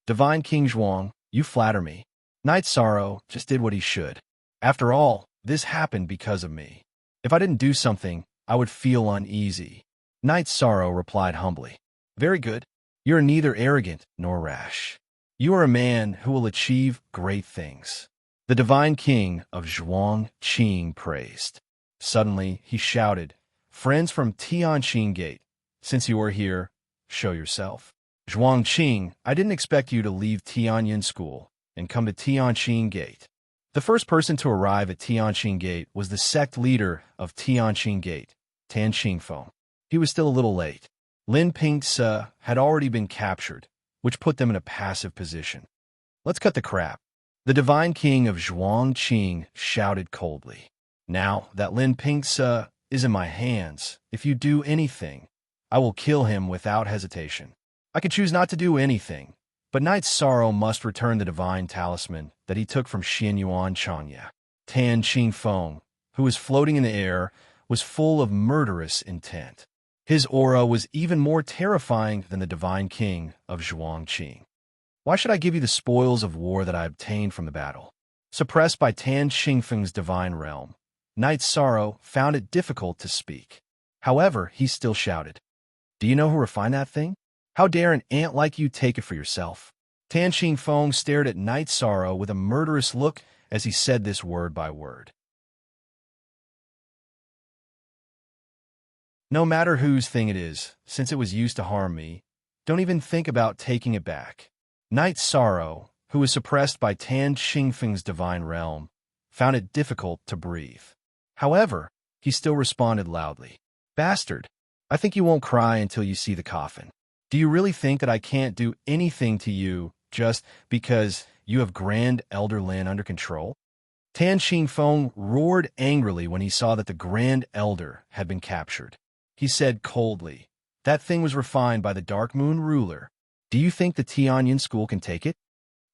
Divine King Zhuang, you flatter me. Knight Sorrow just did what he should. After all, this happened because of me. If I didn't do something, I would feel uneasy. Knight Sorrow replied humbly. Very good. You are neither arrogant nor rash. You are a man who will achieve great things. The Divine King of Zhuangqing praised. Suddenly, he shouted, Friends from Tianqing Gate, since you are here, show yourself. Zhuangqing, I didn't expect you to leave Tianyun School and come to Tianqing Gate. The first person to arrive at Tianqing Gate was the sect leader of Tianqing Gate, Tan Qingfeng. He was still a little late. Lin Pingse had already been captured, which put them in a passive position. Let's cut the crap. The Divine King of Zhuangqing shouted coldly. Now that Lin Pingse is in my hands, if you do anything, I will kill him without hesitation. I could choose not to do anything, but Knight Sorrow must return the divine talisman that he took from Xianyuan Changya. Tan Qingfeng, who was floating in the air, was full of murderous intent. His aura was even more terrifying than the Divine King of Zhuangqing. Why should I give you the spoils of war that I obtained from the battle? Suppressed by Tan Qingfeng's divine realm, Knight Sorrow found it difficult to speak. However, he still shouted, Do you know who refined that thing? How dare an ant like you take it for yourself? Tan Qingfeng stared at Knight Sorrow with a murderous look as he said this word by word. No matter whose thing it is, since it was used to harm me, don't even think about taking it back. Knight Sorrow, who was suppressed by Tan Qingfeng's divine realm, found it difficult to breathe. However, he still responded loudly. Bastard, I think you won't cry until you see the coffin. Do you really think that I can't do anything to you just because you have Grand Elder Lin under control? Tan Xingfeng roared angrily when he saw that the Grand Elder had been captured. He said coldly, "That thing was refined by the Dark Moon ruler. Do you think the Tianyun school can take it?"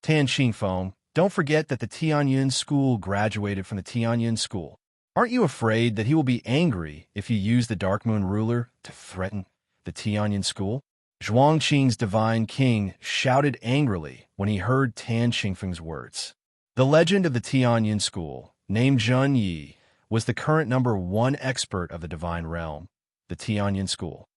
Tan Xingfeng, don't forget that the Tianyun school graduated from the Tianyun school. Aren't you afraid that he will be angry if you use the Dark Moon ruler to threaten the Tianyun school? Zhuangqing's divine king shouted angrily when he heard Tan Xingfeng's words. The legend of the Tianyun school, named Zhen Yi, was the current #1 expert of the divine realm, the Tianyun school.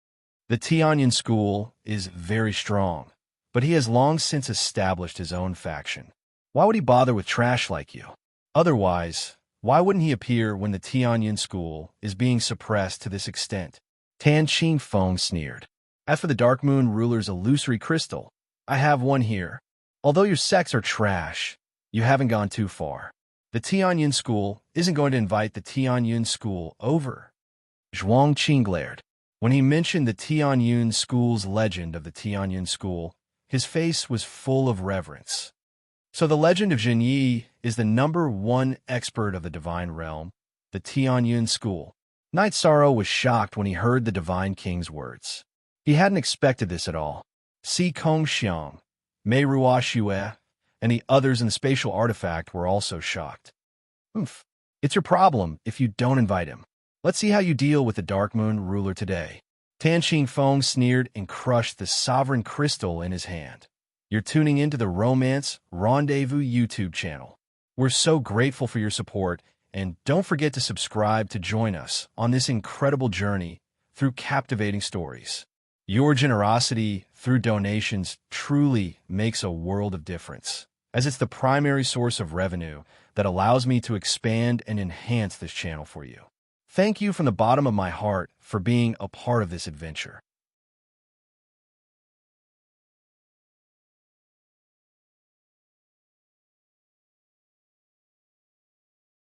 The Tianyun school is very strong, but he has long since established his own faction. Why would he bother with trash like you? Otherwise, why wouldn't he appear when the Tianyun school is being suppressed to this extent? Tan Xingfeng sneered. As for the Dark Moon ruler's illusory crystal, I have one here. Although your sects are trash, you haven't gone too far. The Tianyun school isn't going to invite the Tianyun school over. Zhuangqing glared. When he mentioned the Tianyun school's legend of the Tianyun school, his face was full of reverence. So the legend of Zhen Yi is the #1 expert of the divine realm, the Tianyun school. Knight Sorrow was shocked when he heard the divine king's words. He hadn't expected this at all. Si Kongxiang, Mei Ruoxue, and the others in the spatial artifact were also shocked. Oof. It's your problem if you don't invite him. Let's see how you deal with the Dark Moon ruler today. Tan Xingfeng sneered and crushed the sovereign crystal in his hand. You're tuning into the Romance Rendezvous YouTube channel. We're so grateful for your support, and don't forget to subscribe to join us on this incredible journey through captivating stories. Your generosity through donations truly makes a world of difference, as it's the primary source of revenue that allows me to expand and enhance this channel for you. Thank you from the bottom of my heart for being a part of this adventure.